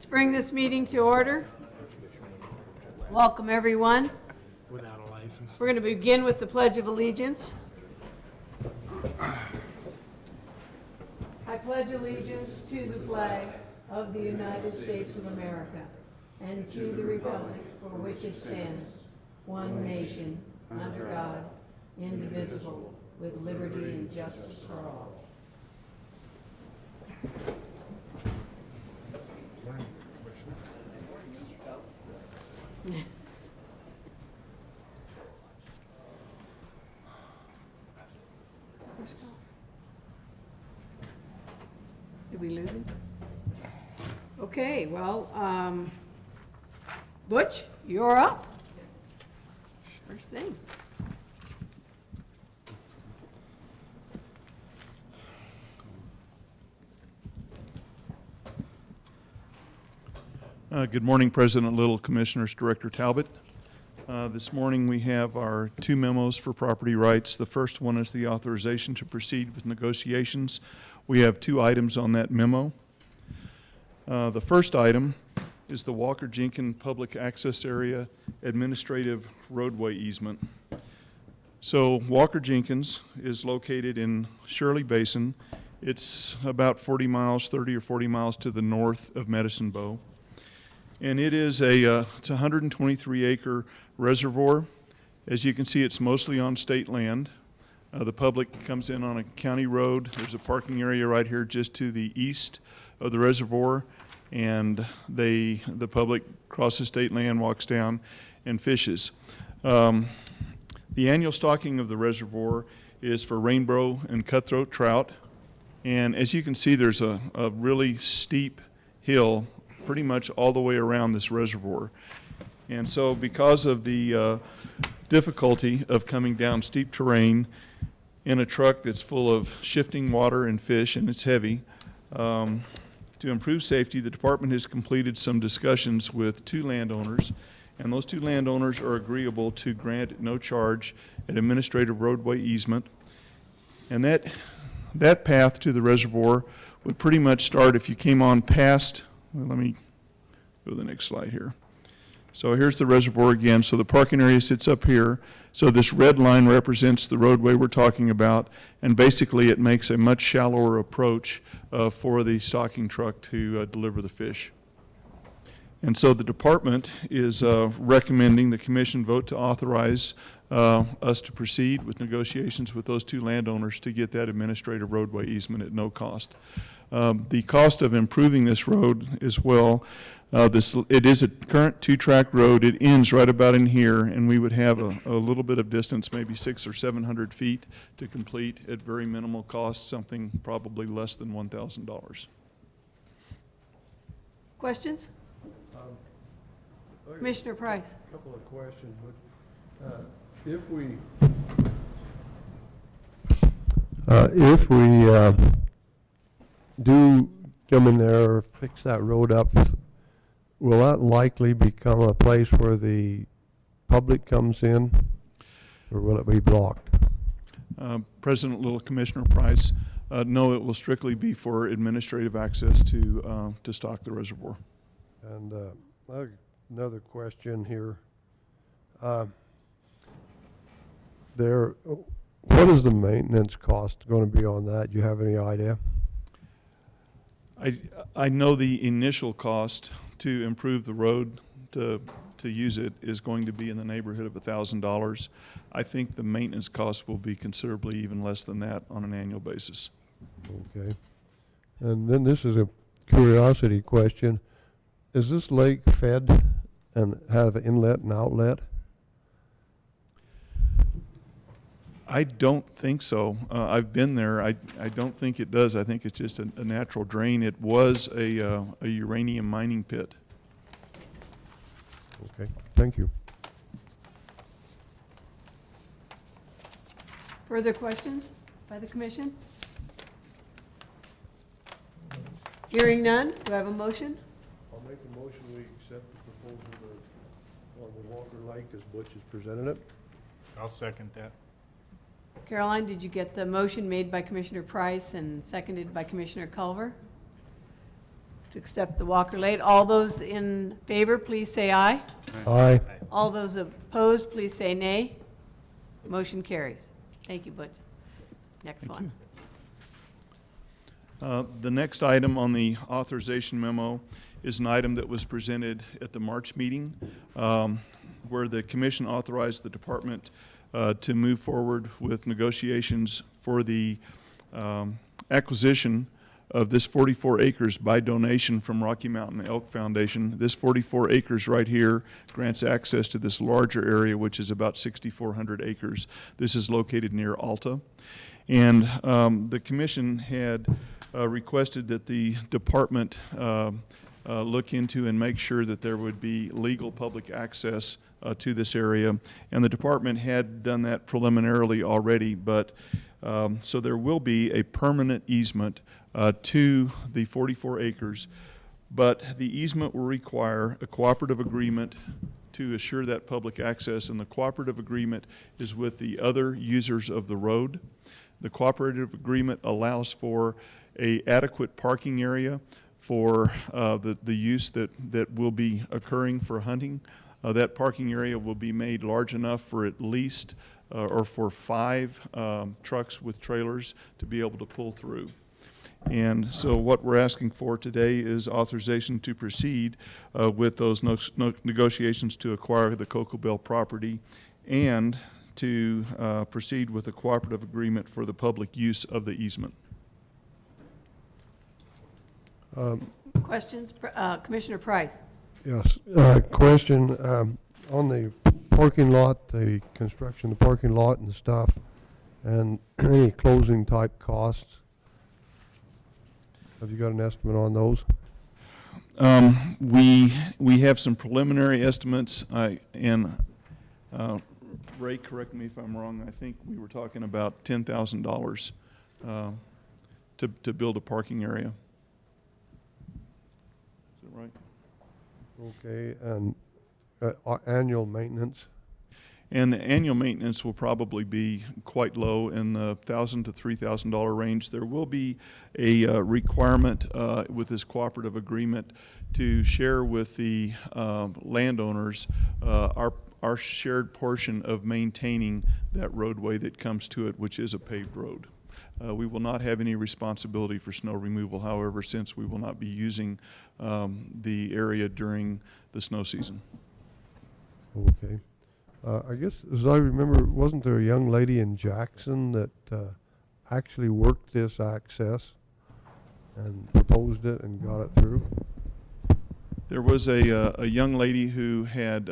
Let's bring this meeting to order. Welcome, everyone. Without a license. We're going to begin with the Pledge of Allegiance. I pledge allegiance to the flag of the United States of America and to the republic for which it stands, one nation, under God, indivisible, with liberty and justice for all. Did we lose him? Okay, well, Butch, you're up. First thing. Good morning, President Little, Commissioners, Director Talbot. This morning we have our two memos for property rights. The first one is the authorization to proceed with negotiations. We have two items on that memo. The first item is the Walker-Jenkins Public Access Area Administrative Roadway Easement. So Walker-Jenkins is located in Shirley Basin. It's about 40 miles, 30 or 40 miles to the north of Medicine Bow. And it is it's a 123-acre reservoir. As you can see, it's mostly on state land. The public comes in on a county road. There's a parking area right here just to the east of the reservoir, and the public crosses state land, walks down, and fishes. The annual stocking of the reservoir is for rainbow and cutthroat trout. And as you can see, there's a really steep hill pretty much all the way around this reservoir. And so because of the difficulty of coming down steep terrain in a truck that's full of shifting water and fish, and it's heavy, to improve safety, the department has completed some discussions with two landowners, and those two landowners are agreeable to grant at no charge an administrative roadway easement. And that path to the reservoir would pretty much start if you came on past. Well, let me go to the next slide here. So here's the reservoir again. So the parking area sits up here. So this red line represents the roadway we're talking about, and basically it makes a much shallower approach for the stocking truck to deliver the fish. And so the department is recommending the commission vote to authorize us to proceed with negotiations with those two landowners to get that administrative roadway easement at no cost. The cost of improving this road as well, it is a current two-track road. It ends right about in here, and we would have a little bit of distance, maybe 600 or 700 feet to complete at very minimal cost, something probably less than $1,000. Questions? Commissioner Price. A couple of questions, but if we do come in there or fix that road up, will that likely become a place where the public comes in, or will it be blocked? President Little, Commissioner Price, no, it will strictly be for administrative access to stock the reservoir. And another question here. What is the maintenance cost going to be on that? Do you have any idea? I know the initial cost to improve the road to use it is going to be in the neighborhood of $1,000. I think the maintenance cost will be considerably even less than that on an annual basis. Okay. And then this is a curiosity question. Is this lake fed and have an inlet and outlet? I don't think so. I've been there. I don't think it does. I think it's just a natural drain. It was a uranium mining pit. Okay, thank you. Further questions by the commission? Hearing none, do I have a motion? I'll make a motion we accept the proposal on the Walker Lake as Butch has presented it. I'll second that. Caroline, did you get the motion made by Commissioner Price and seconded by Commissioner Culver? to accept the Walker Lake. All those in favor, please say aye. Aye. All those opposed, please say nay. Motion carries. Thank you, Butch. Next one. The next item on the authorization memo is an item that was presented at the March meeting, where the commission authorized the department to move forward with negotiations for the acquisition of this 44 acres by donation from Rocky Mountain Elk Foundation. This 44 acres right here grants access to this larger area, which is about 6,400 acres. This is located near Alta. And the commission had requested that the department look into and make sure that there would be legal public access to this area. And the department had done that preliminarily already, but so there will be a permanent easement to the 44 acres, but the easement will require a cooperative agreement to assure that public access, and the cooperative agreement is with the other users of the road. The cooperative agreement allows for a adequate parking area for the use that will be occurring for hunting. That parking area will be made large enough for at least or for 5 trucks with trailers to be able to pull through. And so what we're asking for today is authorization to proceed with those negotiations to acquire the Cocoa Bell property and to proceed with a cooperative agreement for the public use of the easement. Questions? Commissioner Price? Yes. Question, on the parking lot, the construction of the parking lot and stuff, and any closing type costs. Have you got an estimate on those? We have some preliminary estimates, and Ray, correct me if I'm wrong, I think we were talking about $10,000 to build a parking area. Is that right? Okay, and annual maintenance? And the annual maintenance will probably be quite low in the $1,000 to $3,000 range. There will be a requirement with this cooperative agreement to share with the landowners our shared portion of maintaining that roadway that comes to it, which is a paved road. We will not have any responsibility for snow removal, however, since we will not be using the area during the snow season. Okay. I guess, as I remember, wasn't there a young lady in Jackson that actually worked this access and proposed it and got it through? There was a young lady who had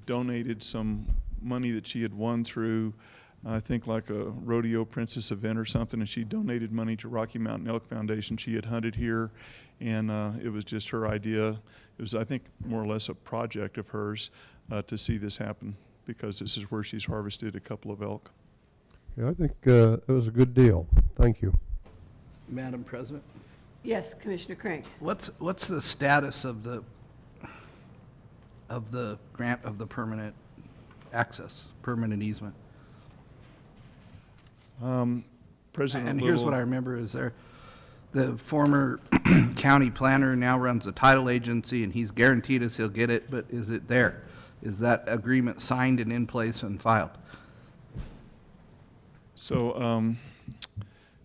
donated some money that she had won through, I think, like a Rodeo Princess event or something, and she donated money to Rocky Mountain Elk Foundation. She had hunted here, and it was just her idea. It was, I think, more or less a project of hers to see this happen, because this is where she's harvested a couple of elk. Yeah, I think it was a good deal. Thank you. Madam President, Yes, Commissioner Crank. what's the status of the grant of the permanent access, permanent easement? President And Little, here's what I remember is the former county planner now runs a title agency, and he's guaranteed us he'll get it, but is it there? Is that agreement signed and in place and filed? So,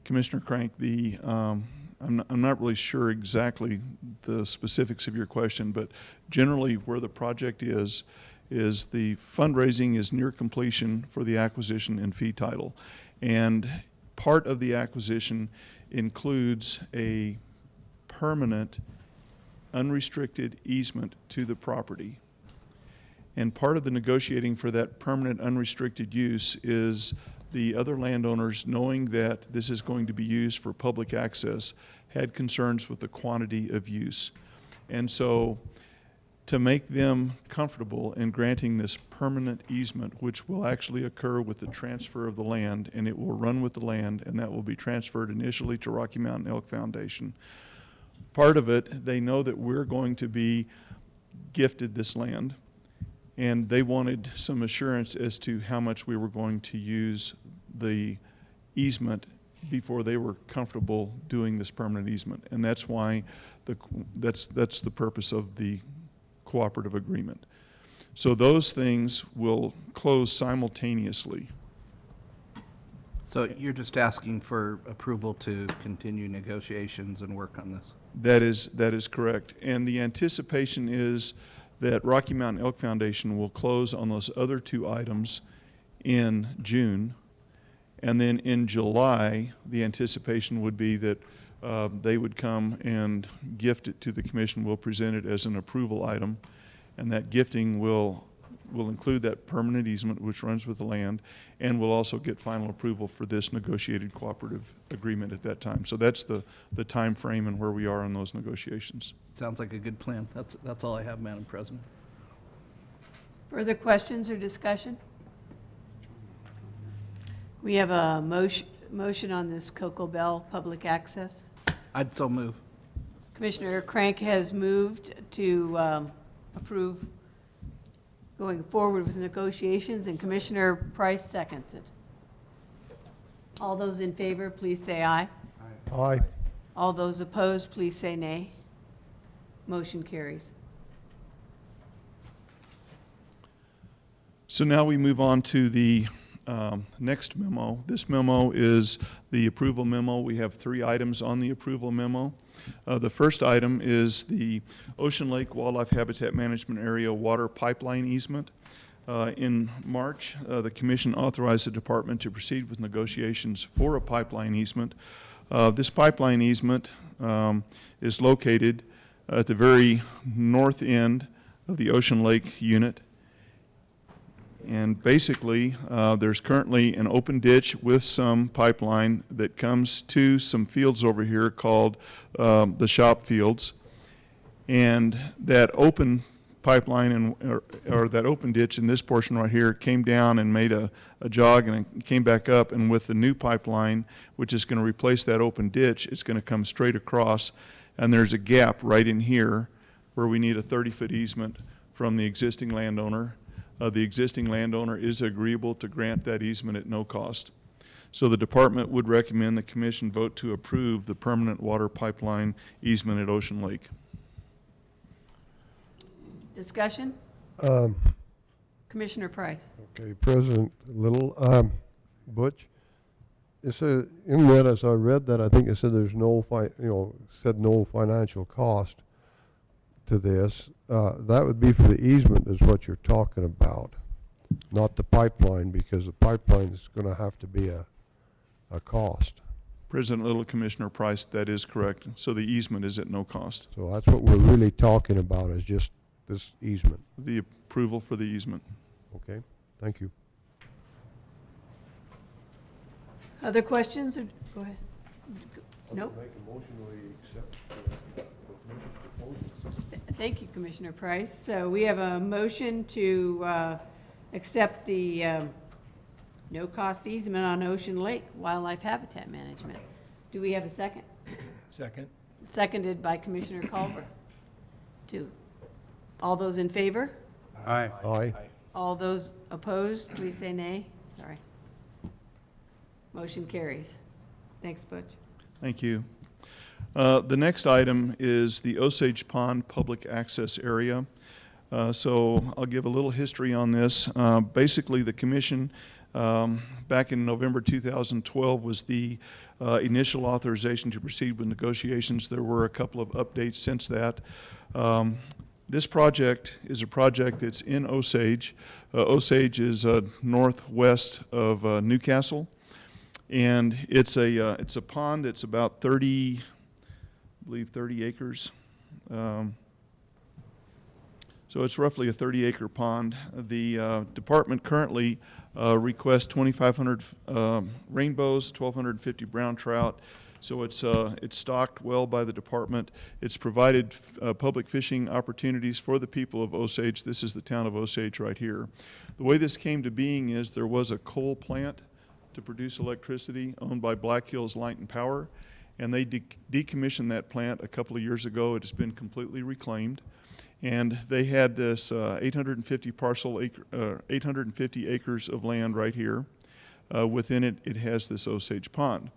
Commissioner Crank, I'm not really sure exactly the specifics of your question, but generally where the project is the fundraising is near completion for the acquisition and fee title. And part of the acquisition includes a permanent, unrestricted easement to the property. And part of the negotiating for that permanent unrestricted use is the other landowners, knowing that this is going to be used for public access, had concerns with the quantity of use. And so to make them comfortable in granting this permanent easement, which will actually occur with the transfer of the land, and it will run with the land, and that will be transferred initially to Rocky Mountain Elk Foundation. Part of it, they know that we're going to be gifted this land, and they wanted some assurance as to how much we were going to use the easement before they were comfortable doing this permanent easement. And that's why that's the purpose of the cooperative agreement. So those things will close simultaneously. So you're just asking for approval to continue negotiations and work on this? That is correct. And the anticipation is that Rocky Mountain Elk Foundation will close on those other two items in June. And then in July, the anticipation would be that they would come and gift it to the commission. We'll present it as an approval item. And that gifting will include that permanent easement, which runs with the land, and we'll also get final approval for this negotiated cooperative agreement at that time. So that's the time frame and where we are on those negotiations. Sounds like a good plan. That's all I have, Madam President. Further questions or discussion? We have a motion on this Cocoa Bell public access. I'd so move. Commissioner Crank has moved to approve going forward with negotiations, and Commissioner Price seconds it. All those in favor, please say aye. Aye. All those opposed, please say nay. Motion carries. So now we move on to the next memo. This memo is the approval memo. We have 3 items on the approval memo. The first item is the Ocean Lake Wildlife Habitat Management Area water pipeline easement. In March, the Commission authorized the department to proceed with negotiations for a pipeline easement. This pipeline easement is located at the very north end of the Ocean Lake unit. And basically, there's currently an open ditch with some pipeline that comes to some fields over here called the shop fields. And that open pipeline or that open ditch in this portion right here came down and made a jog and it came back up. And with the new pipeline, which is going to replace that open ditch, it's going to come straight across. And there's a gap right in here where we need a 30-foot easement from the existing landowner. The existing landowner is agreeable to grant that easement at no cost. So the department would recommend the commission vote to approve the permanent water pipeline easement at Ocean Lake. Discussion? Commissioner Price. Okay, President Little, Butch, it said, in that, as I read that, I think it said there's no no financial cost to this. That would be for the easement is what you're talking about, not the pipeline, because the pipeline is going to have to be a cost. President Little, Commissioner Price, that is correct. So the easement is at no cost. So that's what we're really talking about, is just this easement. The approval for the easement. Okay, thank you. Other questions? Or go ahead. Nope. Make a motion we accept Thank you, Commissioner Price. So we have a motion to accept the no-cost easement on Ocean Lake Wildlife Habitat Management. Do we have a second? Second. Seconded by Commissioner Culver. 2. All those in favor? Aye. Aye. All those opposed, please say nay. Sorry. Motion carries. Thanks, Butch. Thank you. The next item is the Osage Pond Public Access Area. So I'll give a little history on this. Basically, the commission back in November 2012 was the initial authorization to proceed with negotiations. There were a couple of updates since that. This project is a project that's in Osage. Osage is northwest of Newcastle, and it's a pond that's about 30 acres. So it's roughly a 30-acre pond. The department currently requests 2,500 rainbows, 1,250 brown trout. So it's stocked well by the department. It's provided public fishing opportunities for the people of Osage. This is the town of Osage right here. The way this came to being is there was a coal plant to produce electricity owned by Black Hills Light and Power, and they decommissioned that plant a couple of years ago. It has been completely reclaimed. And they had this 850 acres of land right here. Within it, it has this Osage Pond.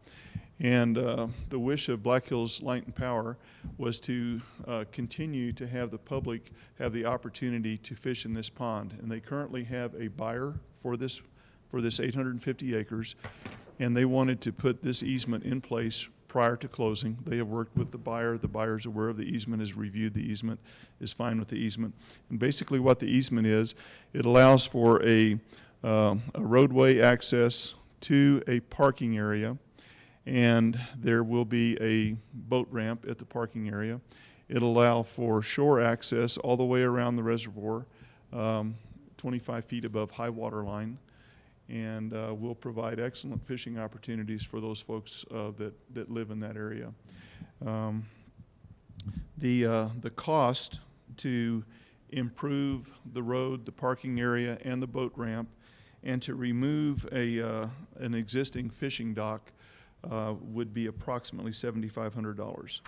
And the wish of Black Hills Light and Power was to continue to have the public have the opportunity to fish in this pond. And they currently have a buyer for this 850 acres, and they wanted to put this easement in place prior to closing. They have worked with the buyer. The buyer's aware of the easement, has reviewed the easement, is fine with the easement. And basically what the easement is, it allows for a roadway access to a parking area, and there will be a boat ramp at the parking area. It'll allow for shore access all the way around the reservoir, 25 feet above high water line, and will provide excellent fishing opportunities for those folks that live in that area. The cost to improve the road, the parking area, and the boat ramp, and to remove an existing fishing dock would be approximately $7,500.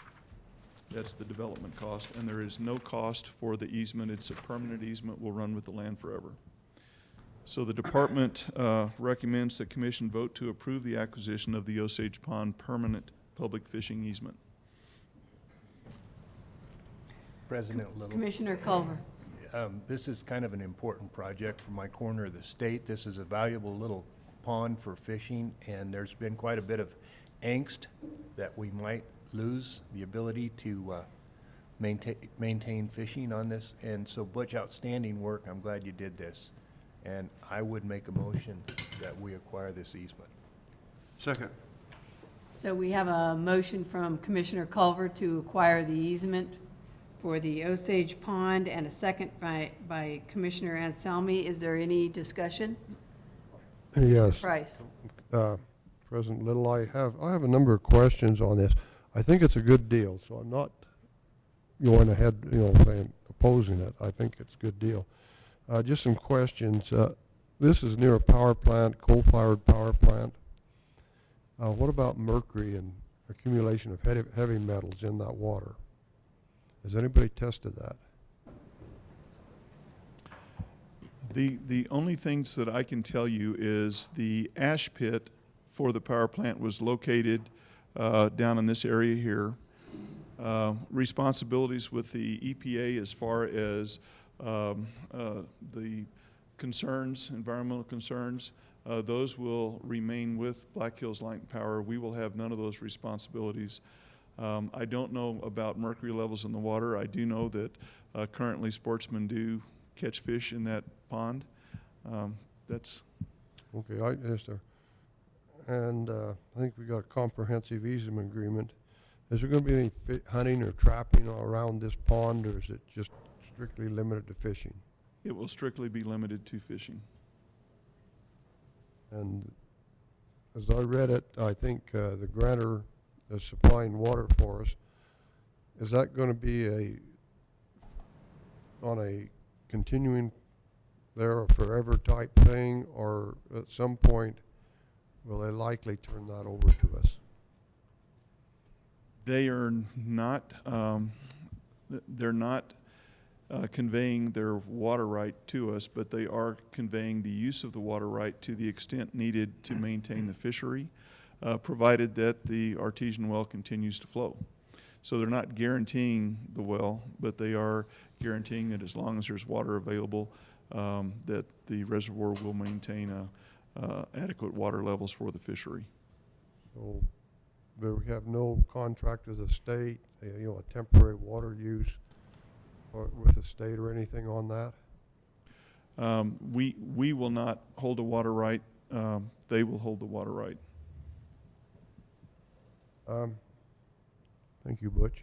That's the development cost, and there is no cost for the easement. It's a permanent easement, will run with the land forever. So the department recommends the commission vote to approve the acquisition of the Osage Pond permanent public fishing easement. President Little. Commissioner Culver. This is kind of an important project for my corner of the state. This is a valuable little pond for fishing, and there's been quite a bit of angst that we might lose the ability to maintain fishing on this. And so Butch, outstanding work. I'm glad you did this. And I would make a motion that we acquire this easement. Second. So we have a motion from Commissioner Culver to acquire the easement for the Osage Pond, and a second by Commissioner Anselmi. Is there any discussion? Yes. Price. President Little, I have a number of questions on this. I think it's a good deal, so I'm not going ahead, saying opposing it. I think it's a good deal. Just some questions. This is near a power plant, coal-fired power plant. What about mercury and accumulation of heavy metals in that water? Has anybody tested that? The only things that I can tell you is the ash pit for the power plant was located down in this area here. Responsibilities with the EPA as far as the concerns, environmental concerns, those will remain with Black Hills Light and Power. We will have none of those responsibilities. I don't know about mercury levels in the water. I do know that currently sportsmen do catch fish in that pond. That's Okay, yes, sir. And I think we got a comprehensive easement agreement. Is there going to be any hunting or trapping around this pond, or is it just strictly limited to fishing? it will strictly be limited to fishing. And as I read it, I think the grantor is supplying water for us. Is that going to be on a continuing there a forever type thing, or at some point will they likely turn that over to us? They are not, they're not conveying their water right to us, but they are conveying the use of the water right to the extent needed to maintain the fishery, provided that the artesian well continues to flow. So they're not guaranteeing the well, but they are guaranteeing that as long as there's water available, that the reservoir will maintain adequate water levels for the fishery. So there we have no contract with the state, a temporary water use or with the state or anything on that? We will not hold a water right. They will hold the water right. Thank you, Butch.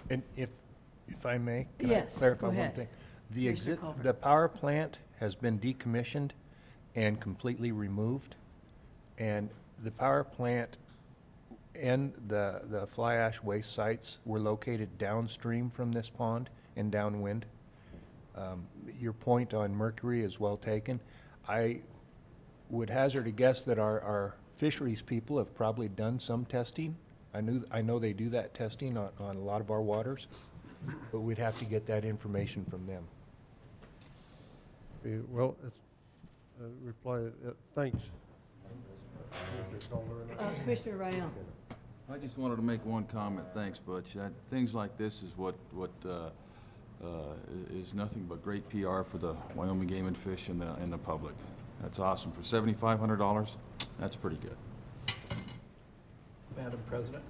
And if I may, can Yes, I clarify go one ahead. thing? Commissioner Culver. The power plant has been decommissioned and completely removed, and the power plant and the fly ash waste sites were located downstream from this pond and downwind. Your point on mercury is well taken. I would hazard a guess that our fisheries people have probably done some testing. I know they do that testing on a lot of our waters, but we'd have to get that information from them. Well, it's reply. Thanks. Commissioner Ryan. I just wanted to make one comment. Thanks, Butch. Things like this is what is nothing but great PR for the Wyoming Game and Fish and the public. That's awesome. For $7,500, that's pretty good. Madam President?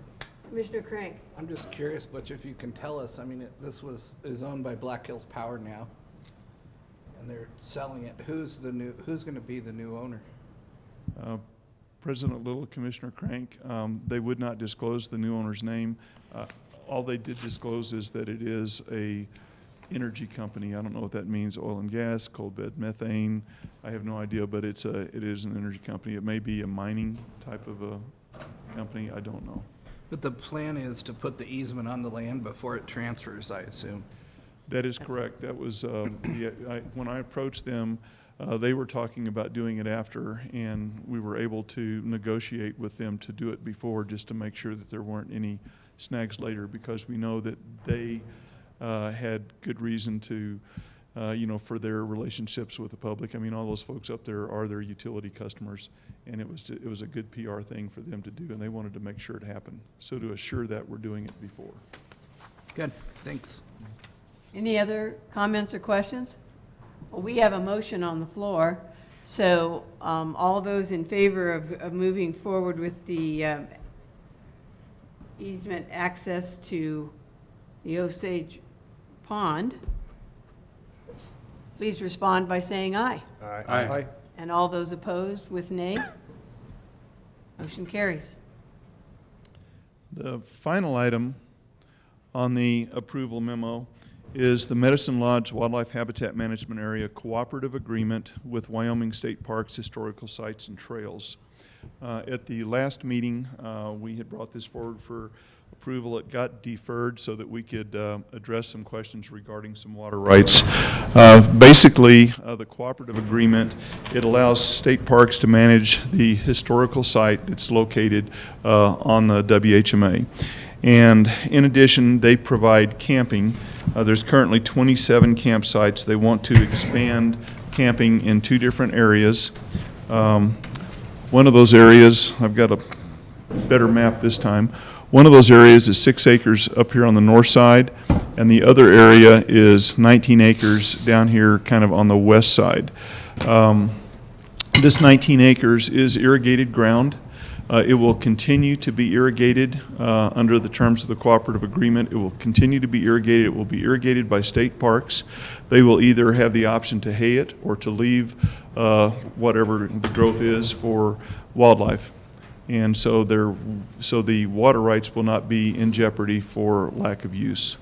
Commissioner Crank. I'm just curious, Butch, if you can tell us, I mean, this is owned by Black Hills Power now, and they're selling it. Who's going to be the new owner? President Little, Commissioner Crank, they would not disclose the new owner's name. All they did disclose is that it is a energy company. I don't know what that means, oil and gas, coal bed methane. I have no idea, but it is an energy company. It may be a mining type of a company. I don't know. But the plan is to put the easement on the land before it transfers, I assume. That is correct. That was, when I approached them, they were talking about doing it after, and we were able to negotiate with them to do it before, just to make sure that there weren't any snags later, because we know that they had good reason to, for their relationships with the public. I mean, all those folks up there are their utility customers, and it was a good PR thing for them to do, and they wanted to make sure it happened. So to assure that, we're doing it before. Good, thanks. Any other comments or questions? Well, we have a motion on the floor, so all those in favor of moving forward with the easement access to the Osage Pond, please respond by saying aye. Aye. And all those opposed with nay? Motion carries. The final item on the approval memo is the Medicine Lodge Wildlife Habitat Management Area Cooperative Agreement with Wyoming State Parks, Historical Sites, and Trails. At the last meeting, we had brought this forward for approval. It got deferred so that we could address some questions regarding some water rights. Basically, the cooperative agreement, it allows state parks to manage the historical site that's located on the WHMA. And in addition, they provide camping. There's currently 27 campsites. They want to expand camping in 2 different areas. One of those areas, I've got a better map this time. One of those areas is 6 acres up here on the north side, and the other area is 19 acres down here kind of on the west side. This 19 acres is irrigated ground. It will continue to be irrigated under the terms of the cooperative agreement. It will continue to be irrigated. It will be irrigated by state parks. They will either have the option to hay it or to leave whatever the growth is for wildlife. And so the water rights will not be in jeopardy for lack of use.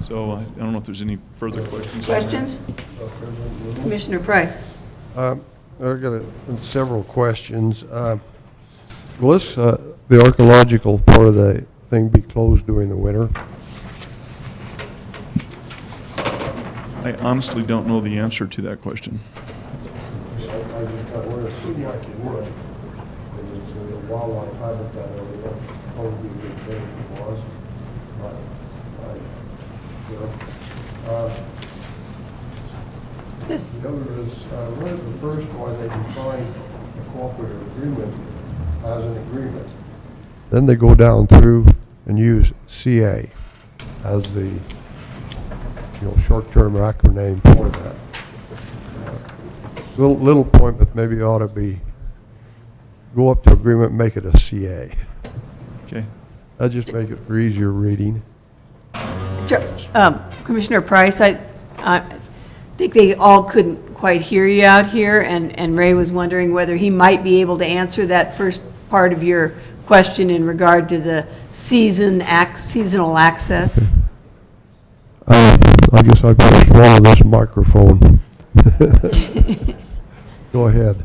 So I don't know if there's any further questions. Questions? Commissioner Price. I've got several questions. Will this, the archaeological part of the thing be closed during the winter? I honestly don't know the answer to that question. Wildlife habitat over there, probably a good thing for us. This, The other is, what is the first one that you find a cooperative agreement as an agreement? Then they go down through and use CA as the, short-term acronym for that. Little point, but maybe ought to be, go up to agreement, and make it a CA. Okay. That'd just make it for easier reading. Commissioner Price, I think they all couldn't quite hear you out here, and Ray was wondering whether he might be able to answer that first part of your question in regard to the seasonal access. I guess I better swallow this microphone. Go ahead.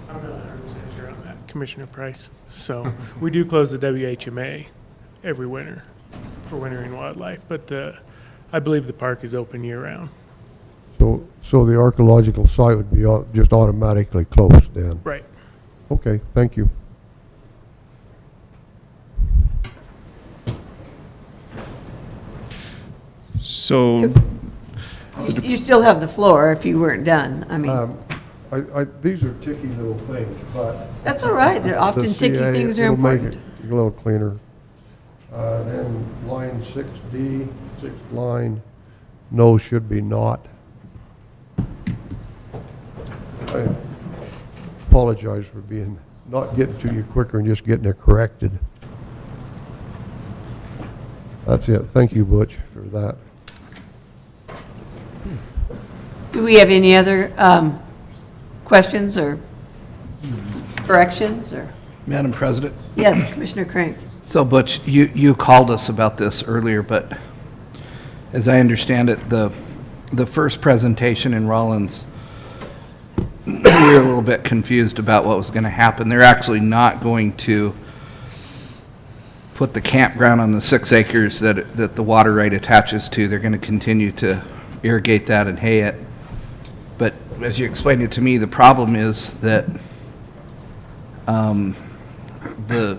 I'm not 100% sure on that, Commissioner Price. So we do close the WHMA every winter for wintering wildlife, but I believe the park is open year-round. So the archaeological site would be just automatically closed then? Right. Okay, thank you. So, You still have the floor if you weren't done. I mean, These are ticky little things, but. that's all right. They're often the ticky CA, things are it'll make important. it a little cleaner. Then line 6D, sixth line, no should be not. I apologize for not getting to you quicker and just getting it corrected. That's it. Thank you, Butch, for that. Do we have any other questions or corrections or? Madam President? Yes, Commissioner Crank. So Butch, you called us about this earlier, but as I understand it, the first presentation in Rollins, we were a little bit confused about what was going to happen. They're actually not going to put the campground on the 6 acres that the water right attaches to. They're going to continue to irrigate that and hay it. But as you explained it to me, the problem is that the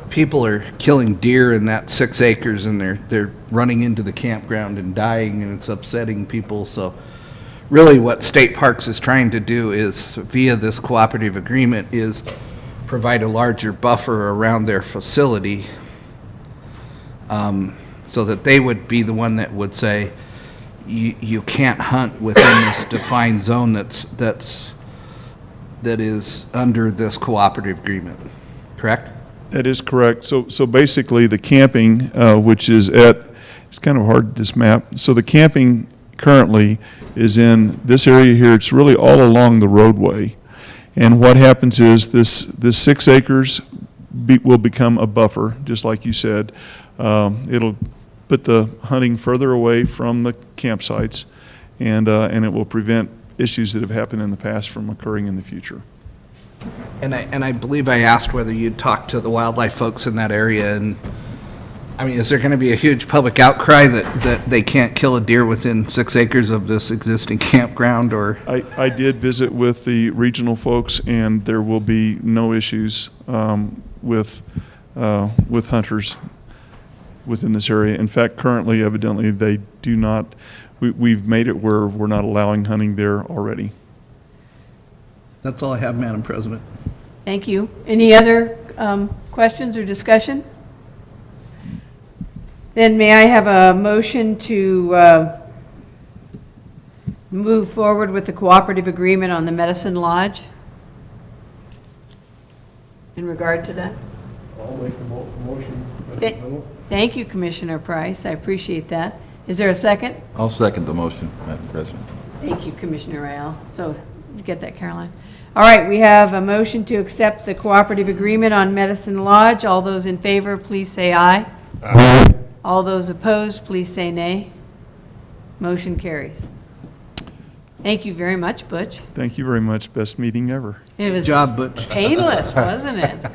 people are killing deer in that 6 acres, and they're running into the campground and dying, and it's upsetting people. So really what State Parks is trying to do is, via this cooperative agreement, is provide a larger buffer around their facility, so that they would be the one that would say, you can't hunt within this defined zone that is under this cooperative agreement, correct? that is correct. So basically, the camping, which is it's kind of hard, this map. So the camping currently is in this area here. It's really all along the roadway. And what happens is this 6 acres will become a buffer, just like you said. It'll put the hunting further away from the campsites, and it will prevent issues that have happened in the past from occurring in the future. And I believe I asked whether you'd talked to the wildlife folks in that area, and I mean, is there going to be a huge public outcry that they can't kill a deer within 6 acres of this existing campground, or? I did visit with the regional folks, and there will be no issues with hunters within this area. In fact, currently, evidently, they do not. We've made it where we're not allowing hunting there already. That's all I have, Madam President. Thank you. Any other questions or discussion? Then may I have a motion to move forward with the cooperative agreement on the Medicine Lodge in regard to that? I'll make the motion. Th- Thank you, Commissioner Price. I appreciate that. Is there a second? I'll second the motion, Madam President. Thank you, Commissioner Rael. So, you get that, Caroline? All right, we have a motion to accept the cooperative agreement on Medicine Lodge. All those in favor, please say aye. Aye. All those opposed, please say nay. Motion carries. Thank you very much, Butch. Thank you very much. Best meeting ever. It was Good job, Butch. painless, wasn't it?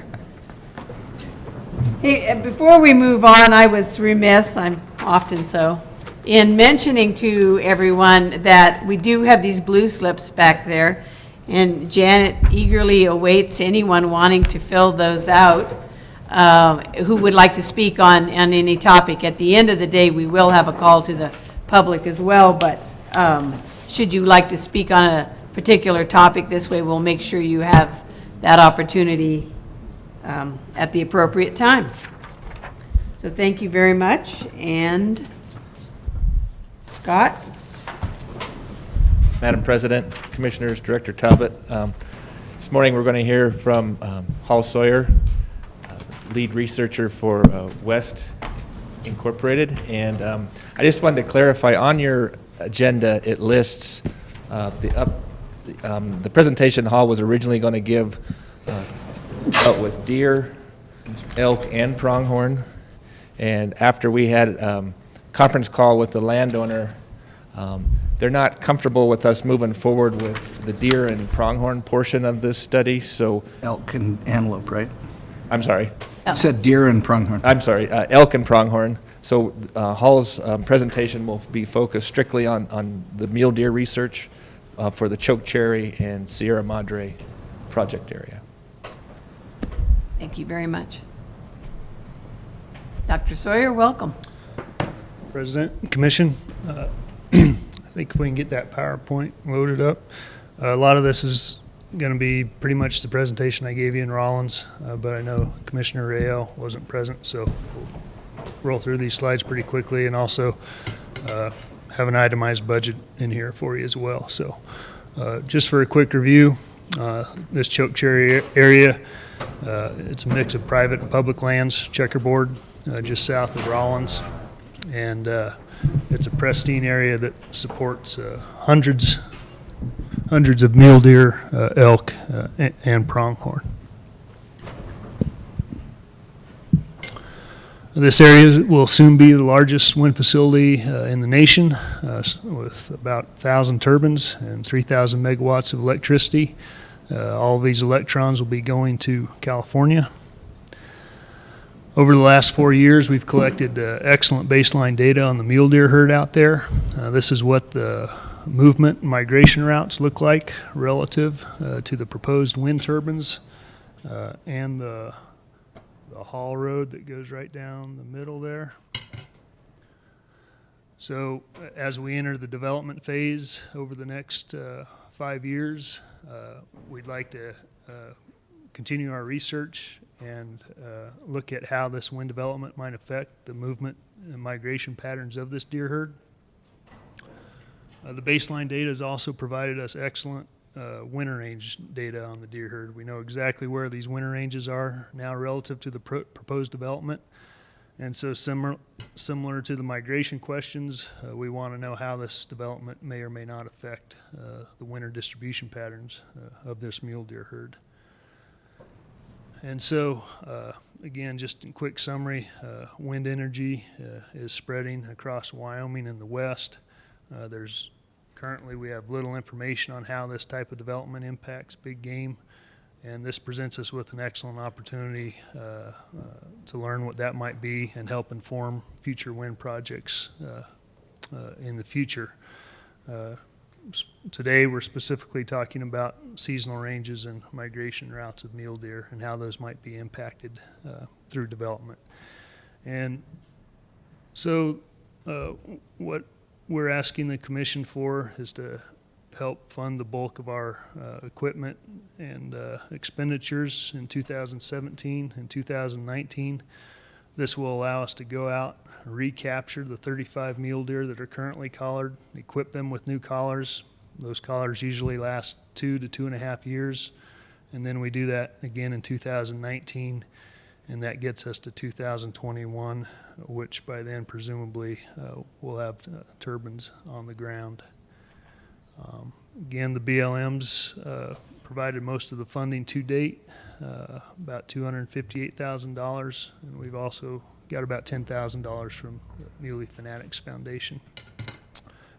Hey, before we move on, I was remiss, I'm often so, in mentioning to everyone that we do have these blue slips back there, and Janet eagerly awaits anyone wanting to fill those out who would like to speak on any topic. At the end of the day, we will have a call to the public as well, but should you like to speak on a particular topic, this way we'll make sure you have that opportunity at the appropriate time. So thank you very much. And Scott? Madam President, Commissioners, Director Talbot, this morning we're going to hear from Hal Sawyer, lead researcher for West Incorporated. And I just wanted to clarify, on your agenda, it lists the presentation Hal was originally going to give dealt with deer, elk, and pronghorn. And after we had a conference call with the landowner, they're not comfortable with us moving forward with the deer and pronghorn portion of this study, so. Elk and antelope, right? I'm sorry. You said deer and pronghorn. I'm sorry, elk and pronghorn. So Hall's presentation will be focused strictly on the mule deer research for the Chokecherry and Sierra Madre project area. Thank you very much. Dr. Sawyer, welcome. President, Commission, I think if we can get that PowerPoint loaded up, a lot of this is going to be pretty much the presentation I gave you in Rollins, but I know Commissioner Rael wasn't present, so we'll roll through these slides pretty quickly, and also have an itemized budget in here for you as well. So just for a quick review, this Chokecherry area, it's a mix of private and public lands, checkerboard, just south of Rollins, and it's a pristine area that supports hundreds of mule deer, elk, and pronghorn. This area will soon be the largest wind facility in the nation, with about 1,000 turbines and 3,000 megawatts of electricity. All of these electrons will be going to California. Over the last 4 years, we've collected excellent baseline data on the mule deer herd out there. This is what the movement and migration routes look like relative to the proposed wind turbines and the haul road that goes right down the middle there. So as we enter the development phase over the next 5 years, we'd like to continue our research and look at how this wind development might affect the movement and migration patterns of this deer herd. The baseline data has also provided us excellent winter range data on the deer herd. We know exactly where these winter ranges are now relative to the proposed development. And so similar to the migration questions, we want to know how this development may or may not affect the winter distribution patterns of this mule deer herd. And so, again, just in quick summary, wind energy is spreading across Wyoming in the west. Currently we have little information on how this type of development impacts big game, and this presents us with an excellent opportunity to learn what that might be and help inform future wind projects in the future. Today we're specifically talking about seasonal ranges and migration routes of mule deer and how those might be impacted through development. And so what we're asking the commission for is to help fund the bulk of our equipment and expenditures in 2017 and 2019. This will allow us to go out, recapture the 35 mule deer that are currently collared, equip them with new collars. Those collars usually last 2 to 2.5 years, and then we do that again in 2019, and that gets us to 2021, which by then presumably we'll have turbines on the ground. Again, the BLMs provided most of the funding to date, about $258,000, and we've also got about $10,000 from the Muley Fanatics Foundation.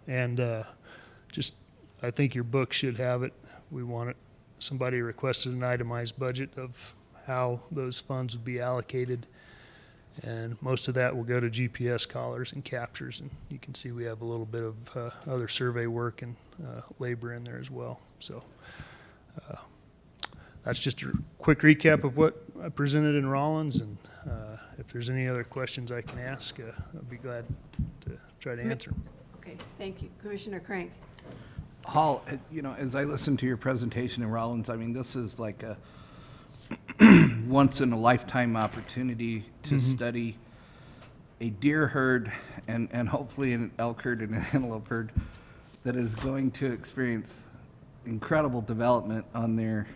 And I think your book should have it. Somebody requested an itemized budget of how those funds would be allocated, and most of that will go to GPS collars and captures, and you can see we have a little bit of other survey work and labor in there as well. So that's just a quick recap of what I presented in Rollins, and if there's any other questions I can ask, I'd be glad to try to answer them. Okay, thank you. Commissioner Crank. Hall, as I listened to your presentation in Rollins, I mean, this is like a once in a lifetime opportunity to study a deer herd and hopefully an elk herd and an antelope herd that is going to experience incredible development on their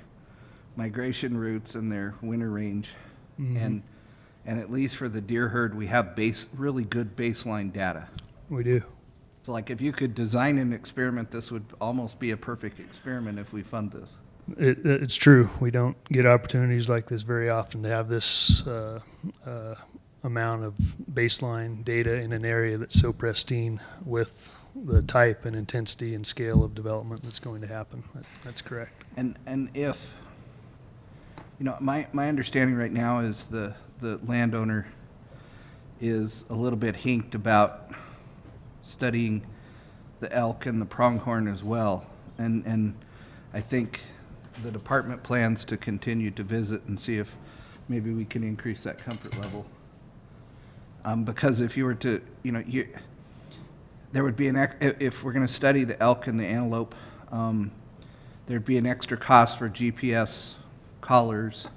migration routes and their winter range. And at least for the deer herd, we have really good baseline data. We do. So like if you could design an experiment, this would almost be a perfect experiment if we fund this. It's true. We don't get opportunities like this very often to have this amount of baseline data in an area that's so pristine with the type and intensity and scale of development that's going to happen. That's correct. And if, my understanding right now is the landowner is a little bit hinked about studying the elk and the pronghorn as well. And I think the department plans to continue to visit and see if maybe we can increase that comfort level. Because if you were to, there would be if we're going to study the elk and the antelope, there'd be an extra cost for GPS collars.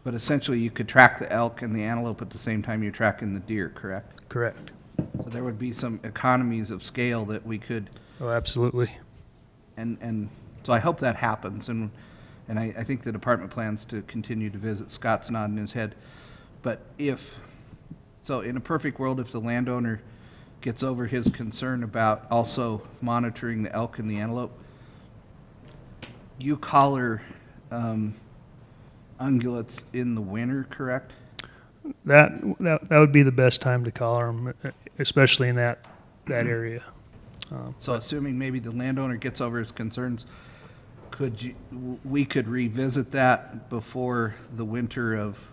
But essentially, you could track the elk and the antelope at the same time you're tracking the deer, correct? Correct. So there would be some economies of scale that we could, Oh, absolutely. and so I hope that happens, and I think the department plans to continue to visit. Scott's nodding his head. But so in a perfect world, if the landowner gets over his concern about also monitoring the elk and the antelope, you collar ungulates in the winter, correct? That would be the best time to collar them, especially in that area. So assuming maybe the landowner gets over his concerns, we could revisit that before the winter of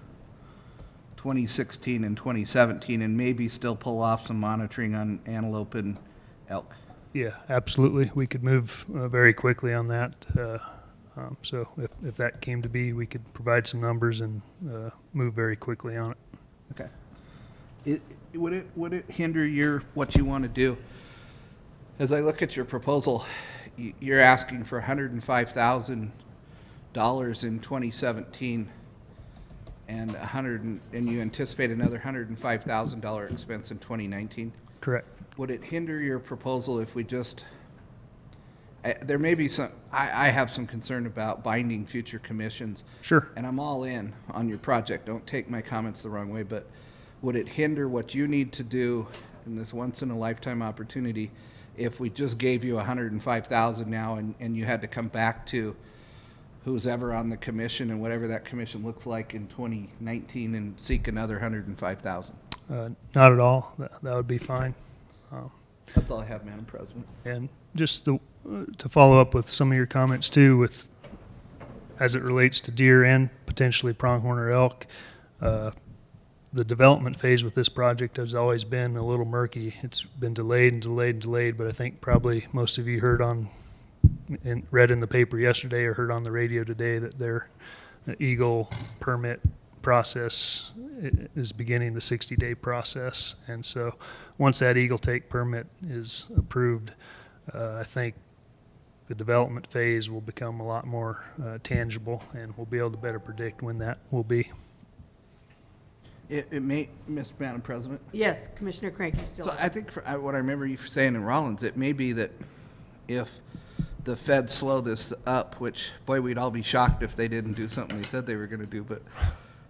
2016 and 2017 and maybe still pull off some monitoring on antelope and elk? Yeah, absolutely. We could move very quickly on that. So if that came to be, we could provide some numbers and move very quickly on it. Okay. Would it hinder what you want to do? As I look at your proposal, you're asking for $105,000 in 2017 and you anticipate another $105,000 expense in 2019. Correct. Would it hinder your proposal if we just? There may be some. I have some concern about binding future commissions. Sure. And I'm all in on your project. Don't take my comments the wrong way, but would it hinder what you need to do in this once-in-a-lifetime opportunity if we just gave you $105,000 now and you had to come back to who's ever on the commission and whatever that commission looks like in 2019 and seek another $105,000? Not at all. That would be fine. That's all I have, Madam President. And just to follow up with some of your comments too, as it relates to deer and potentially pronghorn or elk, the development phase with this project has always been a little murky. It's been delayed and delayed and delayed, but I think probably most of you read in the paper yesterday or heard on the radio today that their Eagle permit process is beginning the 60-day process. And so once that Eagle Take permit is approved, I think the development phase will become a lot more tangible, and we'll be able to better predict when that will be. It may, Madam President. Yes, Commissioner Cranky still. So I think what I remember you saying in Rollins, it may be that if the feds slow this up, which, boy, we'd all be shocked if they didn't do something they said they were going to do, but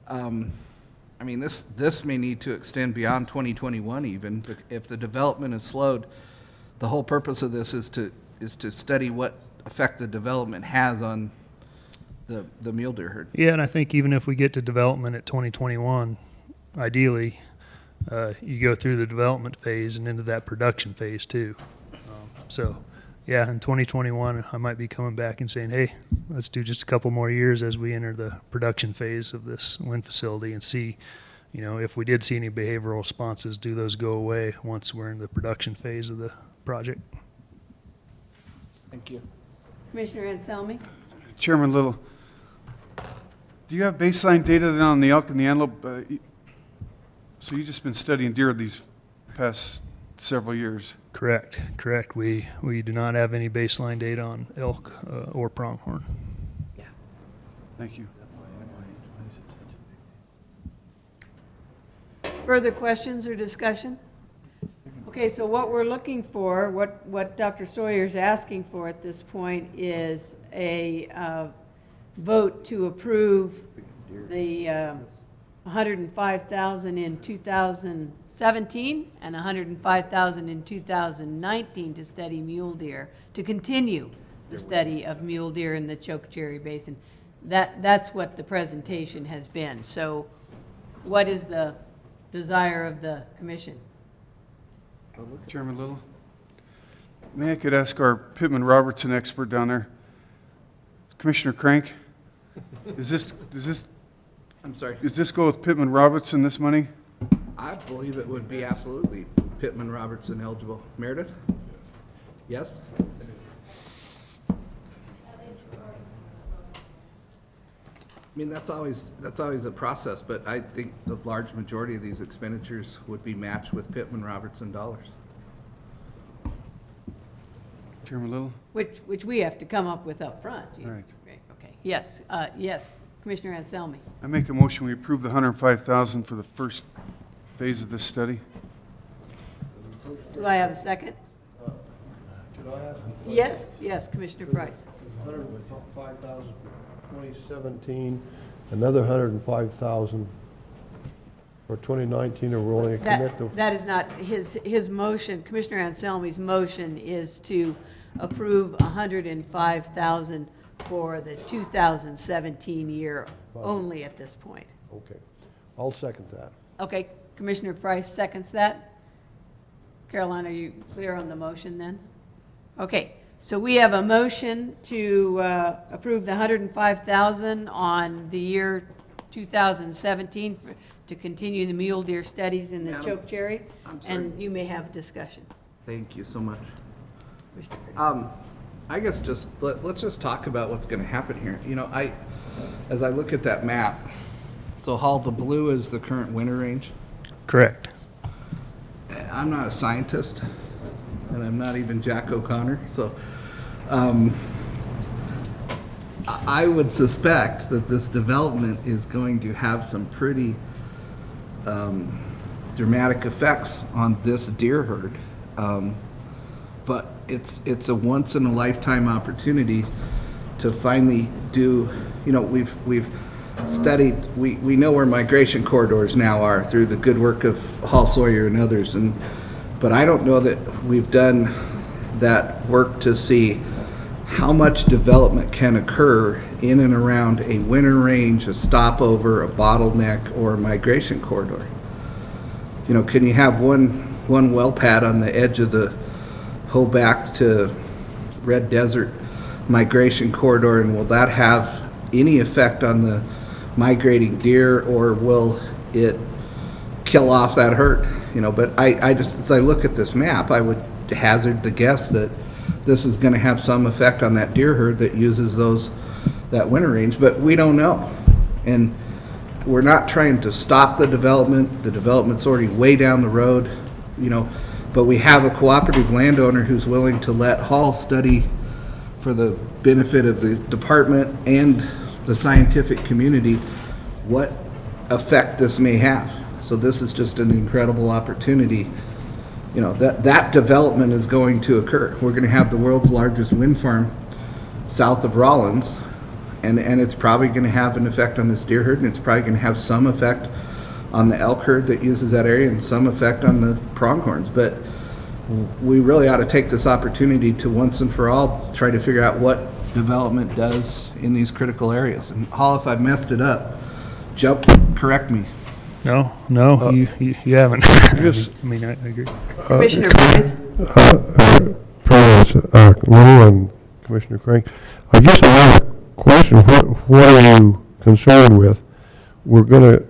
I mean, this may need to extend beyond 2021 even. If the development is slowed, the whole purpose of this is to study what effect the development has on the mule deer herd. Yeah, and I think even if we get to development at 2021, ideally, you go through the development phase and into that production phase too. So, yeah, in 2021, I might be coming back and saying, hey, let's do just a couple more years as we enter the production phase of this wind facility and see, if we did see any behavioral responses, do those go away once we're in the production phase of the project? Thank you. Commissioner Anselmi? Chairman Little, do you have baseline data then on the elk and the antelope? So you've just been studying deer these past several years? Correct. We do not have any baseline data on elk or pronghorn. Yeah. Thank you. Further questions or discussion? Okay, so what we're looking for, what Dr. Sawyer's asking for at this point is a vote to approve the $105,000 in 2017 and $105,000 in 2019 to study mule deer, to continue the study of mule deer in the Chokecherry Basin. That's what the presentation has been. So what is the desire of the commission? Chairman Little, may I could ask our Pittman Robertson expert down there, Commissioner Crank, does this I'm sorry. go with Pittman Robertson, this money? I believe it would be absolutely Pittman Robertson eligible. Meredith? Yes? I mean, that's always a process, but I think the large majority of these expenditures would be matched with Pittman Robertson dollars. Chairman Little? Which we have to come up with up front. Right. Okay, yes, yes, Commissioner Anselmi. I make a motion, we approve the 105,000 for the first phase of this study. Do I have a second? Yes, yes, Commissioner Price. 105,000 for 2017, another 105,000 for 2019, or we're only going to commit to... That is not, his motion, Commissioner Anselmi's motion is to approve 105,000 for the 2017 year only at this point. Okay, I'll second that. Okay, Commissioner Price seconds that. Caroline, are you clear on the motion then? Okay, so we have a motion to approve the 105,000 on the year 2017 to continue the mule deer studies in the Madam, chokecherry, I'm sorry. and you may have discussion. Thank you so much. Mr. Price. I guess just, let's just talk about what's gonna happen here. You know, as I look at that map, so Hall, the blue is the current winter range. Correct. I'm not a scientist, and I'm not even Jack O'Connor, so I would suspect that this development is going to have some pretty dramatic effects on this deer herd. But it's a once-in-a-lifetime opportunity to finally do, you know, we've studied, we know where migration corridors now are through the good work of Hall Sawyer and others, but I don't know that we've done that work to see how much development can occur in and around a winter range, a stopover, a bottleneck, or a migration corridor. You know, can you have one well pad on the edge of the Hoback to Red Desert migration corridor, and will that have any effect on the migrating deer, or will it kill off that herd? You know, but I just, as I look at this map, I would hazard the guess that this is going to have some effect on that deer herd that uses that winter range, but we don't know. And we're not trying to stop the development. The development's already way down the road, you know, but we have a cooperative landowner who's willing to let Hall study for the benefit of the department and the scientific community what effect this may have. So this is just an incredible opportunity. You know, that development is going to occur. We're going to have the world's largest wind farm south of Rollins, and it's probably going to have an effect on this deer herd, and it's probably going to have some effect on the elk herd that uses that area, and some effect on the pronghorns. But we really ought to take this opportunity to once and for all try to figure out what development does in these critical areas. And Hall, if I've messed it up, correct me. No, you haven't. Yes. I mean, I agree. Commissioner Price? Little and Commissioner Crank, I guess I have a question. What are you concerned with? We're going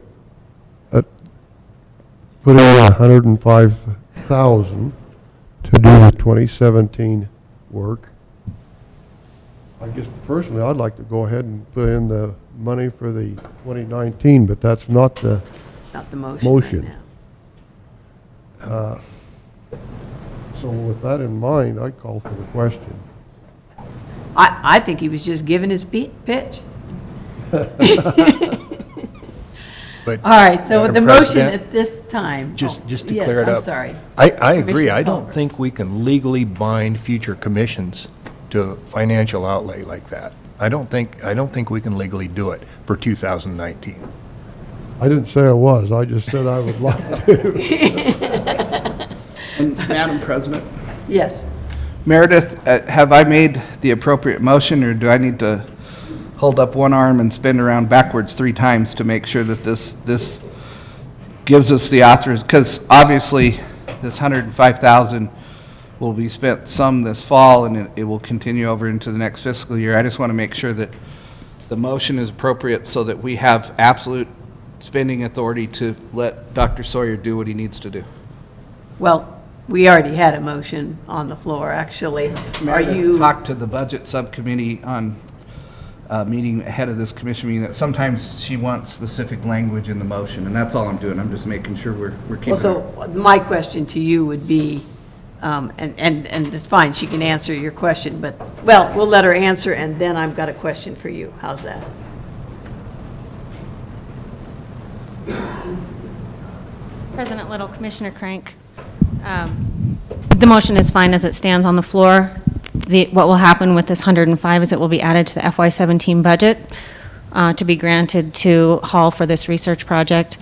to put in 105,000 to do the 2017 work. I guess personally, I'd like to go ahead and put in the money for the 2019, but that's not the Not the motion. motion. right now. So with that in mind, I'd call for the question. I think he was just giving his pitch. But All right, so with the Madam motion President, at this time. just to yes, clear it I'm up. sorry. I agree. Commissioner I don't Culver. think we can legally bind future commissions to a financial outlay like that. I don't think we can legally do it for 2019. I didn't say I was, I just said I would like to. And Madam President? Yes. Meredith, have I made the appropriate motion, or do I need to hold up one arm and spin around backwards 3 times to make sure that this gives us the authors? Because obviously, this 105,000 will be spent some this fall, and it will continue over into the next fiscal year. I just want to make sure that the motion is appropriate so that we have absolute spending authority to let Dr. Sawyer do what he needs to do. Well, we already had a motion on the floor, actually. Are Meredith you, talked to the budget subcommittee on meeting ahead of this commission meeting, that sometimes she wants specific language in the motion, and that's all I'm doing. I'm just making sure we're keeping. well, so my question to you would be, and it's fine, she can answer your question, but, well, we'll let her answer, and then I've got a question for you. How's that? President Little, Commissioner Crank. The motion is fine as it stands on the floor. What will happen with this 105 is it will be added to the FY17 budget to be granted to Hall for this research project.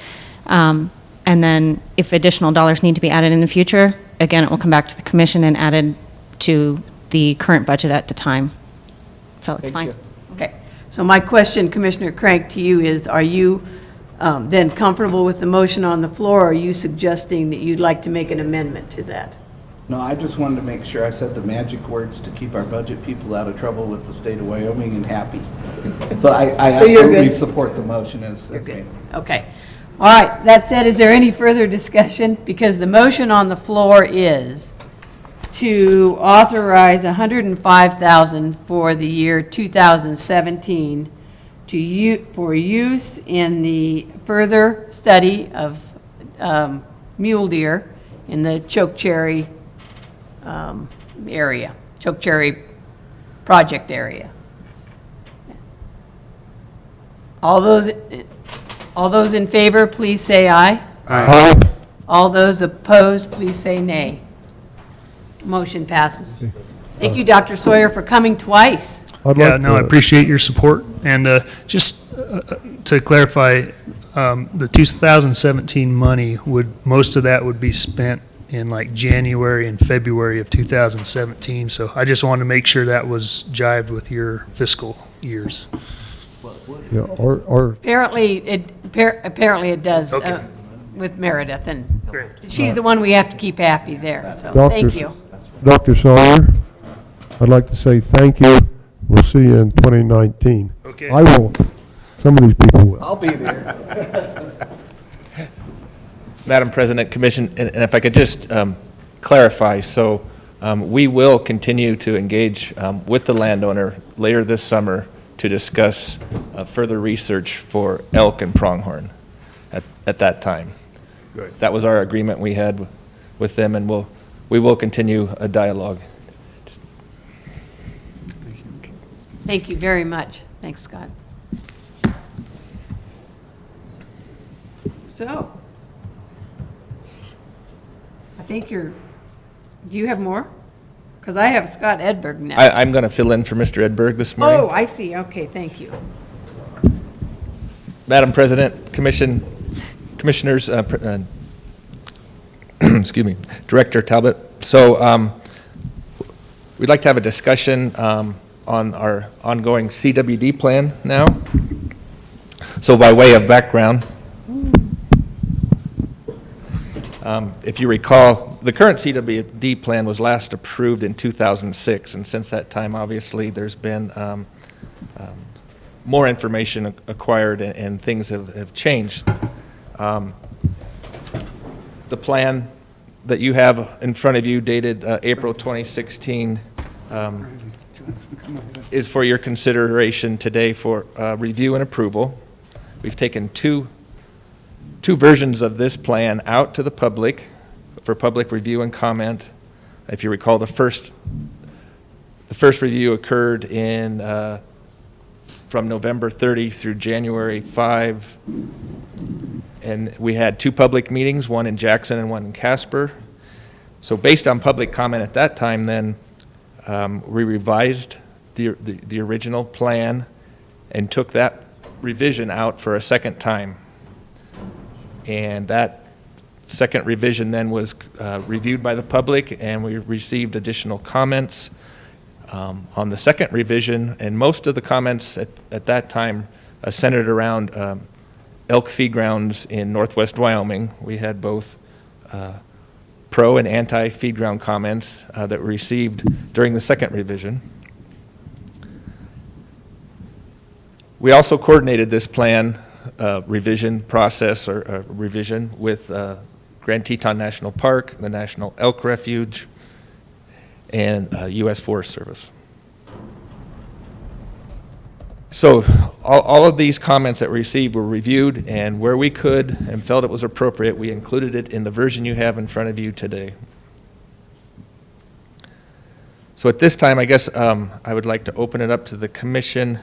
And then if additional dollars need to be added in the future, again, it will come back to the commission and added to the current budget at the time. So it's fine. Okay, so my question, Commissioner Crank, to you is, are you then comfortable with the motion on the floor, or are you suggesting that you'd like to make an amendment to that? No, I just wanted to make sure I said the magic words to keep our budget people out of trouble with the state of Wyoming and happy. So I So you're absolutely good? support the motion as You're made. good. Okay. All right, that said, is there any further discussion? Because the motion on the floor is to authorize $105,000 for the year 2017 for use in the further study of mule deer in the chokecherry area, chokecherry project area. All those in favor, please say aye. Aye. All those opposed, please say nay. Motion passes. Thank you, Dr. Sawyer, for coming twice. I'd Yeah, like no, I to- appreciate your support. And just to clarify, the 2017 money most of that would be spent in like January and February of 2017. So I just wanted to make sure that was jived with your fiscal years. Yeah, our Apparently, it does Okay. with Meredith, and Great. she's the one we have to keep happy there, so Doctor- thank you. Dr. Sawyer, I'd like to say thank you. We'll see you in 2019. Okay. I won't. Some of these people will. I'll be there. Madam President, Commission, and if I could just clarify, so we will continue to engage with the landowner later this summer to discuss further research for elk and pronghorn at that time. Good. That was our agreement we had with them, and we will continue a dialogue. Thank you very much. Thanks, Scott. So, I think do you have more? Because I have Scott Edberg now. I'm going to fill in for Mr. Edberg this morning. Oh, I see. Okay, thank you. Madam President, Commissioners, excuse me, Director Talbot. So we'd like to have a discussion on our ongoing CWD plan now. So by way of background, if you recall, the current CWD plan was last approved in 2006, and since that time, obviously, there's been more information acquired and things have changed. The plan that you have in front of you dated April 2016 is for your consideration today for review and approval. We've taken two versions of this plan out to the public for public review and comment. If you recall, the first review occurred from November 30 through January 5, and we had two public meetings, one in Jackson and one in Casper. So based on public comment at that time, then we revised the original plan and took that revision out for a second time. And that second revision then was reviewed by the public, and we received additional comments on the second revision, and most of the comments at that time centered around elk feed grounds in northwest Wyoming. We had both pro and anti-feed ground comments that were received during the second revision. We also coordinated this plan revision process or revision with Grand Teton National Park, the National Elk Refuge, and U.S. Forest Service. So all of these comments that we received were reviewed, and where we could and felt it was appropriate, we included it in the version you have in front of you today. So at this time, I guess I would like to open it up to the commission.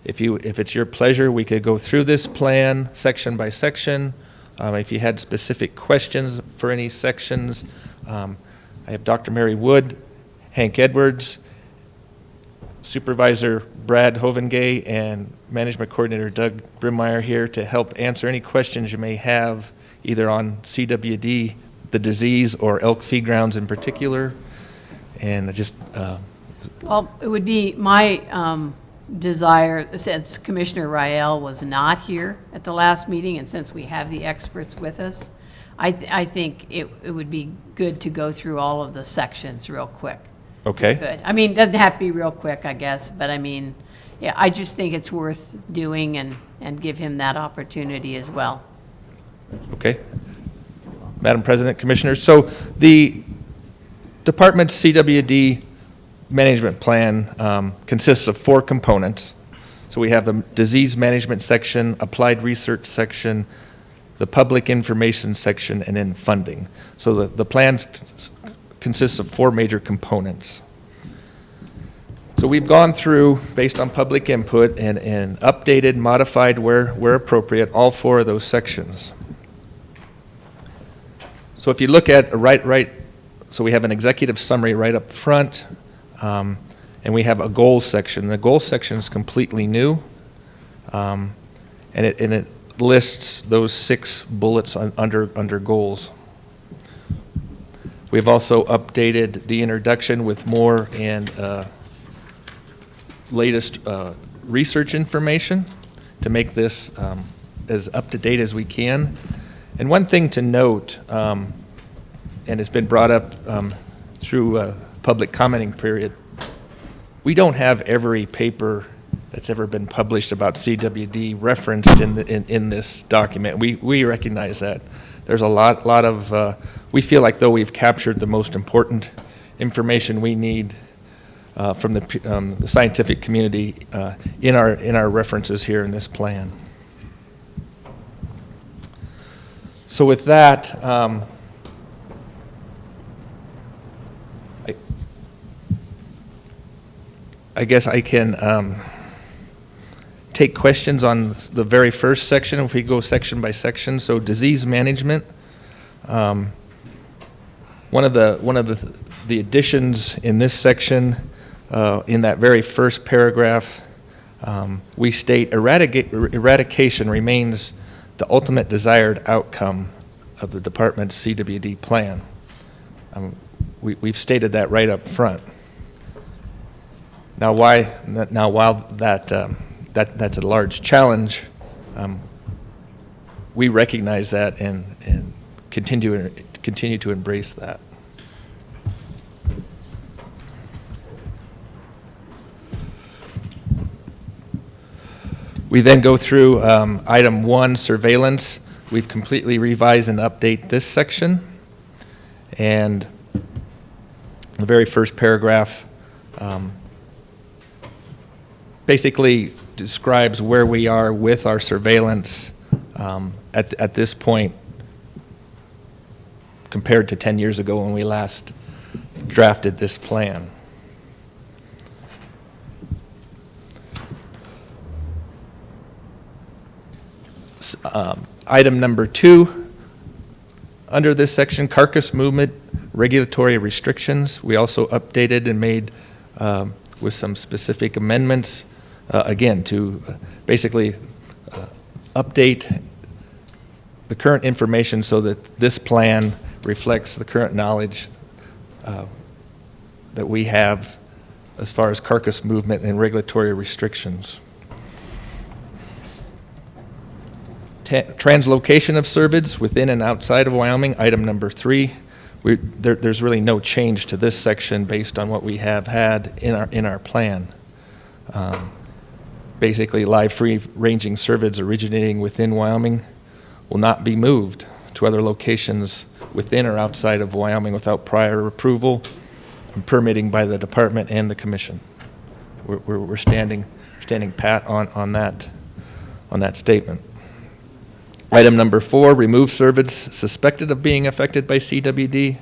If it's your pleasure, we could go through this plan section by section. If you had specific questions for any sections, I have Dr. Mary Wood, Hank Edwards, Supervisor Brad Hovengay, and Management Coordinator Doug Brimmeyer here to help answer any questions you may have, either on CWD, the disease, or elk feed grounds in particular. And just Well, it would be my desire, since Commissioner Rael was not here at the last meeting, and since we have the experts with us, I think it would be good to go through all of the sections real quick. okay. Good. I mean, it doesn't have to be real quick, I guess, but I mean, yeah, I just think it's worth doing and give him that opportunity as well. Okay. Madam President, Commissioners, so the Department's CWD management plan consists of 4 components. So we have the disease management section, applied research section, the public information section, and then funding. So the plan consists of 4 major components. So we've gone through, based on public input, and updated, modified where appropriate, all 4 of those sections. So if you look at so we have an executive summary right up front, and we have a goals section. The goals section is completely new, and it lists those 6 bullets under goals. We've also updated the introduction with more and latest research information to make this as up-to-date as we can. And one thing to note, and it's been brought up through a public commenting period, we don't have every paper that's ever been published about CWD referenced in this document. We recognize that. There's a lot of, we feel like though we've captured the most important information we need from the scientific community in our references here in this plan. So with that, I guess I can take questions on the very first section, if we go section by section. So disease management. One of the additions in this section, in that very first paragraph, we state eradication remains the ultimate desired outcome of the department's CWD plan. We've stated that right up front. Now, while that's a large challenge, we recognize that and continue to embrace that. We then go through item 1, surveillance. We've completely revised and update this section. And the very first paragraph basically describes where we are with our surveillance at this point compared to 10 years ago when we last drafted this plan. Item number 2, under this section, carcass movement, regulatory restrictions. We also updated and made with some specific amendments, again, to basically update the current information so that this plan reflects the current knowledge that we have as far as carcass movement and regulatory restrictions. Translocation of cervids within and outside of Wyoming, item number 3. There's really no change to this section based on what we have had in our plan. basically live free-ranging cervids originating within Wyoming will not be moved to other locations within or outside of Wyoming without prior approval and permitting by the department and the commission. We're standing pat on that statement. Item number 4, remove cervids suspected of being affected by CWD.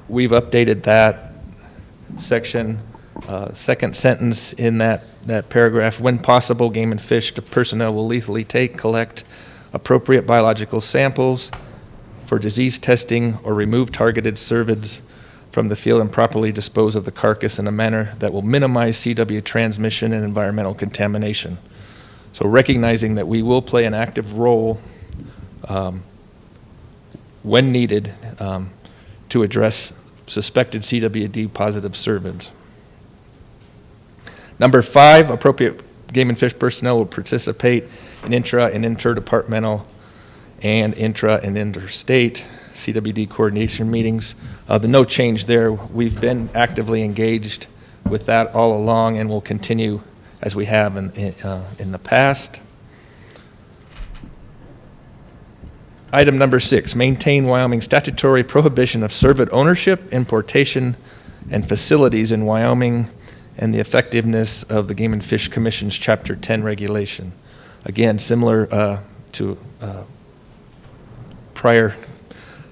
We've updated that section, second sentence in that paragraph. When possible, game and fish personnel will lethally collect appropriate biological samples for disease testing or remove targeted cervids from the field and properly dispose of the carcass in a manner that will minimize CW transmission and environmental contamination. So recognizing that we will play an active role when needed to address suspected CWD positive cervids. Number 5, appropriate game and fish personnel will participate in intra and interdepartmental and intra and interstate CWD coordination meetings. No change there. We've been actively engaged with that all along and will continue as we have in the past. Item number 6, maintain Wyoming statutory prohibition of cervid ownership, importation, and facilities in Wyoming and the effectiveness of the Game and Fish Commission's Chapter 10 regulation. Again, similar to prior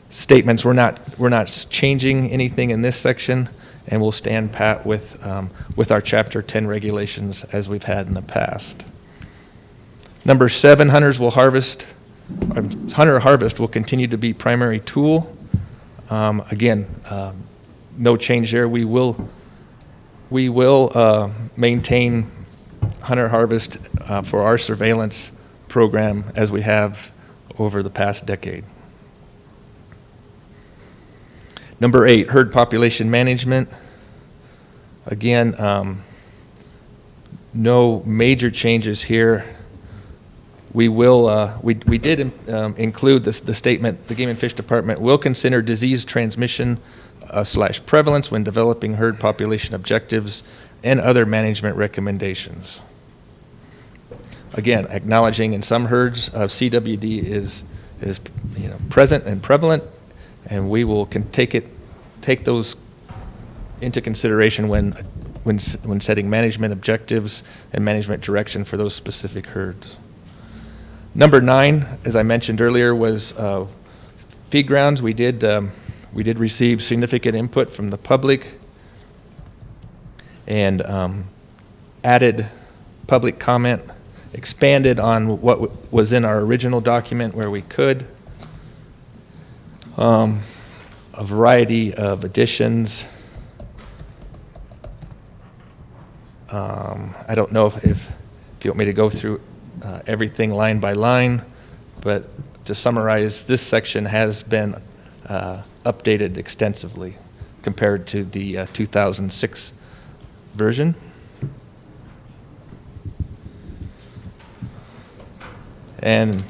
statements, we're not changing anything in this section, and we'll stand pat with our Chapter 10 regulations as we've had in the past. Number 7, hunter harvest will continue to be primary tool. Again, no change there. We will maintain hunter harvest for our surveillance program as we have over the past decade. Number 8, herd population management. Again, no major changes here. We did include the statement, the Game and Fish Department will consider disease transmission / prevalence when developing herd population objectives and other management recommendations. Again, acknowledging in some herds CWD is present and prevalent, and we will take those into consideration when setting management objectives and management direction for those specific herds. Number 9, as I mentioned earlier, was feed grounds. We did receive significant input from the public and added public comment, expanded on what was in our original document where we could. A variety of additions. I don't know if you want me to go through everything line by line, but to summarize, this section has been updated extensively compared to the 2006 version. And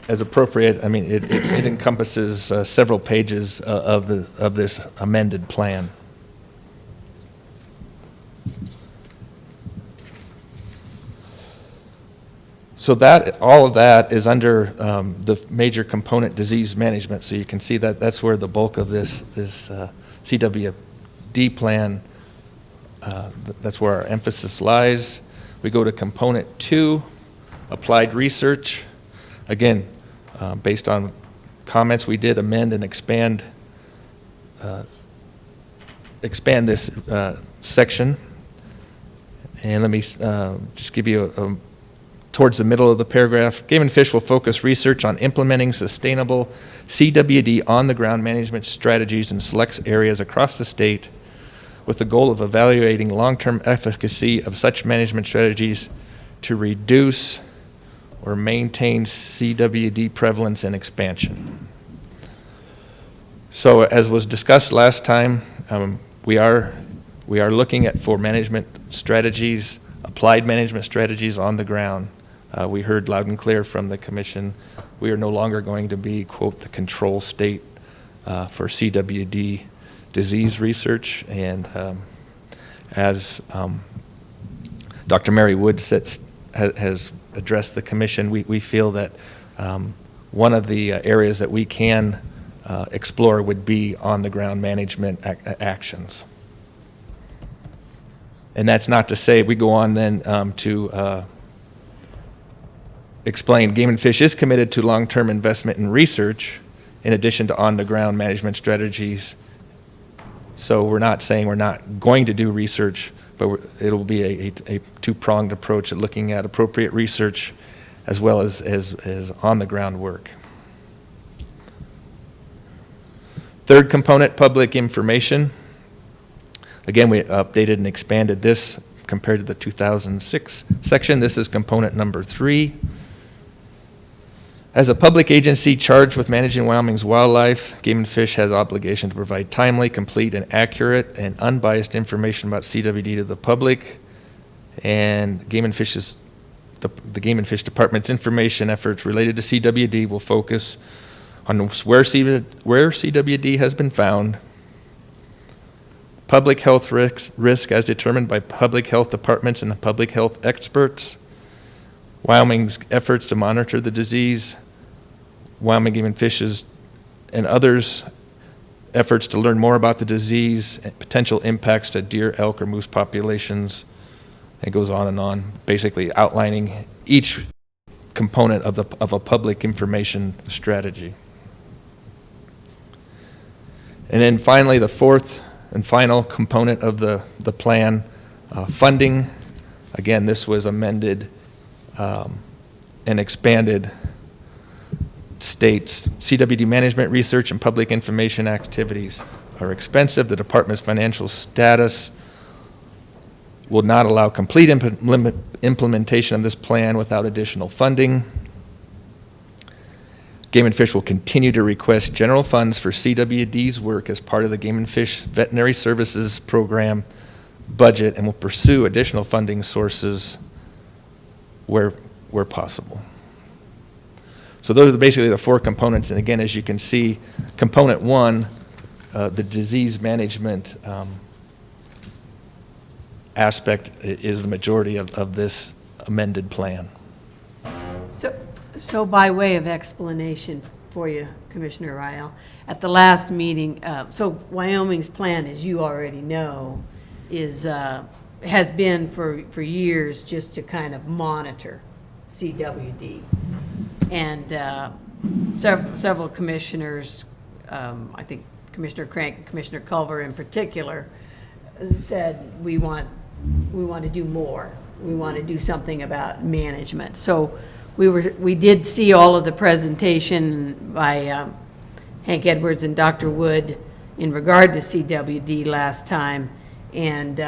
as appropriate, I mean, it encompasses several pages of this amended plan. So all of that is under the major component disease management. So you can see that that's where the bulk of this CWD plan, that's where our emphasis lies. We go to component 2, applied research. Again, based on comments, we did amend and expand this section. And let me just give you towards the middle of the paragraph. Game and Fish will focus research on implementing sustainable CWD on-the-ground management strategies in select areas across the state with the goal of evaluating long-term efficacy of such management strategies to reduce or maintain CWD prevalence and expansion. So as was discussed last time, we are looking at for management strategies, applied management strategies on the ground. We heard loud and clear from the commission, we are no longer going to be, quote, the control state for CWD disease research. And as Dr. Mary Wood has addressed the commission, we feel that one of the areas that we can explore would be on-the-ground management actions. And that's not to say, we go on then to explain, Game and Fish is committed to long-term investment in research in addition to on-the-ground management strategies. So we're not saying we're not going to do research, but it'll be a two-pronged approach at looking at appropriate research as well as on-the-ground work. Third component, public information. Again, we updated and expanded this compared to the 2006 section. This is component number 3. As a public agency charged with managing Wyoming's wildlife, Game and Fish has obligation to provide timely, complete, and accurate and unbiased information about CWD to the public. And Game and Fish's the Game and Fish Department's information efforts related to CWD will focus on where CWD has been found, public health risk as determined by public health departments and public health experts, Wyoming's efforts to monitor the disease, Wyoming Game and Fish's and others' efforts to learn more about the disease and potential impacts to deer, elk, or moose populations. It goes on, basically outlining each component of a public information strategy. And then finally, the fourth and final component of the plan, funding. Again, this was amended and expanded. States CWD management research and public information activities are expensive. The department's financial status will not allow complete implementation of this plan without additional funding. Game and Fish will continue to request general funds for CWD's work as part of the Game and Fish Veterinary Services Program budget and will pursue additional funding sources where possible. So those are basically the 4 components. And again, as you can see, component 1, the disease management aspect is the majority of this amended plan. So by way of explanation for you, Commissioner Ryle, at the last meeting, so Wyoming's plan, as you already know, has been for years just to kind of monitor CWD. And several commissioners, I think Commissioner Crank and Commissioner Culver in particular, said we want to do more. We want to do something about management. So we did see all of the presentation by Hank Edwards and Dr. Wood in regard to CWD last time, and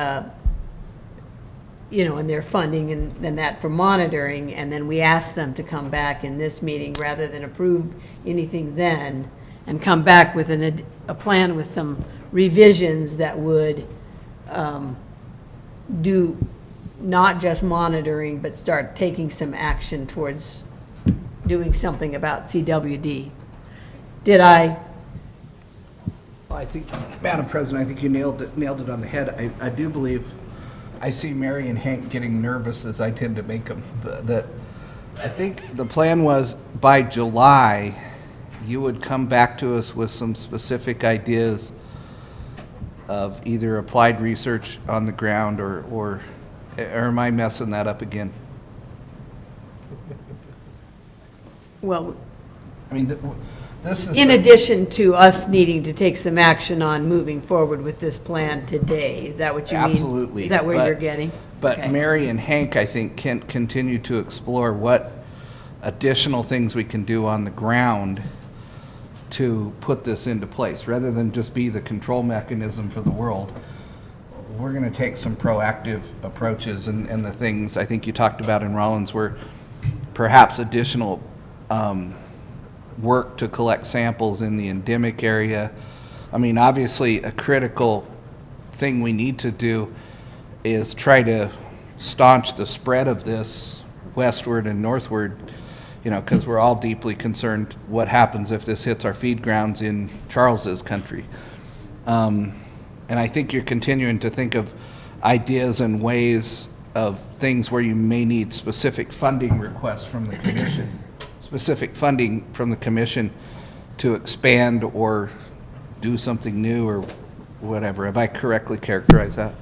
and their funding and that for monitoring, and then we asked them to come back in this meeting rather than approve anything then, and come back with a plan with some revisions that would do not just monitoring, but start taking some action towards doing something about CWD. Did I? Well, I think, Madam President, I think you nailed it on the head. I do believe, I see Mary and Hank getting nervous as I tend to make them, that I think the plan was by July, you would come back to us with some specific ideas of either applied research on the ground or am I messing that up again? Well, I mean, this is... in addition to us needing to take some action on moving forward with this plan today, is that what you mean? Absolutely. Is that where you're getting? But Okay. Mary and Hank, I think, can continue to explore what additional things we can do on the ground to put this into place. Rather than just be the control mechanism for the world, we're going to take some proactive approaches, and the things I think you talked about in Rollins were perhaps additional work to collect samples in the endemic area. I mean, obviously, a critical thing we need to do is try to staunch the spread of this westward and northward, because we're all deeply concerned what happens if this hits our feed grounds in Charles's country. And I think you're continuing to think of ideas and ways of things where you may need specific funding requests from the commission, specific funding from the commission to expand or do something new or whatever. Have I correctly characterized that?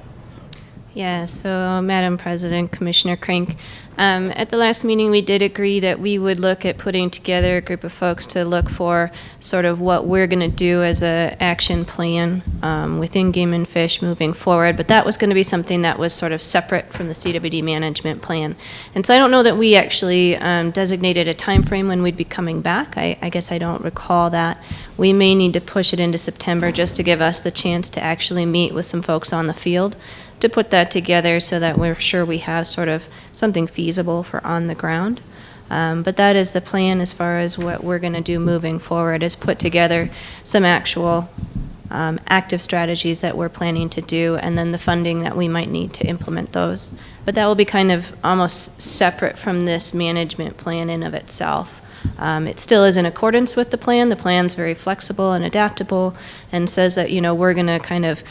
Yeah, so Madam President, Commissioner Crank, at the last meeting, we did agree that we would look at putting together a group of folks to look for sort of what we're going to do as a action plan within Game and Fish moving forward, but that was going to be something that was sort of separate from the CWD management plan. And so I don't know that we actually designated a time frame when we'd be coming back. I guess I don't recall that. We may need to push it into September just to give us the chance to actually meet with some folks on the field to put that together so that we're sure we have sort of something feasible for on the ground. But that is the plan as far as what we're going to do moving forward, is put together some actual active strategies that we're planning to do, and then the funding that we might need to implement those. But that will be kind of almost separate from this management plan in of itself. It still is in accordance with the plan. The plan's very flexible and adaptable and says that, you know, we're going to kind of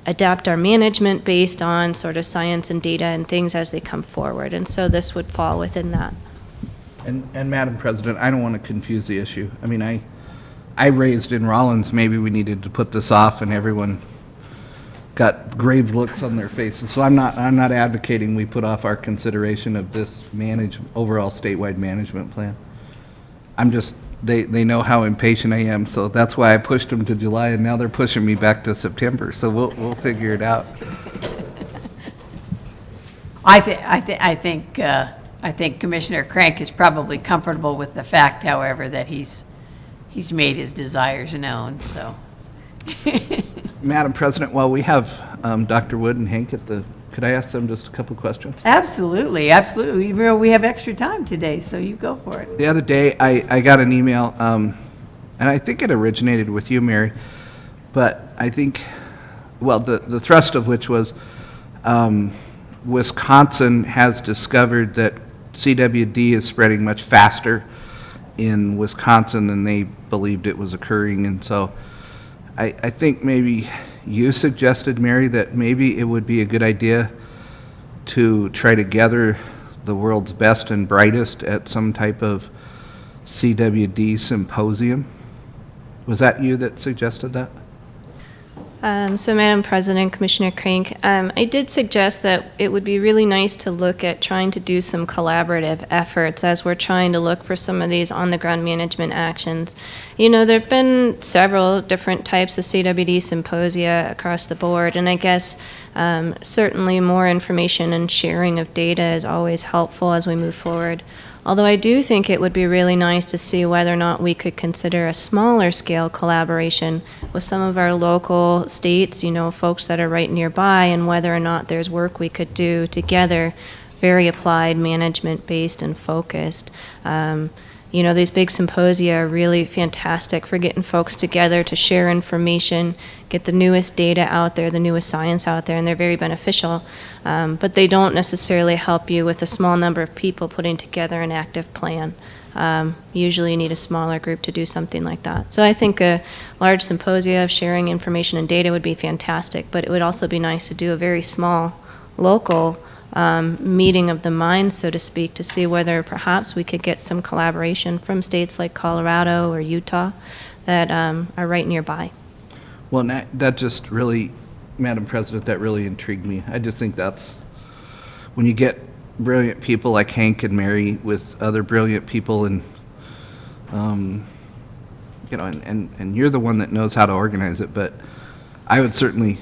adapt our management based on sort of science and data and things as they come forward. And so this would fall within that. And Madam President, I don't want to confuse the issue. I mean, I raised in Rollins, maybe we needed to put this off, and everyone got grave looks on their faces. So I'm not advocating we put off our consideration of this overall statewide management plan. I'm just, they know how impatient I am, so that's why I pushed them to July, and now they're pushing me back to September. So we'll figure it out. I think Commissioner Crank is probably comfortable with the fact, however, that he's made his desires known, so. Madam President, while we have Dr. Wood and Hank at the, could I ask them just a couple questions? Absolutely, absolutely. You know, we have extra time today, so you go for it. The other day, I got an email, and I think it originated with you, Mary, but I think, well, the thrust of which was Wisconsin has discovered that CWD is spreading much faster in Wisconsin than they believed it was occurring, and so I think maybe you suggested, Mary, that maybe it would be a good idea to try to gather the world's best and brightest at some type of CWD symposium. Was that you that suggested that? So Madam President, Commissioner Crank, I did suggest that it would be really nice to look at trying to do some collaborative efforts as we're trying to look for some of these on-the-ground management actions. You know, there have been several different types of CWD symposia across the board, and I guess certainly more information and sharing of data is always helpful as we move forward. Although I do think it would be really nice to see whether or not we could consider a smaller scale collaboration with some of our local states, you know, folks that are right nearby, and whether or not there's work we could do together, very applied, management based and focused. You know, these big symposia are really fantastic for getting folks together to share information, get the newest data out there, the newest science out there, and they're very beneficial. But they don't necessarily help you with a small number of people putting together an active plan. Usually you need a smaller group to do something like that. So I think a large symposia of sharing information and data would be fantastic, but it would also be nice to do a very small local meeting of the minds, so to speak, to see whether perhaps we could get some collaboration from states like Colorado or Utah that are right nearby. Well, that just really, Madam President, that really intrigued me. I just think that's, when you get brilliant people like Hank and Mary with other brilliant people, and you know, and you're the one that knows how to organize it, but I would certainly,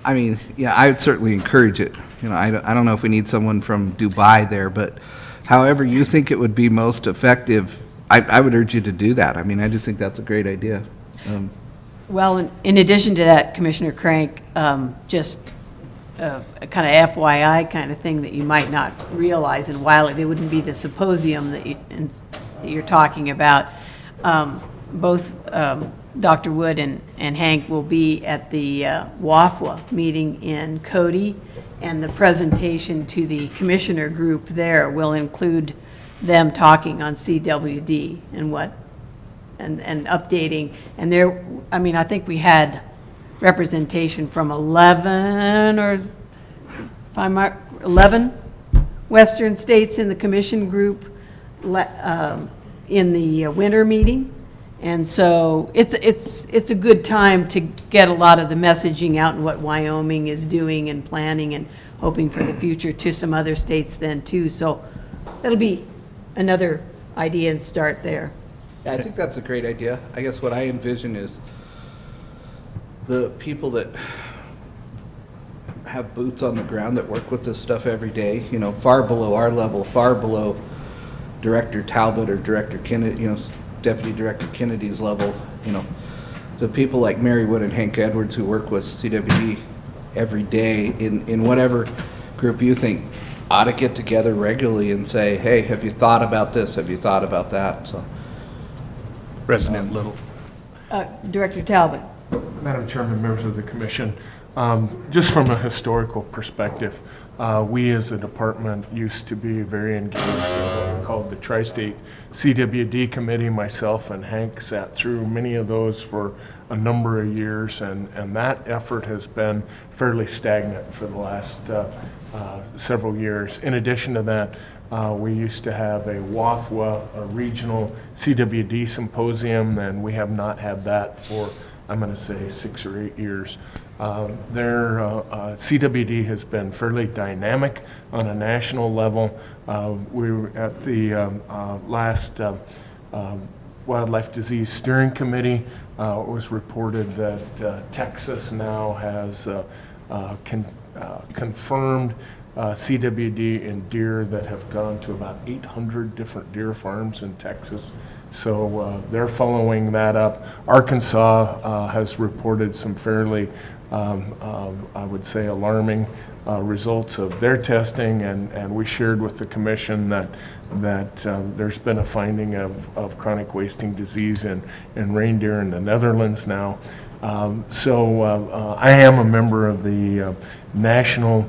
I mean, yeah, I would certainly encourage it. You know, I don't know if we need someone from Dubai there, but however you think it would be most effective, I would urge you to do that. I mean, I just think that's a great idea. Well, in addition to that, Commissioner Crank, just a kind of FYI kind of thing that you might not realize, and while it wouldn't be the symposium that you're talking about, both Dr. Wood and Hank will be at the WAFWA meeting in Cody, and the presentation to the commissioner group there will include them talking on CWD and what, and updating. And there, I mean, I think we had representation from 11 or, if I'm right, 11 western states in the commission group in the winter meeting. And so it's a good time to get a lot of the messaging out and what Wyoming is doing and planning and hoping for the future to some other states then too. So that'll be another idea and start there. Yeah, I think that's a great idea. I guess what I envision is the people that have boots on the ground that work with this stuff every day, you know, far below our level, far below Director Talbot or Director Kennedy, you know, Deputy Director Kennedy's level, you know, the people like Mary Wood and Hank Edwards who work with CWD every day in whatever group you think ought to get together regularly and say, hey, have you thought about this? Have you thought about that? So, President Little. Director Talbot. Madam Chairman, members of the commission, just from a historical perspective, we as a department used to be very engaged in what we called the Tri-State CWD Committee. Myself and Hank sat through many of those for a number of years, and that effort has been fairly stagnant for the last several years. In addition to that, we used to have a WAFWA, a regional CWD symposium, and we have not had that for, I'm going to say, 6 or 8 years. CWD has been fairly dynamic on a national level. We were at the last Wildlife Disease Steering Committee. It was reported that Texas now has confirmed CWD in deer that have gone to about 800 different deer farms in Texas. So they're following that up. Arkansas has reported some fairly, I would say, alarming results of their testing, and we shared with the commission that there's been a finding of chronic wasting disease in reindeer in the Netherlands now. I am a member of the National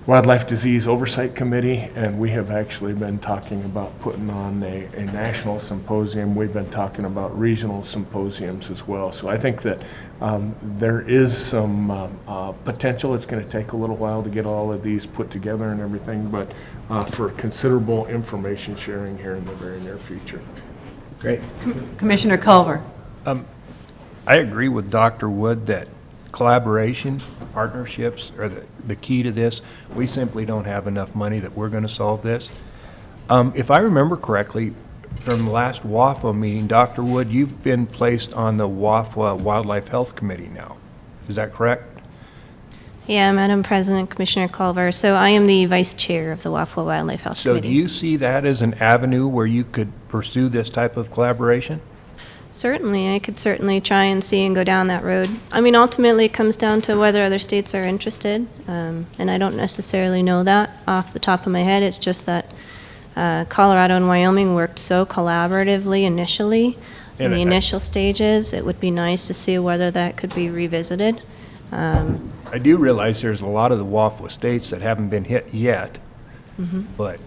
Wildlife Disease Oversight Committee, and we have actually been talking about putting on a national symposium. We've been talking about regional symposiums as well. So I think that there is some potential. It's going to take a little while to get all of these put together and everything, but for considerable information sharing here in the very near future. great. Commissioner Culver. I agree with Dr. Wood that collaboration, partnerships are the key to this. We simply don't have enough money that we're going to solve this. If I remember correctly, from the last WAFWA meeting, Dr. Wood, you've been placed on the WAFWA Wildlife Health Committee now. Is that correct? Yeah, Madam President, Commissioner Culver. So I am the vice chair of the WAFWA Wildlife Health So Committee. do you see that as an avenue where you could pursue this type of collaboration? Certainly, I could certainly try and see and go down that road. I mean, ultimately, it comes down to whether other states are interested, and I don't necessarily know that off the top of my head. It's just that Colorado and Wyoming worked so collaboratively initially in the initial stages. It would be nice to see whether that could be revisited. I do realize there's a lot of the WAFWA states that haven't been hit yet, but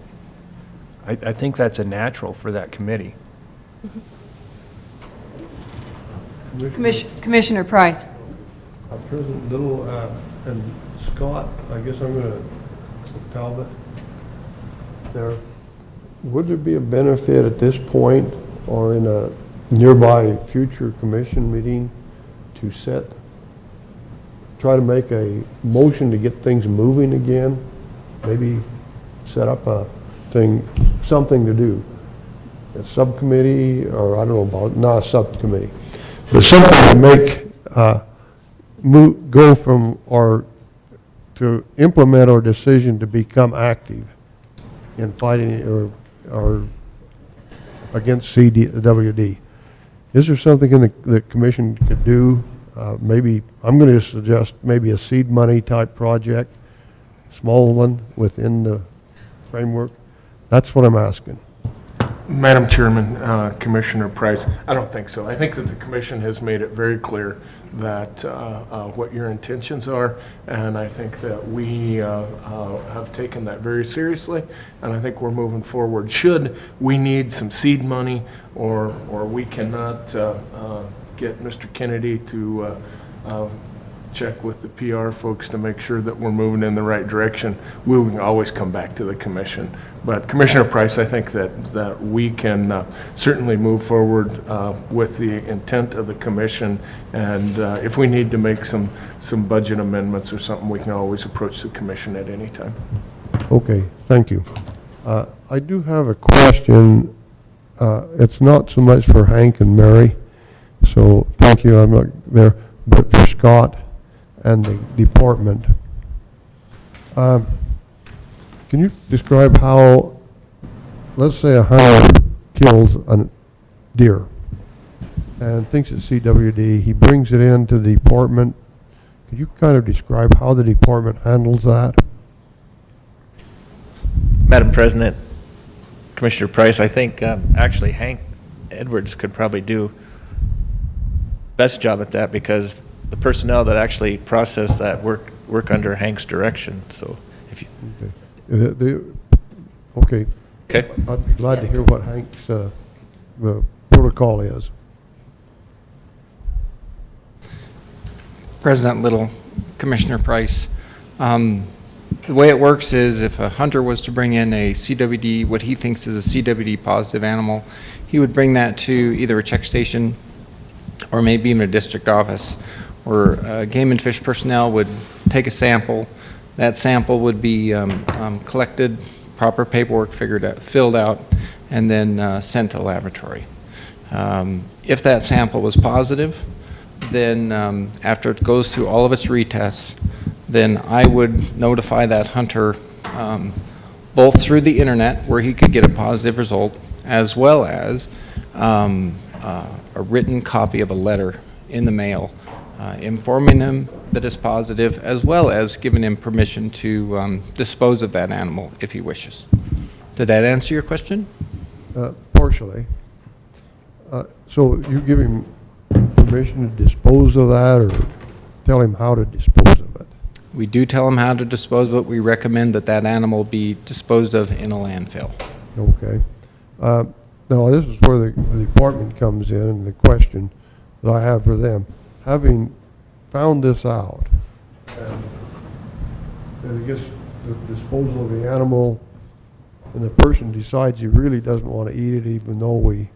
I think that's a natural for that committee. Commissioner Price. President Little and Scott, I guess I'm going to, Talbot, there, would there be a benefit at this point or in a nearby future commission meeting to try to make a motion to get things moving again? Maybe set up a thing, something to do. A subcommittee, or I don't know about, not a subcommittee, but something to make, go from, or to implement our decision to become active in fighting or against WD. Is there something in the commission could do? Maybe, I'm going to suggest maybe a seed money type project, small one within the framework. That's what I'm asking. Madam Chairman, Commissioner Price, I don't think so. I think that the commission has made it very clear that what your intentions are, and I think that we have taken that very seriously, and I think we're moving forward. Should we need some seed money, or we cannot get Mr. Kennedy to check with the PR folks to make sure that we're moving in the right direction, we can always come back to the commission. But Commissioner Price, I think that we can certainly move forward with the intent of the commission, and if we need to make some budget amendments or something, we can always approach the commission at any time. Okay, thank you. I do have a question. It's not so much for Hank and Mary, so thank you, I'm not there, but for Scott and the department. Can you describe how, let's say a hunter kills a deer and thinks it's CWD, he brings it into the department. Could you kind of describe how the department handles that? Madam President, Commissioner Price, I think actually Hank Edwards could probably do best job at that, because the personnel that actually process that work under Hank's direction. So if you Okay. okay, I'd be glad to hear what Hank's the protocol is. President Little, Commissioner Price. The way it works is if a hunter was to bring in a CWD, what he thinks is a CWD positive animal, he would bring that to either a check station or maybe even a district office, where Game and Fish personnel would take a sample. That sample would be collected, proper paperwork filled out, and then sent to laboratory. If that sample was positive, then after it goes through all of its retests, then I would notify that hunter both through the internet, where he could get a positive result, as well as a written copy of a letter in the mail informing him that it's positive, as well as giving him permission to dispose of that animal if he wishes. Did that answer your question? Partially. So you give him permission to dispose of that, or tell him how to dispose of it? We do tell him how to dispose of it. We recommend that that animal be disposed of in a landfill. Okay. Now, this is where the department comes in, and the question that I have for them. Having found this out, and I guess the disposal of the animal, and the person decides he really doesn't want to eat it, even though we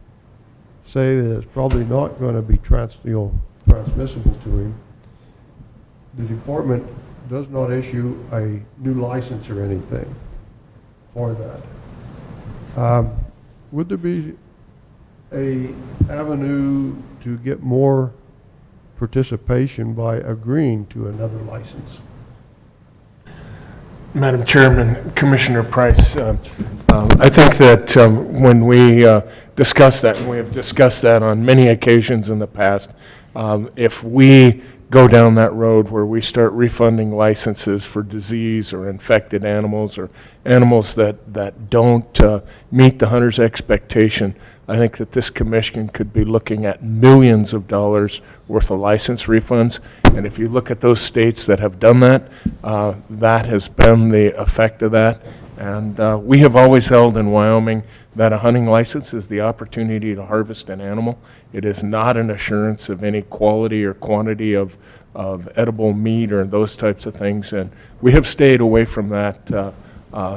say that it's probably not going to be transmissible to him, the department does not issue a new license or anything for that. Would there be a avenue to get more participation by agreeing to another license? Madam Chairman, Commissioner Price, I think that when we discuss that, and we have discussed that on many occasions in the past, if we go down that road where we start refunding licenses for disease or infected animals, or animals that don't meet the hunter's expectation, I think that this commission could be looking at millions of dollars worth of license refunds. And if you look at those states that have done that, that has been the effect of that. And we have always held in Wyoming that a hunting license is the opportunity to harvest an animal. It is not an assurance of any quality or quantity of edible meat or those types of things. And we have stayed away from that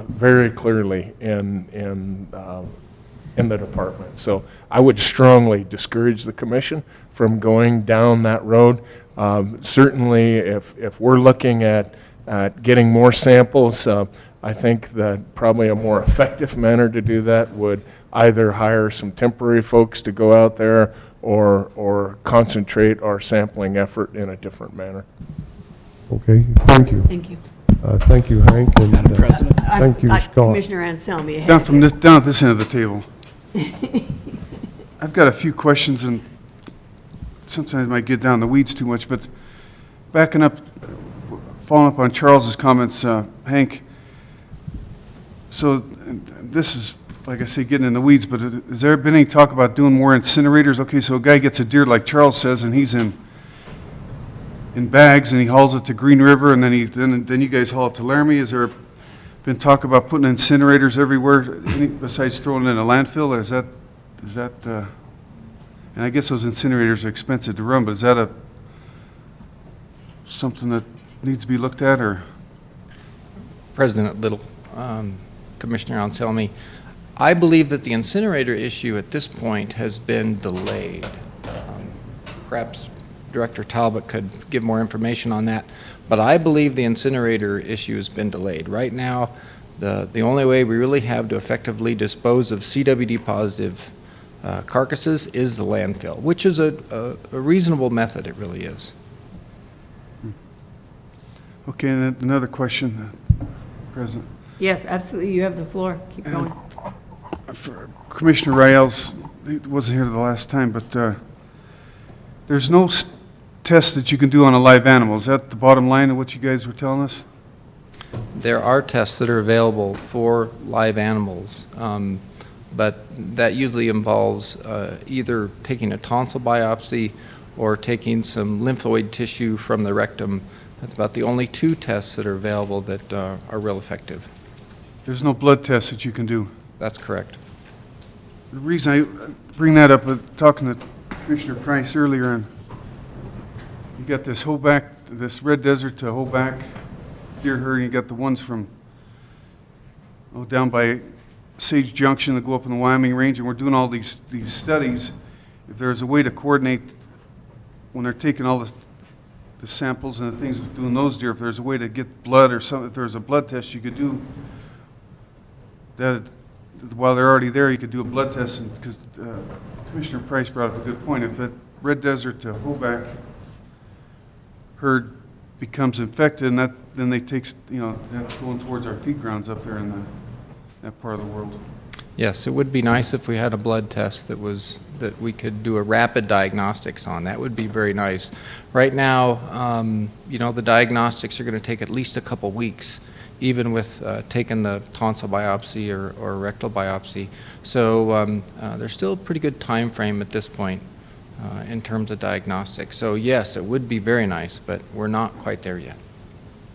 very clearly in the department. So I would strongly discourage the commission from going down that road. Certainly, if we're looking at getting more samples, I think that probably a more effective manner to do that would either hire some temporary folks to go out there, or concentrate our sampling effort in a different manner. Okay, thank you. Thank you. Thank you, Hank, and Madam President. thank you, Scott. Commissioner Anselmi. Down at this end of the table. I've got a few questions, and sometimes I might get down in the weeds too much, but backing up, following up on Charles's comments, Hank, so this is, like I say, getting in the weeds, but has there been any talk about doing more incinerators? Okay, so a guy gets a deer, like Charles says, and he's in bags, and he hauls it to Green River, and then you guys haul it to Laramie. Has there been talk about putting incinerators everywhere, besides throwing it in a landfill? Or is that, and I guess those incinerators are expensive to run, but is that something that needs to be looked at, or? President Little, Commissioner Anselmi, I believe that the incinerator issue at this point has been delayed. Perhaps Director Talbot could give more information on that, but I believe the incinerator issue has been delayed. Right now, the only way we really have to effectively dispose of CWD positive carcasses is the landfill, which is a reasonable method, it really is. Okay, and then another question, President. Yes, absolutely, you have the floor. Keep going. For Commissioner Riles, he wasn't here the last time, but there's no test that you can do on a live animal. Is that the bottom line of what you guys were telling us? There are tests that are available for live animals, but that usually involves either taking a tonsil biopsy or taking some lymphoid tissue from the rectum. That's about the only two tests that are available that are real effective. There's no blood test that you can do? That's correct. The reason I bring that up, talking to Commissioner Price earlier, and you got this this red desert to Hoback deer herd, and you got the ones from down by Sage Junction that go up in the Wyoming range, and we're doing all these studies. If there's a way to coordinate when they're taking all the samples and the things doing those deer, if there's a way to get blood or something, if there's a blood test you could do that while they're already there, you could do a blood test, and because Commissioner Price brought up a good point. If that red desert to Hoback herd becomes infected, and then they take, that's going towards our feed grounds up there in that part of the world. Yes, it would be nice if we had a blood test that we could do a rapid diagnostics on. That would be very nice. Right now, the diagnostics are going to take at least a couple weeks, even with taking the tonsil biopsy or rectal biopsy. So there's still a pretty good time frame at this point in terms of diagnostics. So yes, it would be very nice, but we're not quite there yet.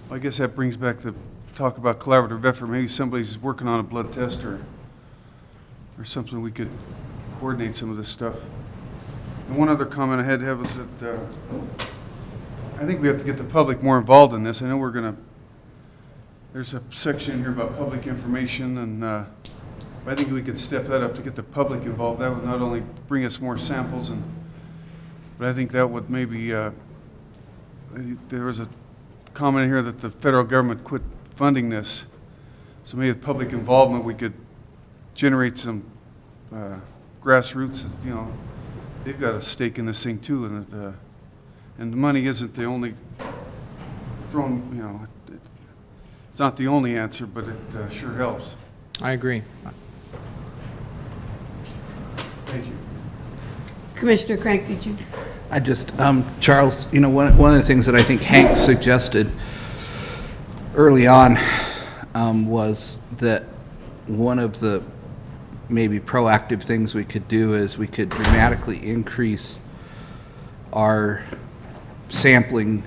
Well, I guess that brings back the talk about collaborative effort. Maybe somebody's working on a blood test or something, we could coordinate some of this stuff. And one other comment I had to have is that I think we have to get the public more involved in this. I know there's a section here about public information, and I think we could step that up to get the public involved. That would not only bring us more samples, but I think that would maybe, there was a comment here that the federal government quit funding this. So maybe with public involvement, we could generate some grassroots, they've got a stake in this thing too, and the money isn't the only it's not the only answer, but it sure helps. I agree. Thank you. Commissioner Crank, did you? I just, Charles, one of the things that I think Hank suggested early on was that one of the maybe proactive things we could do is we could dramatically increase our sampling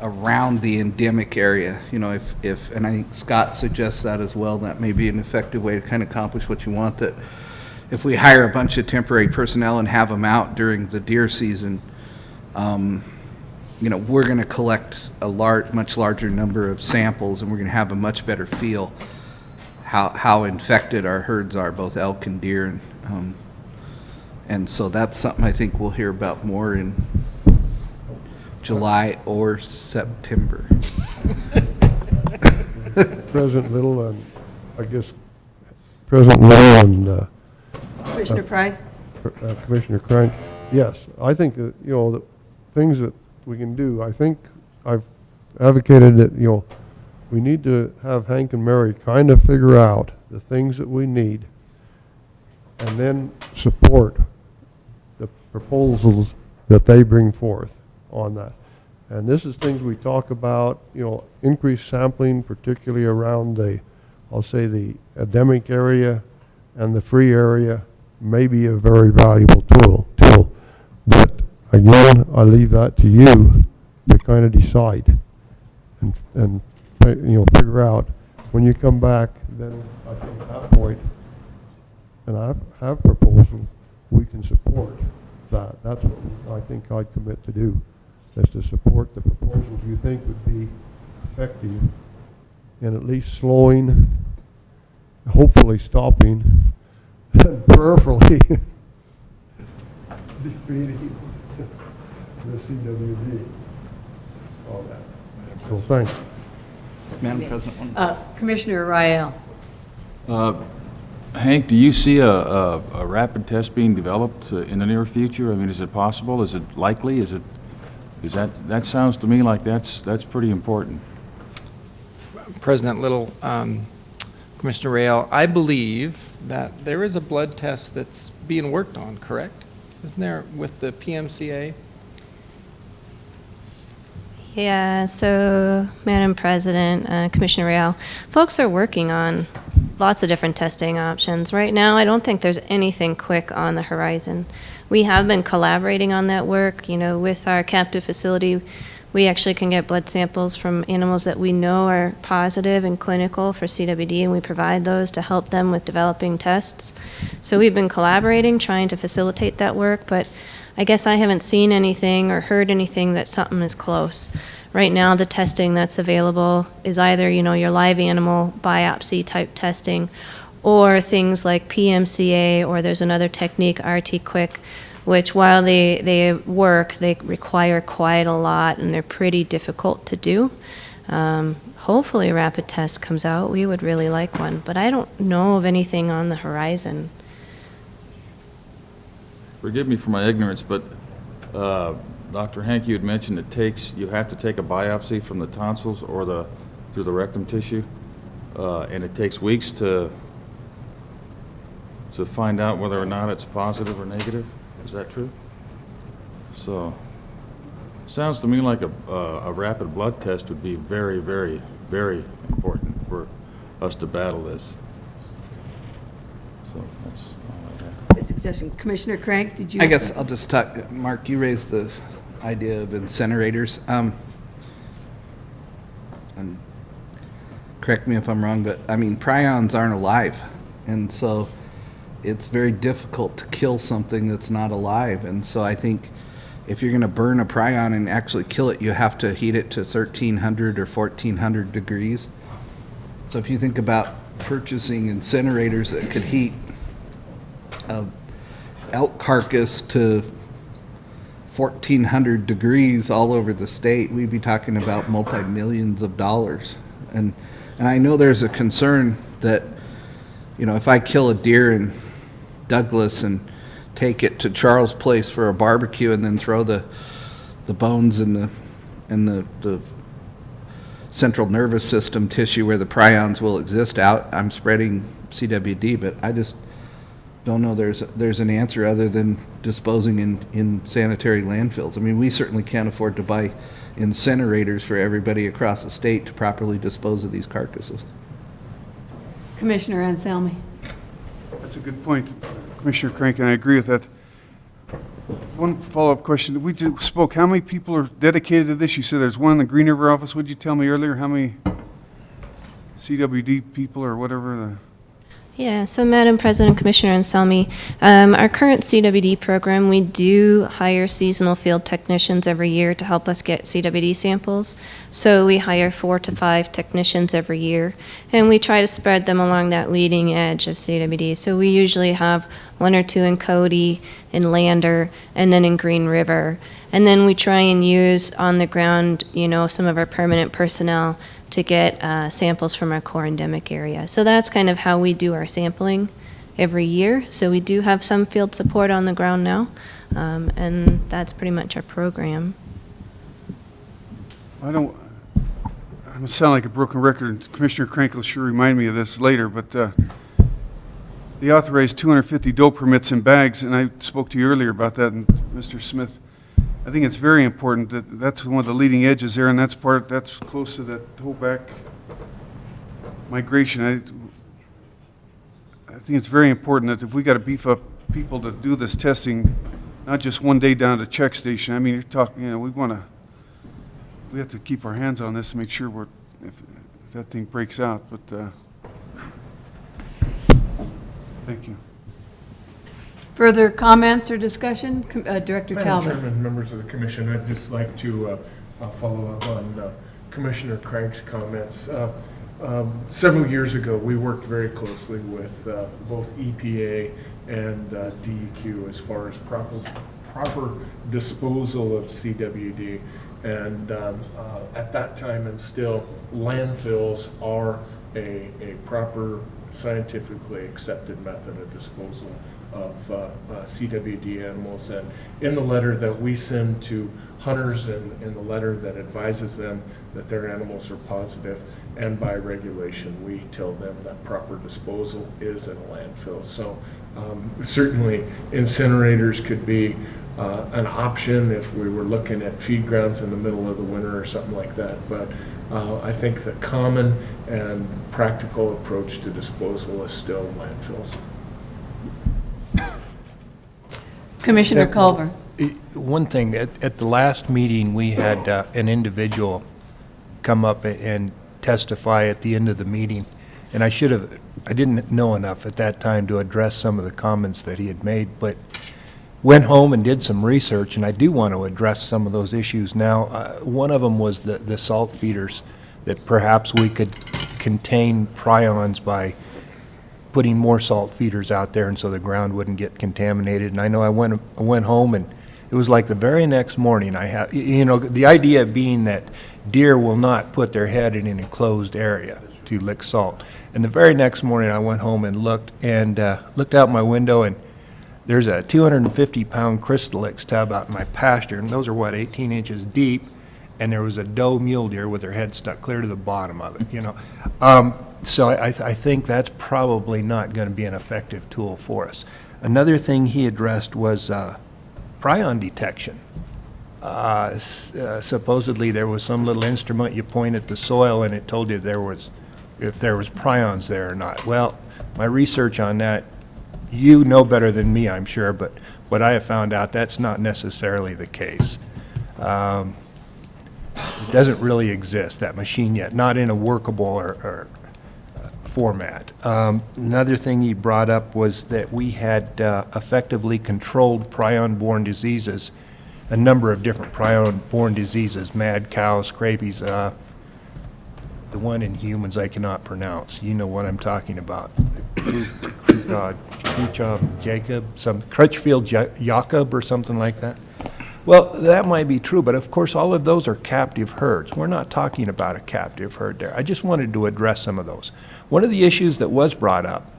around the endemic area. And I think Scott suggests that as well, that may be an effective way to kind of accomplish what you want, that if we hire a bunch of temporary personnel and have them out during the deer season, we're going to collect a much larger number of samples, and we're going to have a much better feel how infected our herds are, both elk and deer, and so that's something I think we'll hear about more in July or September. President Little, and I guess President Little and Commissioner Price? Commissioner Crank, yes, I think that, the things that we can do, I think I've advocated that, we need to have Hank and Mary kind of figure out the things that we need and then support the proposals that they bring forth on that. And this is things we talk about, increased sampling, particularly around I'll say the endemic area and the free area may be a very valuable tool. But again, I leave that to you to kind of decide and figure out when you come back. Then I think at that point, and I have proposals, we can support that. That's what I think I'd commit to do. as to support the proposals you think would be effective in at least slowing, hopefully stopping, and prayerfully defeating the CWD. All that. So thanks. Madam President. Commissioner Rael. Hank, do you see a rapid test being developed in the near future? I mean, is it possible? Is it likely? Is that sounds to me like that's pretty important. President Little, Commissioner Rail, I believe that there is a blood test that's being worked on, correct? Isn't there with the PMCA? Yeah, so Madam President, Commissioner Real, folks are working on lots of different testing options. Right now, I don't think there's anything quick on the horizon. We have been collaborating on that work, with our captive facility. We actually can get blood samples from animals that we know are positive and clinical for CWD, and we provide those to help them with developing tests. So we've been collaborating, trying to facilitate that work, but I guess I haven't seen anything or heard anything that something is close. Right now, the testing that's available is either, your live animal biopsy type testing, or things like PMCA, or there's another technique, RT-Quick, which while they work, they require quite a lot, and they're pretty difficult to do. Hopefully a rapid test comes out. We would really like one, but I don't know of anything on the horizon. Forgive me for my ignorance, but Dr. Hank, you had mentioned you have to take a biopsy from the tonsils or through the rectum tissue, and it takes weeks to find out whether or not it's positive or negative. Is that true? So, sounds to me like a rapid blood test would be very, very, very important for us to battle this. So that's all I have. Good suggestion. Commissioner Crank, did you? I guess I'll just talk, Mark, you raised the idea of incinerators. And correct me if I'm wrong, but I mean, prions aren't alive. And so it's very difficult to kill something that's not alive. And so I think if you're going to burn a prion and actually kill it, you have to heat it to 1,300 or 1,400 degrees. So if you think about purchasing incinerators that could heat a elk carcass to 1,400 degrees all over the state, we'd be talking about multi-millions of dollars. And I know there's a concern that, if I kill a deer in Douglas and take it to Charles Place for a barbecue and then throw the bones and the central nervous system tissue where the prions will exist out, I'm spreading CWD, but I just don't know there's an answer other than disposing in sanitary landfills. I mean, we certainly can't afford to buy incinerators for everybody across the state to properly dispose of these carcasses. Commissioner Anselmi. That's a good point, Commissioner Crank, and I agree with that. One follow-up question. We just spoke, how many people are dedicated to this? You said there's one in the Green River office. What did you tell me earlier? How many CWD people or whatever? Yeah, so Madam President, Commissioner Anselmi, our current CWD program, we do hire seasonal field technicians every year to help us get CWD samples. So we hire 4 to 5 technicians every year, and we try to spread them along that leading edge of CWD. So we usually have 1 or 2 in Cody, in Lander, and then in Green River. And then we try and use on the ground, some of our permanent personnel to get samples from our core endemic area. So that's kind of how we do our sampling every year. So we do have some field support on the ground now, and that's pretty much our program. I'm going to sound like a broken record, and Commissioner Crank will sure remind me of this later, but they authorized 250 dope permits in bags, and I spoke to you earlier about that, and Mr. Smith, I think it's very important that that's one of the leading edges there, and that's close to that whole back migration. I think it's very important that if we got to beef up people to do this testing, not just one day down at a check station. I mean, you're talking, we have to keep our hands on this and make sure if that thing breaks out, but thank you. Further comments or discussion? Director Madam Talbot. Chairman, members of the commission, I'd just like to follow up on Commissioner Craig's comments. Several years ago, we worked very closely with both EPA and DEQ as far as proper disposal of CWD. And at that time and still, landfills are a proper scientifically accepted method of disposal of CWD animals. And in the letter that we send to hunters and in the letter that advises them that their animals are positive, and by regulation, we tell them that proper disposal is in a landfill. So certainly incinerators could be an option if we were looking at feed grounds in the middle of the winter or something like that. But I think the common and practical approach to disposal is still landfills. Commissioner Culver. One thing, at the last meeting, we had an individual come up and testify at the end of the meeting, and I didn't know enough at that time to address some of the comments that he had made, but went home and did some research, and I do want to address some of those issues now. One of them was the salt feeders, that perhaps we could contain prions by putting more salt feeders out there, and so the ground wouldn't get contaminated. And I know I went home, and it was like the very next morning the idea being that deer will not put their head in an enclosed area to lick salt. And the very next morning I went home and looked out my window, and there's a 250-pound Crystalix tub out in my pasture, and those are 18 inches deep, and there was a doe mule deer with her head stuck clear to the bottom of it, So I think that's probably not going to be an effective tool for us. Another thing he addressed was prion detection. Supposedly there was some little instrument you point at the soil and it told you if there was prions there or not. Well, my research on that, you know better than me, I'm sure, but what I have found out, that's not necessarily the case. It doesn't really exist, that machine yet, not in a workable or format. Another thing he brought up was that we had effectively controlled prion-borne diseases, a number of different prion-borne diseases, mad cow, scabies, the one in humans I cannot pronounce. You know what I'm talking about. Crutchfield-Jacob or something like that. Well, that might be true, but of course all of those are captive herds. We're not talking about a captive herd there. I just wanted to address some of those. One of the issues that was brought up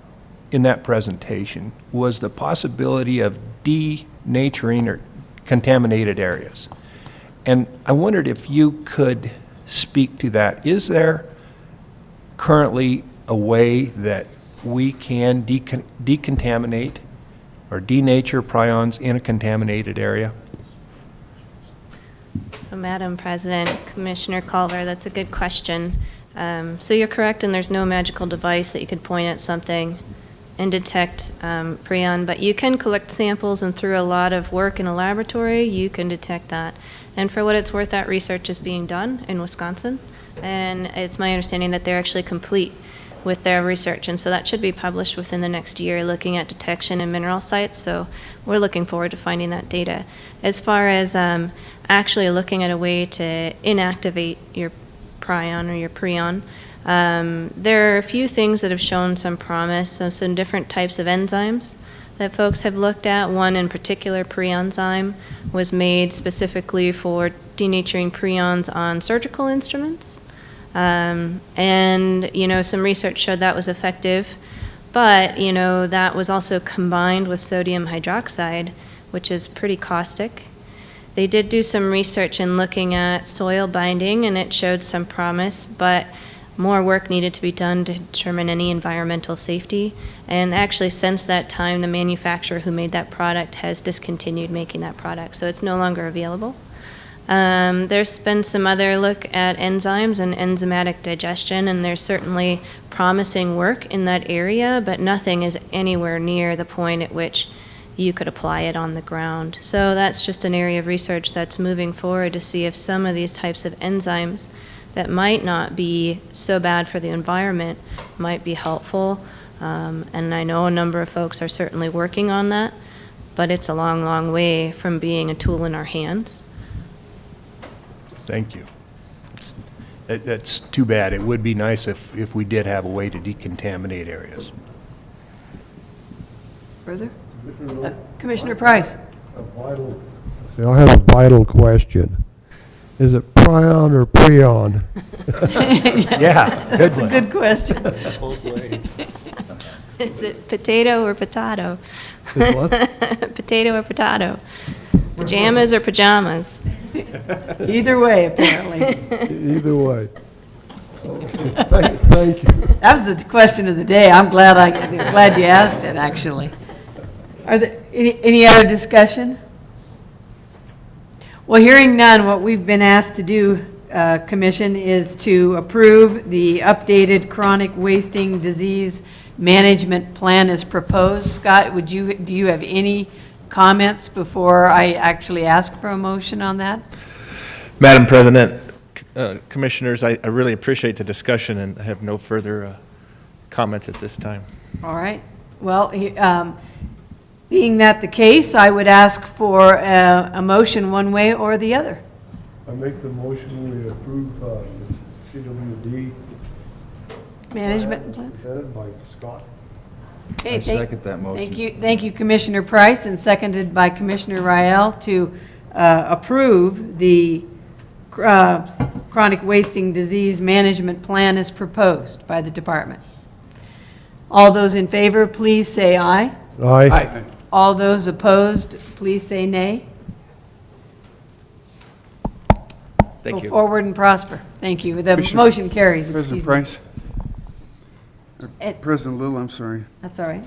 in that presentation was the possibility of denaturing or contaminated areas. And I wondered if you could speak to that. Is there currently a way that we can decontaminate or denature prions in a contaminated area? So, Madam President, Commissioner Culver, that's a good question. So you're correct, and there's no magical device that you could point at something and detect prion, but you can collect samples, and through a lot of work in a laboratory, you can detect that. And for what it's worth, that research is being done in Wisconsin, and it's my understanding that they're actually complete with their research, and so that should be published within the next year, looking at detection in mineral sites. So we're looking forward to finding that data. As far as actually looking at a way to inactivate your prion or your prion, there are a few things that have shown some promise. So some different types of enzymes that folks have looked at. One in particular, Prionzyme, was made specifically for denaturing prions on surgical instruments. And, some research showed that was effective, but, that was also combined with sodium hydroxide, which is pretty caustic. They did do some research in looking at soil binding, and it showed some promise, but more work needed to be done to determine any environmental safety. And actually, since that time, the manufacturer who made that product has discontinued making that product, so it's no longer available. There's been some other look at enzymes and enzymatic digestion, and there's certainly promising work in that area, but nothing is anywhere near the point at which you could apply it on the ground. So that's just an area of research that's moving forward to see if some of these types of enzymes that might not be so bad for the environment might be helpful. And I know a number of folks are certainly working on that. but it's a long, long way from being a tool in our hands. Thank you. That's too bad. It would be nice if we did have a way to decontaminate areas. Further? Commissioner Price? See, I have a vital question. Is it prion or prion? Yeah, good That's a one. good question. Both ways. Is it potato or potato? Is what? Potato or potato? Pajamas or pajamas? Either way, apparently. Either way. Okay, thank you. That was the question of the day. I'm glad you asked it, actually. Are there any other discussion? Well, hearing none, what we've been asked to do, Commission, is to approve the updated chronic wasting disease management plan as proposed. Scott, do you have any comments before I actually ask for a motion on that? Madam President, Commissioners, I really appreciate the discussion and I have no further comments at this time. All right. Well, being that the case, I would ask for a motion one way or the other. I make the motion we approve the CWD Management plan? presented by Scott. Okay, I second that motion. Thank you, Commissioner Price, and seconded by Commissioner Rael to approve the chronic wasting disease management plan as proposed by the department. All those in favor, please say aye. Aye. All those opposed, please say nay. Thank Go you. forward and prosper. Thank you. The Commissioner- motion carries. President Excuse me. Price? Ed- President Little, I'm sorry. That's all right.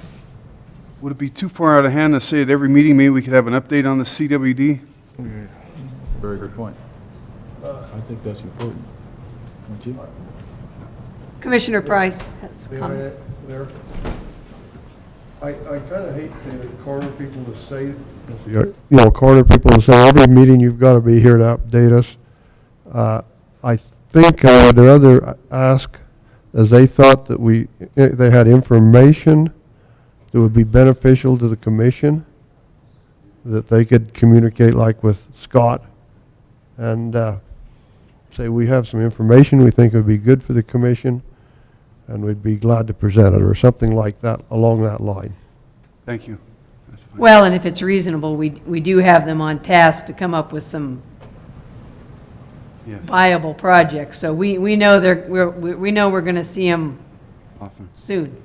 Would it be too far out of hand to say at every meeting, maybe we could have an update on the CWD? That's a very good point. I think that's important. Don't you? Commissioner Price has a May comment. I, there? I kind of hate to corner people to say, corner people to say every meeting you've got to be here to update us. I think I would rather ask, as they thought that they had information that would be beneficial to the commission, that they could communicate like with Scott and say we have some information we think would be good for the commission and we'd be glad to present it or something like that along that line. Thank you. That's fine. Well, and if it's reasonable, we do have them on task to come up with some Yes, viable projects. So we know we know we're going to see them often. soon.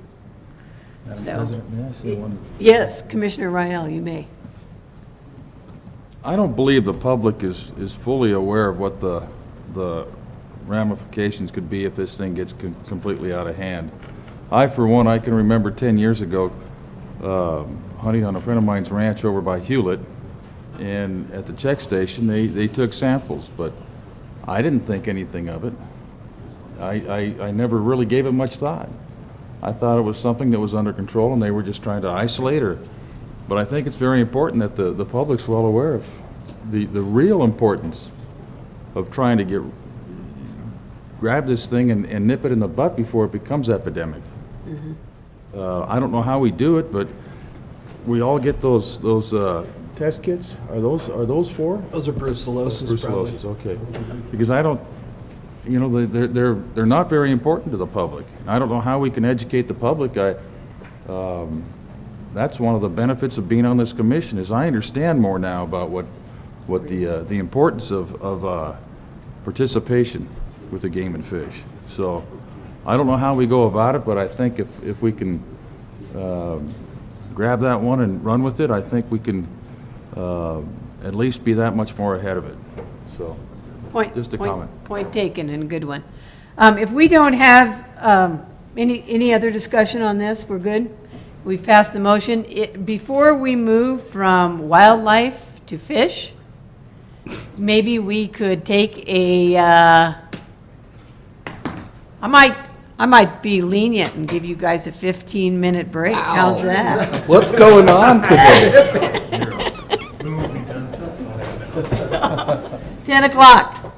Madam So- President, may I say one? Yes, Commissioner Rael, you may. I don't believe the public is fully aware of what the ramifications could be if this thing gets completely out of hand. I, for one, I can remember 10 years ago hunting on a friend of mine's ranch over by Hewlett, and at the check station, they took samples, but I didn't think anything of it. I never really gave it much thought. I thought it was something that was under control, and they were just trying to isolate her. But I think it's very important that the public's well aware of the real importance of trying to grab this thing and nip it in the butt before it becomes epidemic. I don't know how we do it, but we all get those test kits. Are those for? Those are brucellosis, probably. Brucellosis, okay. Because I don't, they're not very important to the public. I don't know how we can educate the public. That's one of the benefits of being on this commission, is I understand more now about what the importance of participation with the game and fish. So I don't know how we go about it, but I think if we can grab that one and run with it, I think we can at least be that much more ahead of it. So just a comment. Point taken, and a good one. If we don't have any other discussion on this, we're good? We've passed the motion. Before we move from wildlife to fish, maybe we could take I might be lenient and give you guys a 15-minute break. How's that? What's going on today? 10 o'clock.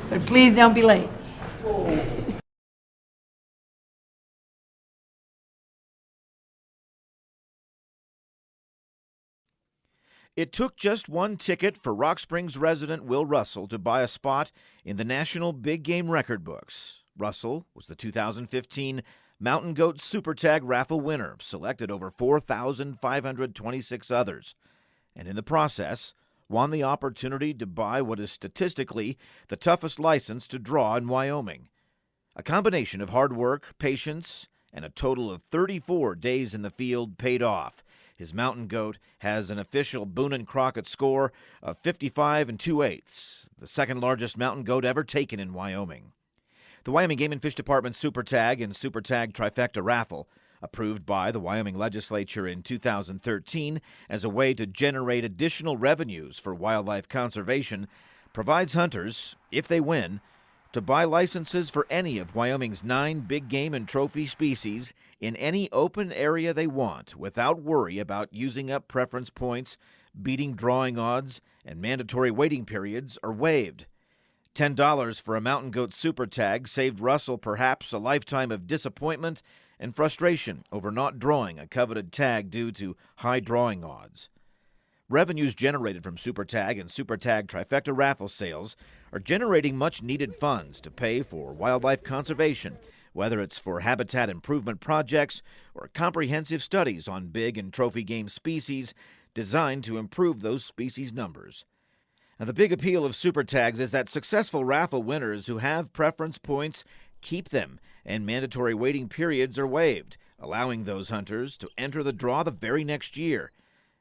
But please don't be late. It took just one ticket for Rock Springs resident Will Russell to buy a spot in the National Big Game Record books. Russell was the 2015 Mountain Goat Super Tag raffle winner, selected over 4,526 others, and in the process, won the opportunity to buy what is statistically the toughest license to draw in Wyoming. A combination of hard work, patience, and a total of 34 days in the field paid off. His Mountain Goat has an official Boone & Crockett score of 55 2/8, the second largest mountain goat ever taken in Wyoming. The Wyoming Game and Fish Department's Super Tag and Super Tag Trifecta raffle, approved by the Wyoming legislature in 2013 as a way to generate additional revenues for wildlife conservation, provides hunters, if they win, to buy licenses for any of Wyoming's 9 big game and trophy species in any open area they want without worry about using up preference points, beating drawing odds, and mandatory waiting periods are waived. $10 for a Mountain Goat Super Tag saved Russell perhaps a lifetime of disappointment and frustration over not drawing a coveted tag due to high drawing odds. Revenues generated from Super Tag and Super Tag Trifecta raffle sales are generating much-needed funds to pay for wildlife conservation, whether it's for habitat improvement projects or comprehensive studies on big and trophy game species designed to improve those species numbers. Now, the big appeal of Super Tags is that successful raffle winners who have preference points keep them, and mandatory waiting periods are waived, allowing those hunters to enter the draw the very next year.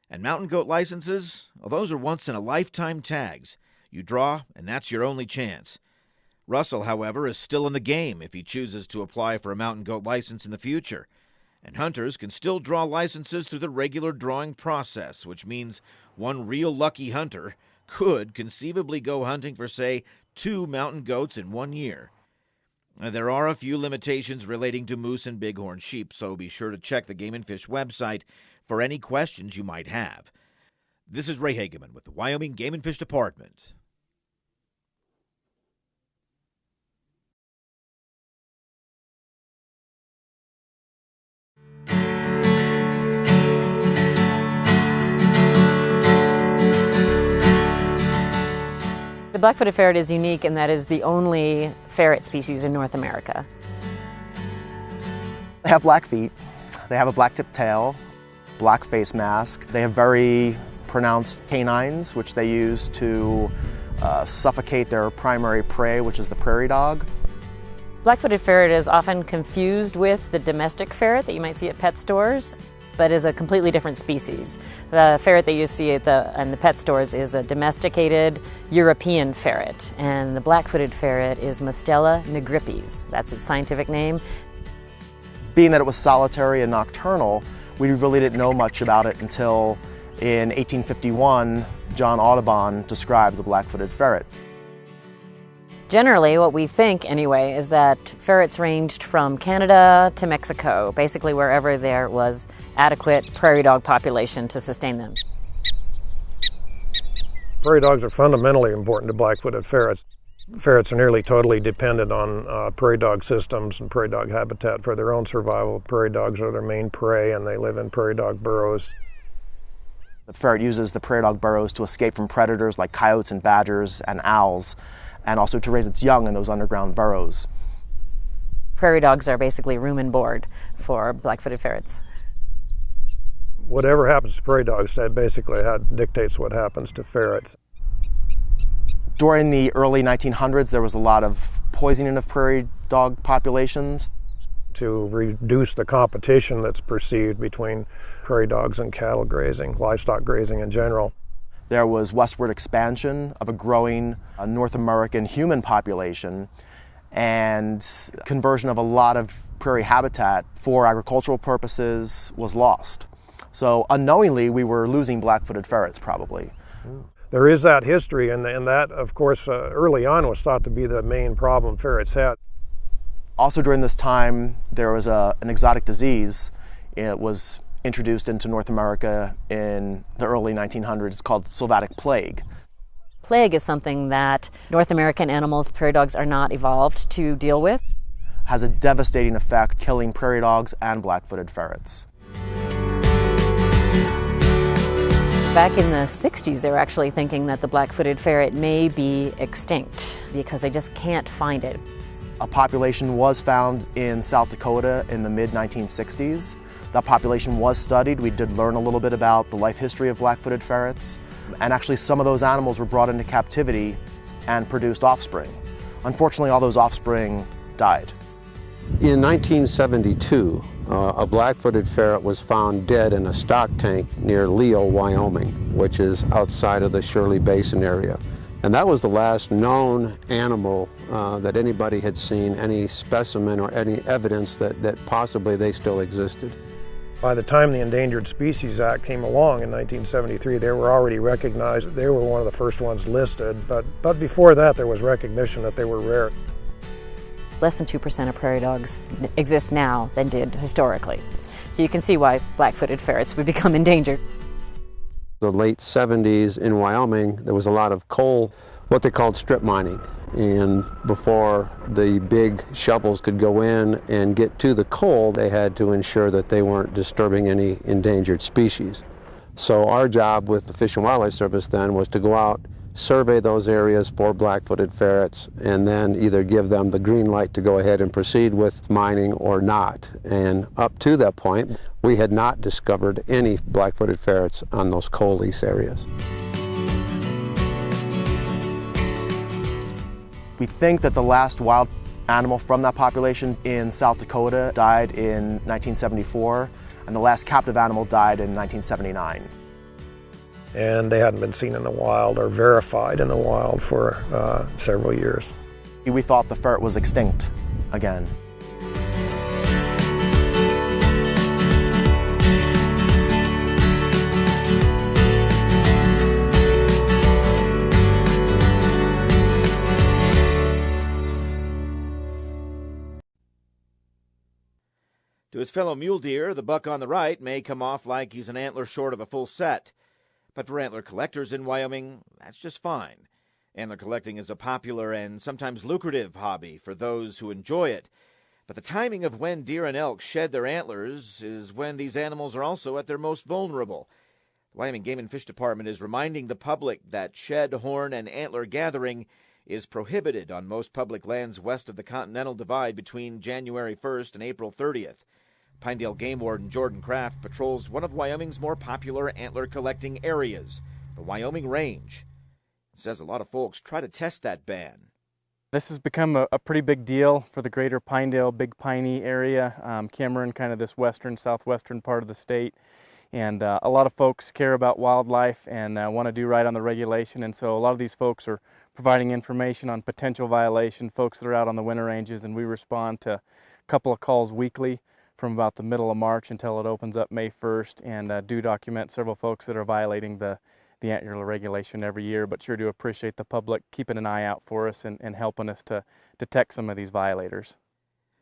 And mountain goat licenses, well, those are once-in-a-lifetime tags. You draw, and that's your only chance. Russell, however, is still in the game if he chooses to apply for a mountain goat license in the future. And hunters can still draw licenses through the regular drawing process, which means one real lucky hunter could conceivably go hunting for, say, 2 mountain goats in 1 year. There are a few limitations relating to moose and bighorn sheep, so be sure to check the Game and Fish website for any questions you might have. This is Ray Hageman with the Wyoming Game and Fish Department. The black-footed ferret is unique in that it is the only ferret species in North America. They have black feet, they have a black-tipped tail, black face mask. They have very pronounced canines, which they use to suffocate their primary prey, which is the prairie dog. Black-footed ferret is often confused with the domestic ferret that you might see at pet stores, but is a completely different species. The ferret that you see in the pet stores is a domesticated European ferret, and the black-footed ferret is Mustela nigripes. That's its scientific name. Being that it was solitary and nocturnal, we really didn't know much about it until in 1851, John Audubon described the black-footed ferret. Generally, what we think, anyway, is that ferrets ranged from Canada to Mexico, basically wherever there was adequate prairie dog population to sustain them. Prairie dogs are fundamentally important to black-footed ferrets. Ferrets are nearly totally dependent on prairie dog systems and prairie dog habitat for their own survival. Prairie dogs are their main prey, and they live in prairie dog burrows. The ferret uses the prairie dog burrows to escape from predators like coyotes and badgers and owls, and also to raise its young in those underground burrows. Prairie dogs are basically room and board for black-footed ferrets. Whatever happens to prairie dogs, that basically dictates what happens to ferrets. During the early 1900s, there was a lot of poisoning of prairie dog populations. To reduce the competition that's perceived between prairie dogs and cattle grazing, livestock grazing in general. There was westward expansion of a growing North American human population and conversion of a lot of prairie habitat for agricultural purposes was lost. So unknowingly, we were losing black-footed ferrets probably. There is that history, and that, of course, early on was thought to be the main problem ferrets had. Also during this time, there was an exotic disease. It was introduced into North America in the early 1900s called sylvatic plague. Plague is something that North American animals, prairie dogs, are not evolved to deal with. Has a devastating effect, killing prairie dogs and black-footed ferrets. Back in the 60s, they were actually thinking that the black-footed ferret may be extinct because they just can't find it. A population was found in South Dakota in the mid-1960s. That population was studied. We did learn a little bit about the life history of black-footed ferrets, and actually some of those animals were brought into captivity and produced offspring. Unfortunately, all those offspring died. In 1972, a black-footed ferret was found dead in a stock tank near Leo, Wyoming, which is outside of the Shirley Basin area. And that was the last known animal that anybody had seen, any specimen or any evidence that possibly they still existed. By the time the Endangered Species Act came along in 1973, they were already recognized. They were one of the first ones listed, but before that there was recognition that they were rare. Less than 2% of prairie dogs exist now than did historically. So you can see why black-footed ferrets would become endangered. The late 70s in Wyoming, there was a lot of coal, what they called strip mining. And before the big shovels could go in and get to the coal, they had to ensure that they weren't disturbing any endangered species. So our job with the Fish and Wildlife Service then was to go out, survey those areas for black-footed ferrets, and then either give them the green light to go ahead and proceed with mining or not. And up to that point, we had not discovered any black-footed ferrets on those coal lease areas. We think that the last wild animal from that population in South Dakota died in 1974, and the last captive animal died in 1979. And they hadn't been seen in the wild or verified in the wild for several years. We thought the ferret was extinct again. To his fellow mule deer, the buck on the right may come off like he's an antler short of a full set. But for antler collectors in Wyoming, that's just fine. Antler collecting is a popular and sometimes lucrative hobby for those who enjoy it. But the timing of when deer and elk shed their antlers is when these animals are also at their most vulnerable. The Wyoming Game and Fish Department is reminding the public that shed, horn, and antler gathering is prohibited on most public lands west of the Continental Divide between January 1st and April 30th. Pinedale Game Warden Jordan Kraft patrols one of Wyoming's more popular antler collecting areas, the Wyoming Range. He says a lot of folks try to test that ban. This has become a pretty big deal for the greater Pinedale, Big Piney area, Cameron, kind of this western, southwestern part of the state. And a lot of folks care about wildlife and want to do right on the regulation. And so a lot of these folks are providing information on potential violation, folks that are out on the winter ranges, and we respond to a couple of calls weekly from about the middle of March until it opens up May 1st, and do document several folks that are violating the antler regulation every year, but sure do appreciate the public keeping an eye out for us and helping us to detect some of these violators.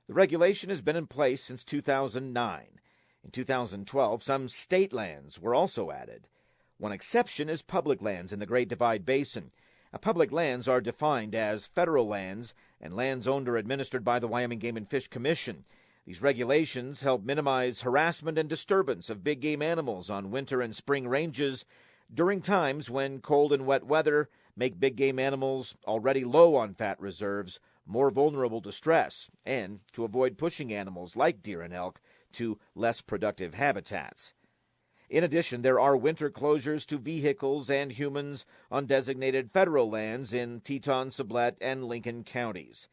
The regulation has been in place since 2009. In 2012, some state lands were also added. One exception is public lands in the Great Divide Basin. Public lands are defined as federal lands and lands owned or administered by the Wyoming Game and Fish Commission. These regulations help minimize harassment and disturbance of big game animals on winter and spring ranges during times when cold and wet weather make big game animals already low on fat reserves more vulnerable to stress, and to avoid pushing animals like deer and elk to less productive habitats. In addition, there are winter closures to vehicles and humans on designated federal lands in Teton, Sublette, and Lincoln counties.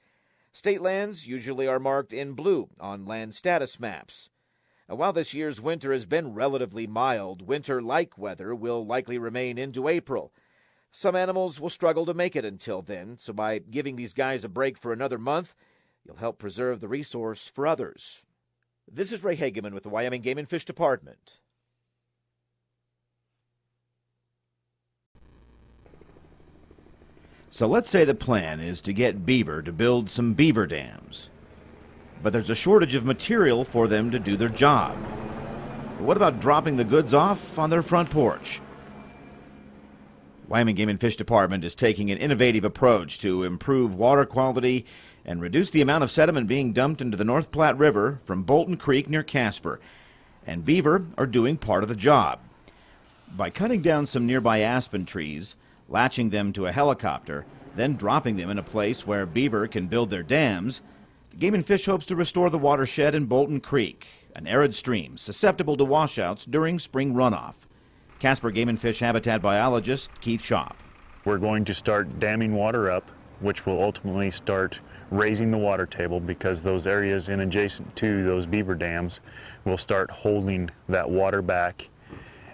State lands usually are marked in blue on land status maps. While this year's winter has been relatively mild, winter-like weather will likely remain into April. Some animals will struggle to make it until then, so by giving these guys a break for another month, you'll help preserve the resource for others. This is Ray Hageman with the Wyoming Game and Fish Department. So let's say the plan is to get beaver to build some beaver dams. But there's a shortage of material for them to do their job. What about dropping the goods off on their front porch? Wyoming Game and Fish Department is taking an innovative approach to improve water quality and reduce the amount of sediment being dumped into the North Platte River from Bolton Creek near Casper. And beaver are doing part of the job. By cutting down some nearby aspen trees, latching them to a helicopter, then dropping them in a place where beaver can build their dams, the Game and Fish hopes to restore the watershed in Bolton Creek, an arid stream susceptible to washouts during spring runoff. Casper Game and Fish habitat biologist Keith Shop. We're going to start damming water up, which will ultimately start raising the water table, because those areas in adjacent to those beaver dams will start holding that water back.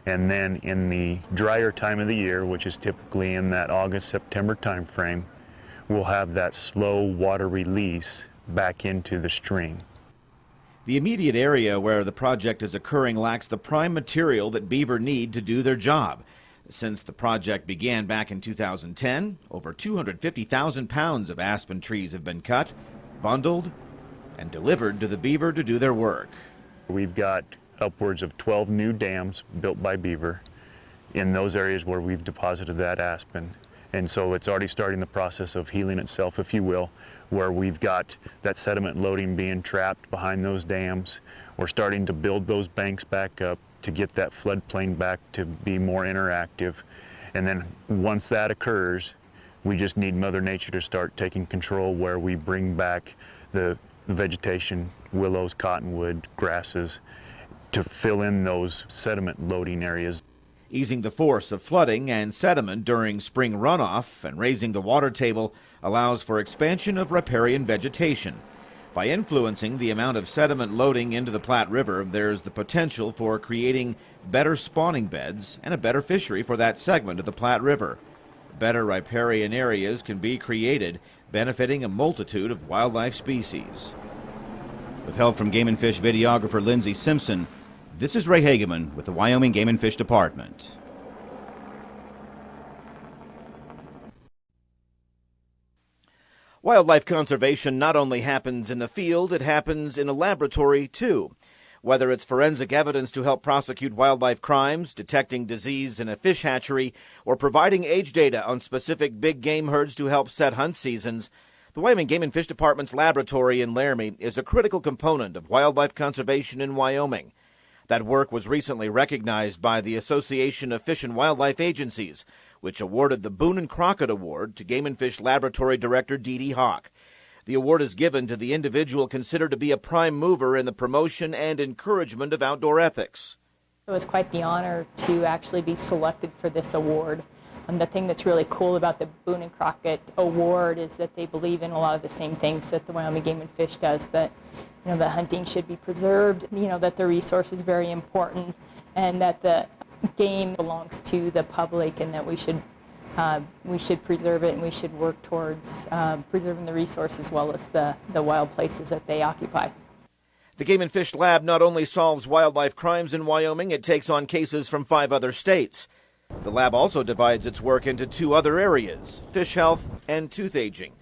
And then in the drier time of the year, which is typically in that August-September time frame, we'll have that slow water release back into the stream. The immediate area where the project is occurring lacks the prime material that beaver need to do their job. Since the project began back in 2010, over 250,000 pounds of aspen trees have been cut, bundled, and delivered to the beaver to do their work. We've got upwards of 12 new dams built by beaver in those areas where we've deposited that aspen. And so it's already starting the process of healing itself, if you will, where we've got that sediment loading being trapped behind those dams. We're starting to build those banks back up to get that floodplain back to be more interactive. And then once that occurs, we just need Mother Nature to start taking control, where we bring back the vegetation, willows, cottonwood, grasses, to fill in those sediment loading areas. Easing the force of flooding and sediment during spring runoff and raising the water table allows for expansion of riparian vegetation. By influencing the amount of sediment loading into the Platte River, there's the potential for creating better spawning beds and a better fishery for that segment of the Platte River. Better riparian areas can be created, benefiting a multitude of wildlife species. With help from Game and Fish videographer Lindsay Simpson, this is Ray Hageman with the Wyoming Game and Fish Department. Wildlife conservation not only happens in the field, it happens in a laboratory too. Whether it's forensic evidence to help prosecute wildlife crimes, detecting disease in a fish hatchery, or providing age data on specific big game herds to help set hunt seasons, the Wyoming Game and Fish Department's laboratory in Laramie is a critical component of wildlife conservation in Wyoming. That work was recently recognized by the Association of Fish and Wildlife Agencies, which awarded the Boone and Crockett Award to Game and Fish Laboratory Director Dee Dee Hawk. The award is given to the individual considered to be a prime mover in the promotion and encouragement of outdoor ethics. It was quite the honor to actually be selected for this award. And the thing that's really cool about the Boone and Crockett Award is that they believe in a lot of the same things that the Wyoming Game and Fish does, that the hunting should be preserved, that the resource is very important, and that the game belongs to the public, and that we should preserve it, and we should work towards preserving the resource as well as the wild places that they occupy. The Game and Fish Lab not only solves wildlife crimes in Wyoming, it takes on cases from 5 other states. The lab also divides its work into 2 other areas, fish health and tooth aging.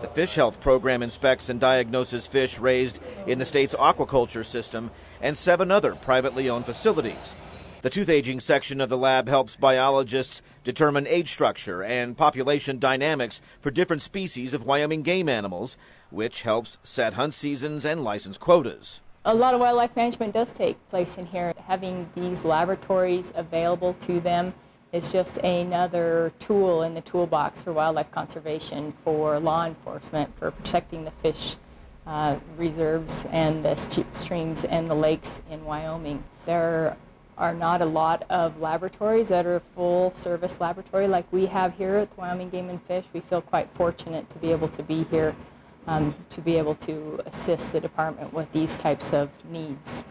The fish health program inspects and diagnoses fish raised in the state's aquaculture system and 7 other privately owned facilities. The tooth aging section of the lab helps biologists determine age structure and population dynamics for different species of Wyoming game animals, which helps set hunt seasons and license quotas. A lot of wildlife management does take place in here. Having these laboratories available to them is just another tool in the toolbox for wildlife conservation, for law enforcement, for protecting the fish reserves and the streams and the lakes in Wyoming. There are not a lot of laboratories that are full service laboratory like we have here at the Wyoming Game and Fish. We feel quite fortunate to be able to be here, to be able to assist the department with these types of needs.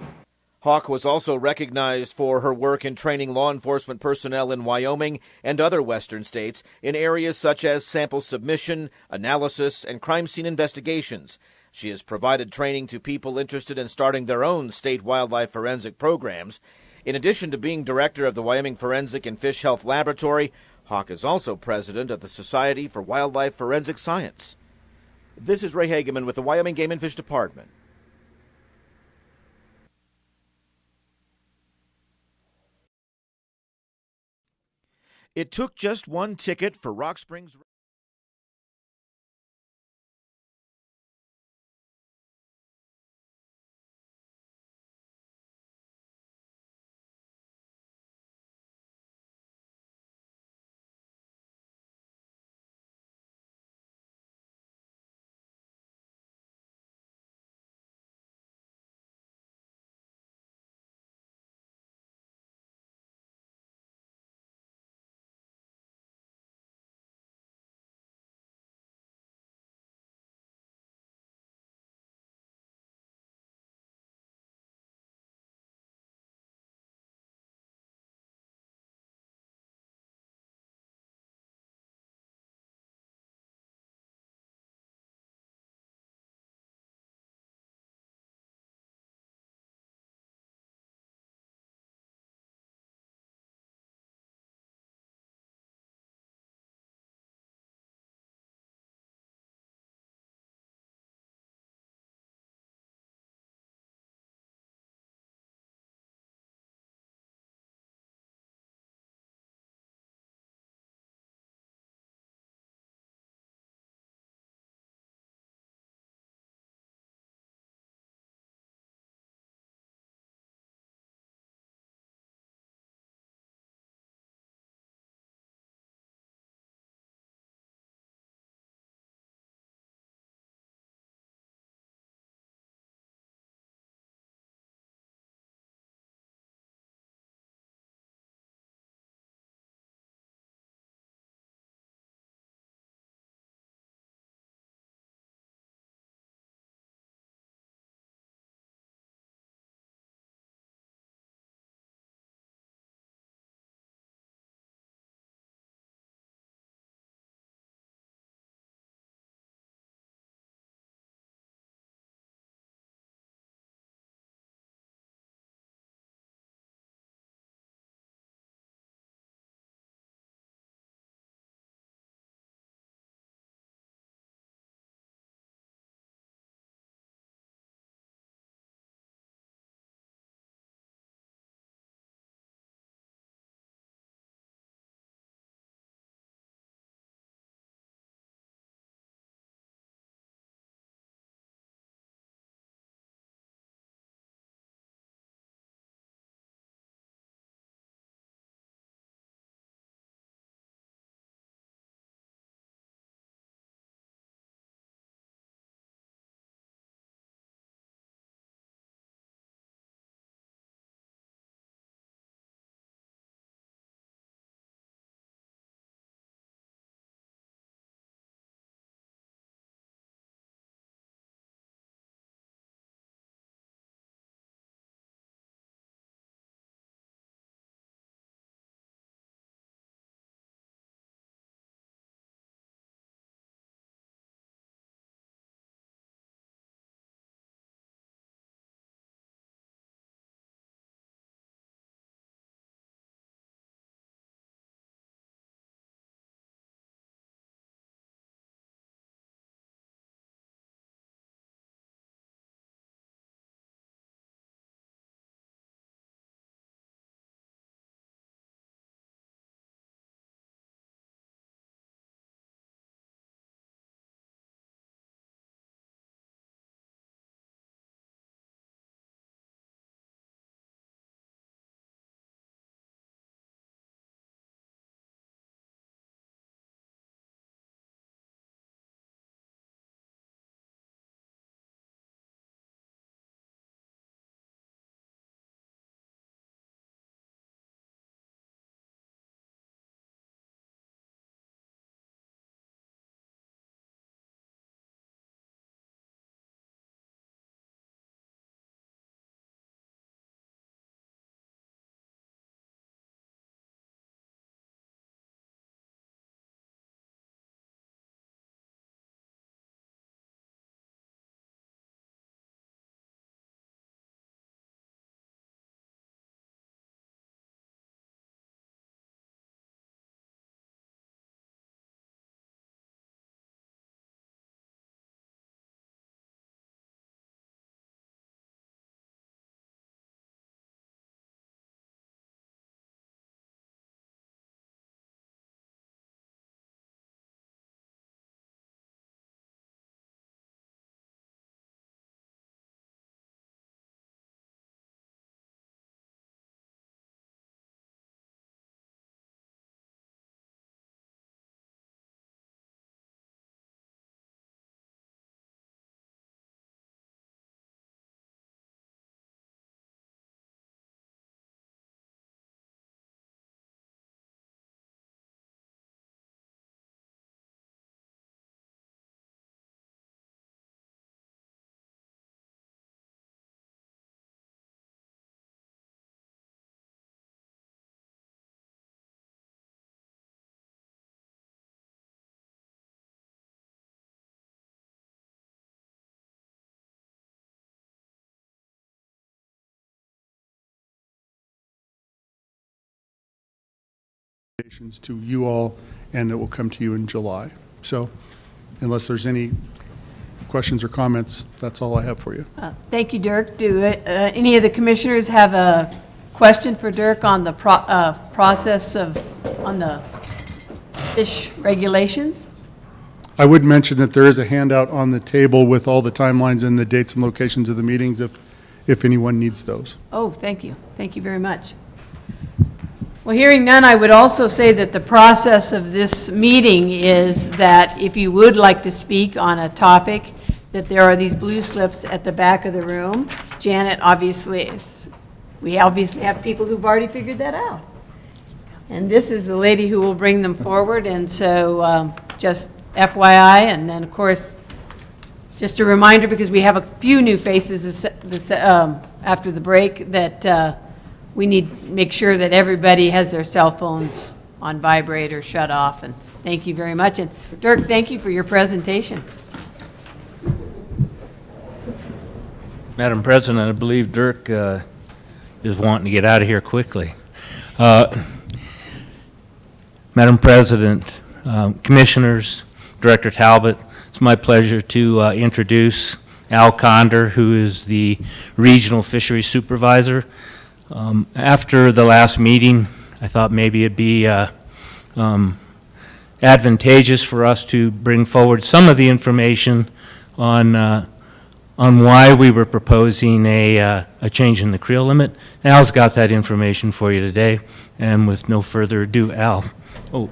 Hawk was also recognized for her work in training law enforcement personnel in Wyoming and other western states in areas such as sample submission, analysis, and crime scene investigations. She has provided training to people interested in starting their own state wildlife forensic programs. In addition to being director of the Wyoming Forensic and Fish Health Laboratory, Hawk is also president of the Society for Wildlife Forensic Science. This is Ray Hageman with the Wyoming Game and Fish Department. It took just one ticket for Rock Springs. to you all, and it will come to you in July. So unless there's any questions or comments, that's all I have for you. Thank you, Dirk. Do any of the commissioners have a question for Dirk on the process on the fish regulations? I would mention that there is a handout on the table with all the timelines and the dates and locations of the meetings if anyone needs those. Oh, thank you. Thank you very much. Well, hearing none, I would also say that the process of this meeting is that if you would like to speak on a topic, that there are these blue slips at the back of the room. Janet we obviously have people who've already figured that out. And this is the lady who will bring them forward, and so just FYI, and then of course, just a reminder, because we have a few new faces after the break, that we need to make sure that everybody has their cell phones on vibrate or shut off, and thank you very much. And Dirk, thank you for your presentation. Madam President, I believe Dirk is wanting to get out of here quickly. Madam President, Commissioners, Director Talbot, it's my pleasure to introduce Al Condor, who is the Regional Fisheries Supervisor. After the last meeting, I thought maybe it'd be advantageous for us to bring forward some of the information on why we were proposing a change in the creel limit. Al's got that information for you today, and with no further ado, Al. Oh,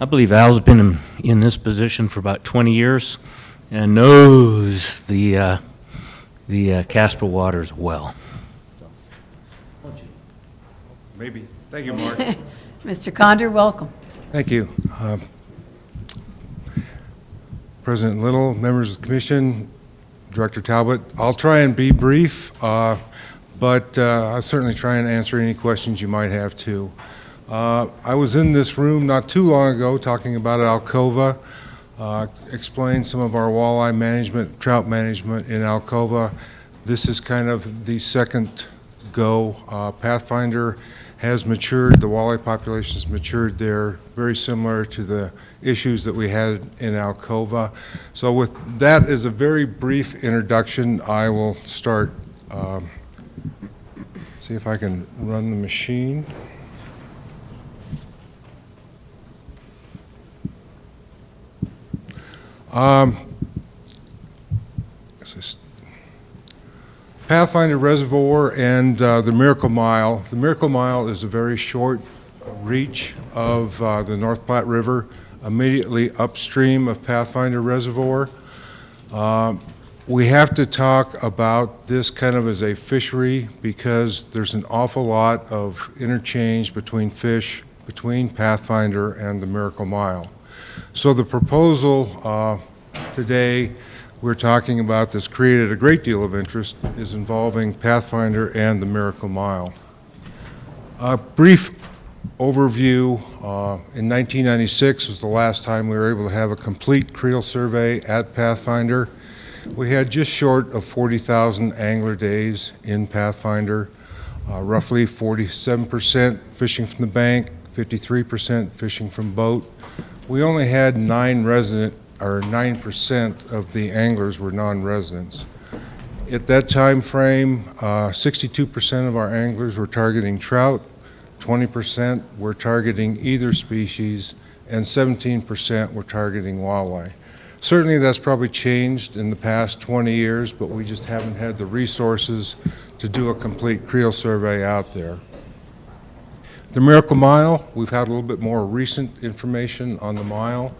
I believe Al's been in this position for about 20 years and knows the Casper waters well. Maybe. Thank you, Mark. Mr. Condor, welcome. Thank you. President Little, members of the Commission, Director Talbot, I'll try and be brief, but I'll certainly try and answer any questions you might have too. I was in this room not too long ago talking about Alcova, explained some of our walleye management, trout management in Alcova. This is kind of the second go. Pathfinder has matured, the walleye population has matured there, very similar to the issues that we had in Alcova. So with that as a very brief introduction, I will start. See if I can run the machine. Pathfinder Reservoir and the Miracle Mile. The Miracle Mile is a very short reach of the North Platte River, immediately upstream of Pathfinder Reservoir. We have to talk about this kind of as a fishery because there's an awful lot of interchange between fish between Pathfinder and the Miracle Mile. So the proposal today we're talking about that's created a great deal of interest is involving Pathfinder and the Miracle Mile. A brief overview, in 1996 was the last time we were able to have a complete creel survey at Pathfinder. We had just short of 40,000 angler days in Pathfinder, roughly 47% fishing from the bank, 53% fishing from boat. We only had 9% of the anglers were non-residents. At that time frame, 62% of our anglers were targeting trout, 20% were targeting either species, and 17% were targeting walleye. Certainly that's probably changed in the past 20 years, but we just haven't had the resources to do a complete creel survey out there. The Miracle Mile, we've had a little bit more recent information on the mile.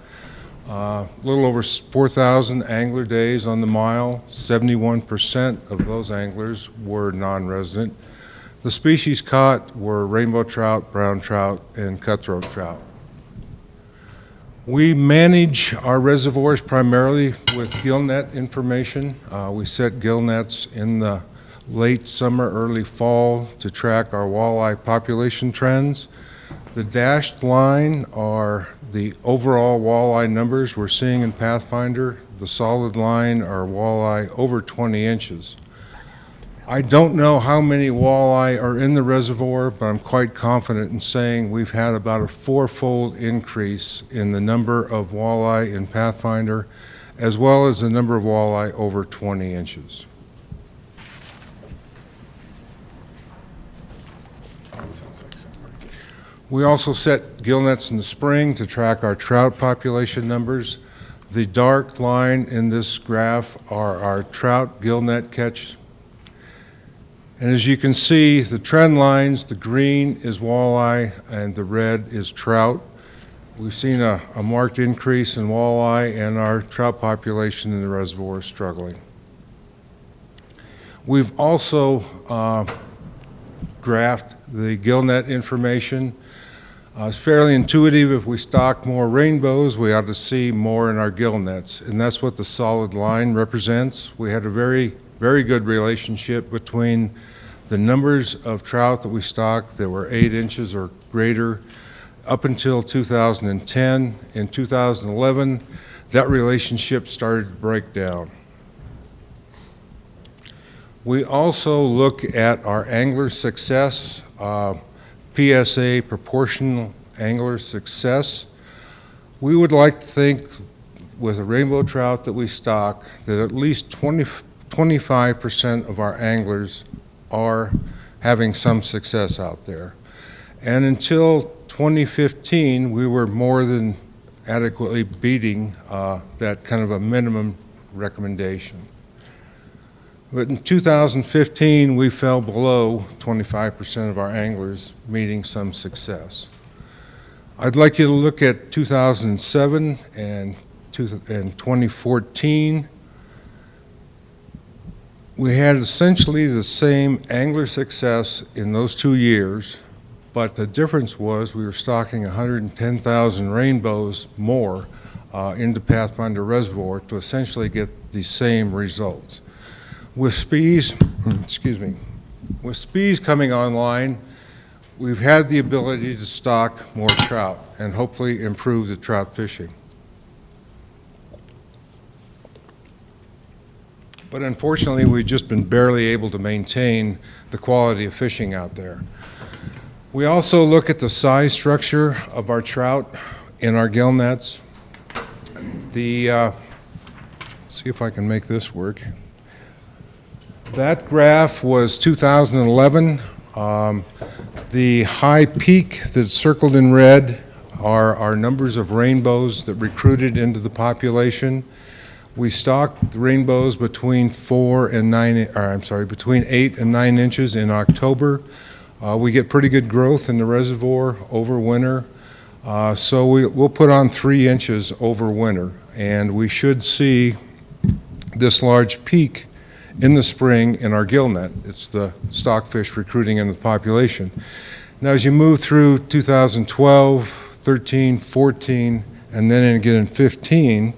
A little over 4,000 angler days on the mile. 71% of those anglers were non-resident. The species caught were rainbow trout, brown trout, and cutthroat trout. We manage our reservoirs primarily with gill net information. We set gill nets in the late summer, early fall to track our walleye population trends. The dashed line are the overall walleye numbers we're seeing in Pathfinder. The solid line are walleye over 20 inches. I don't know how many walleye are in the reservoir, but I'm quite confident in saying we've had about a 4-fold increase in the number of walleye in Pathfinder, as well as the number of walleye over 20 inches. We also set gill nets in the spring to track our trout population numbers. The dark line in this graph are our trout gill net catch. And as you can see, the trend lines, the green is walleye and the red is trout. We've seen a marked increase in walleye, and our trout population in the reservoir is struggling. We've also graphed the gill net information. It's fairly intuitive. If we stock more rainbows, we ought to see more in our gill nets, and that's what the solid line represents. We had a very, very good relationship between the numbers of trout that we stocked that were 8 inches or greater up until 2010. In 2011, that relationship started to break down. We also look at our angler success, PSA, proportional angler success. We would like to think with a rainbow trout that we stock that at least 25% of our anglers are having some success out there. And until 2015, we were more than adequately beating that kind of a minimum recommendation. But in 2015, we fell below 25% of our anglers meeting some success. I'd like you to look at 2007 and 2014. We had essentially the same angler success in those 2 years, but the difference was we were stocking 110,000 rainbows more into Pathfinder Reservoir to essentially get the same results. With spees, with spees coming online, we've had the ability to stock more trout and hopefully improve the trout fishing. But unfortunately, we've just been barely able to maintain the quality of fishing out there. We also look at the size structure of our trout in our gill nets. See if I can make this work. That graph was 2011. The high peak that's circled in red are our numbers of rainbows that recruited into the population. We stocked rainbows between 8 and 9 inches in October. We get pretty good growth in the reservoir over winter. So we'll put on 3 inches over winter, and we should see this large peak in the spring in our gill net. It's the stockfish recruiting into the population. Now, as you move through 2012, 13, 14, and then again in 15,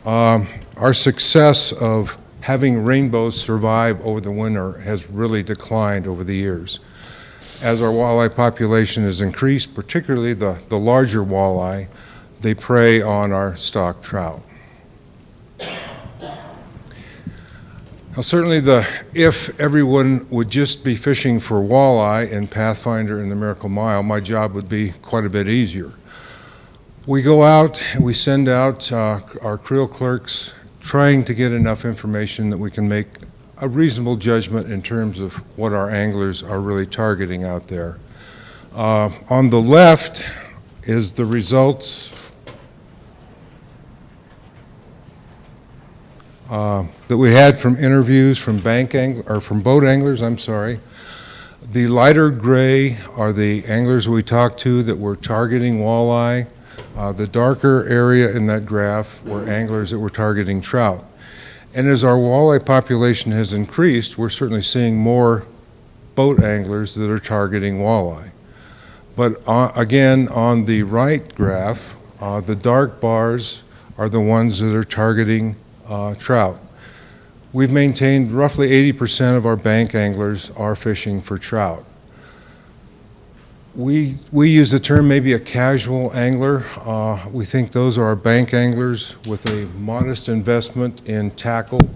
our success of having rainbows survive over the winter has really declined over the years. As our walleye population has increased, particularly the larger walleye, they prey on our stock trout. Now, certainly if everyone would just be fishing for walleye in Pathfinder and the Miracle Mile, my job would be quite a bit easier. We go out and we send out our creel clerks trying to get enough information that we can make a reasonable judgment in terms of what our anglers are really targeting out there. On the left is the results that we had from interviews from boat anglers. The lighter gray are the anglers we talked to that were targeting walleye. The darker area in that graph were anglers that were targeting trout. And as our walleye population has increased, we're certainly seeing more boat anglers that are targeting walleye. But again, on the right graph, the dark bars are the ones that are targeting trout. We've maintained roughly 80% of our bank anglers are fishing for trout. We use the term maybe a casual angler. We think those are our bank anglers with a modest investment in tackle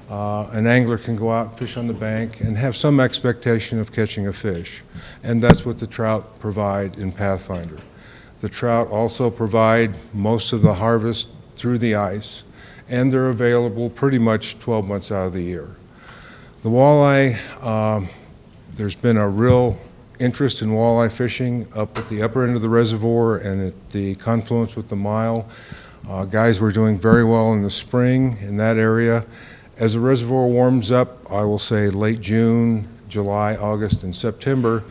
An angler can go out, fish on the bank, and have some expectation of catching a fish. And that's what the trout provide in Pathfinder. The trout also provide most of the harvest through the ice, and they're available pretty much 12 months out of the year. The walleye, there's been a real interest in walleye fishing up at the upper end of the reservoir and at the confluence with the Mile. Guys were doing very well in the spring in that area. As the reservoir warms up, I will say late June, July, August, and September,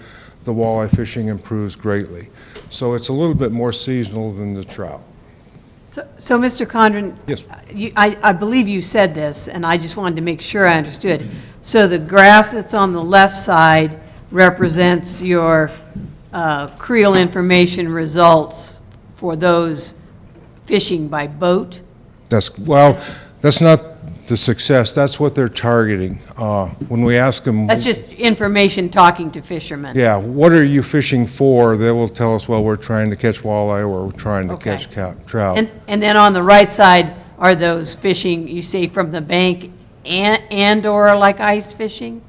the walleye fishing improves greatly. So it's a little bit more seasonal than the trout. So Mr. Condren, Yes. I believe you said this, and I just wanted to make sure I understood. So the graph that's on the left side represents your creel information results for those fishing by boat? Well, that's not the success. That's what they're targeting. When we ask them... That's just information talking to fishermen? Yeah, what are you fishing for? They will tell us, well, we're trying to catch walleye or we're trying to catch trout. And then on the right side are those fishing, you say from the bank and/or like ice fishing?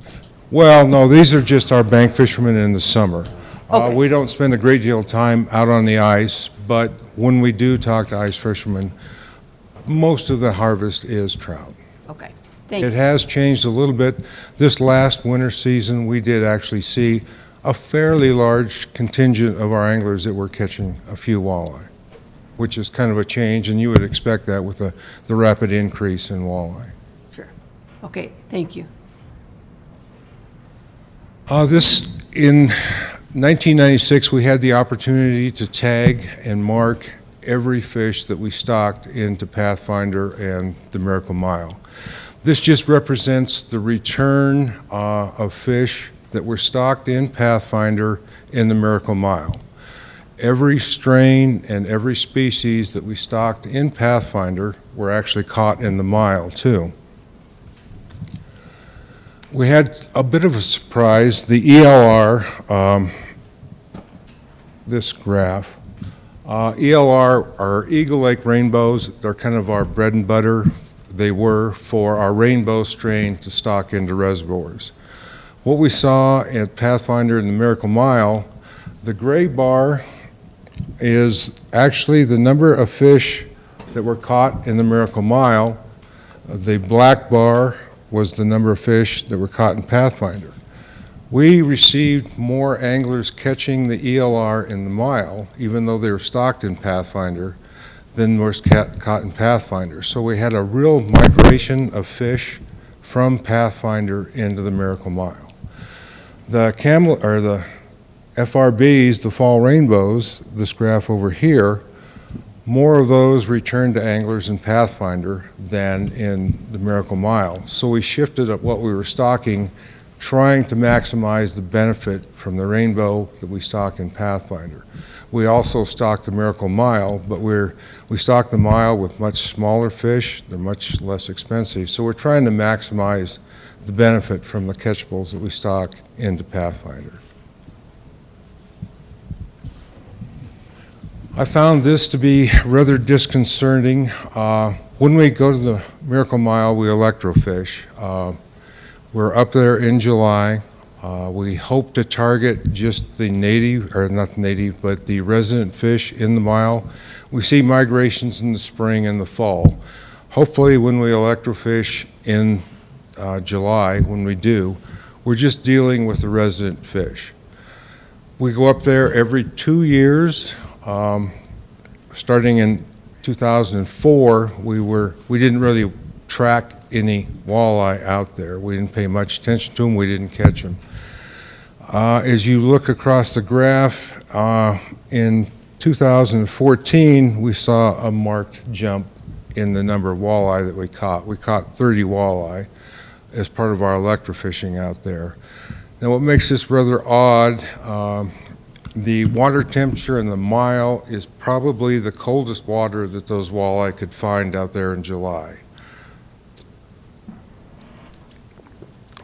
Well, no, these are just our bank fishermen in the summer. Okay. We don't spend a great deal of time out on the ice, but when we do talk to ice fishermen, most of the harvest is trout. Okay, thank you. It has changed a little bit. This last winter season, we did actually see a fairly large contingent of our anglers that were catching a few walleye, which is kind of a change, and you would expect that with the rapid increase in walleye. Sure. Okay, thank you. In 1996, we had the opportunity to tag and mark every fish that we stocked into Pathfinder and the Miracle Mile. This just represents the return of fish that were stocked in Pathfinder in the Miracle Mile. Every strain and every species that we stocked in Pathfinder were actually caught in the Mile too. We had a bit of a surprise. The ELR, this graph, ELR are Eagle Lake rainbows. They're kind of our bread and butter. They were for our rainbow strain to stock into reservoirs. What we saw at Pathfinder and the Miracle Mile, the gray bar is actually the number of fish that were caught in the Miracle Mile. The black bar was the number of fish that were caught in Pathfinder. We received more anglers catching the ELR in the Mile, even though they were stocked in Pathfinder, than was caught in Pathfinder. So we had a real migration of fish from Pathfinder into the Miracle Mile. The FRBs, the fall rainbows, this graph over here, more of those returned to anglers in Pathfinder than in the Miracle Mile. So we shifted up what we were stocking, trying to maximize the benefit from the rainbow that we stock in Pathfinder. We also stock the Miracle Mile, but we stock the Mile with much smaller fish. They're much less expensive. So we're trying to maximize the benefit from the catchables that we stock into Pathfinder. I found this to be rather disconcerting. When we go to the Miracle Mile, we electrofish. We're up there in July. We hope to target just the native, or not native, but the resident fish in the Mile. We see migrations in the spring and the fall. Hopefully when we electrofish in July, when we do, we're just dealing with the resident fish. We go up there every 2 years. Starting in 2004, we didn't really track any walleye out there. We didn't pay much attention to them. We didn't catch them. As you look across the graph, in 2014, we saw a marked jump in the number of walleye that we caught. We caught 30 walleye as part of our electrofishing out there. Now, what makes this rather odd, the water temperature in the Mile is probably the coldest water that those walleye could find out there in July.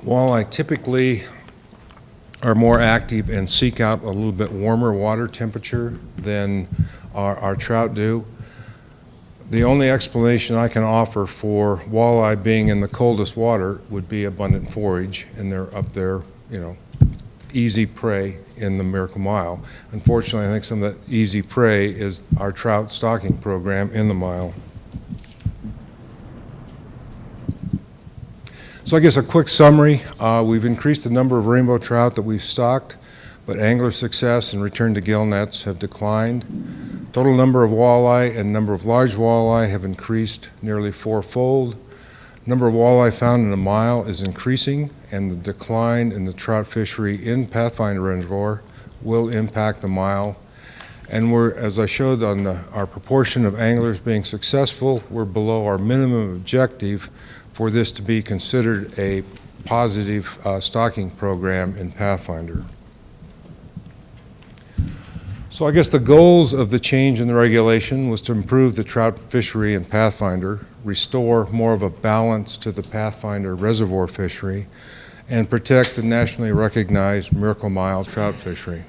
Walleye typically are more active and seek out a little bit warmer water temperature than our trout do. The only explanation I can offer for walleye being in the coldest water would be abundant forage, and they're up there, you know, easy prey in the Miracle Mile. Unfortunately, I think some of that easy prey is our trout stocking program in the mile. So I guess a quick summary, we've increased the number of rainbow trout that we've stocked, but angler success and return to gill nets have declined. Total number of walleye and number of large walleye have increased nearly fourfold. Number of walleye found in a mile is increasing, and the decline in the trout fishery in Pathfinder Reservoir will impact the mile. And we're, as I showed on our proportion of anglers being successful, we're below our minimum objective for this to be considered a positive stocking program in Pathfinder. So I guess the goals of the change in the regulation was to improve the trout fishery in Pathfinder, restore more of a balance to the Pathfinder reservoir fishery, and protect the nationally recognized Miracle Mile trout fishery.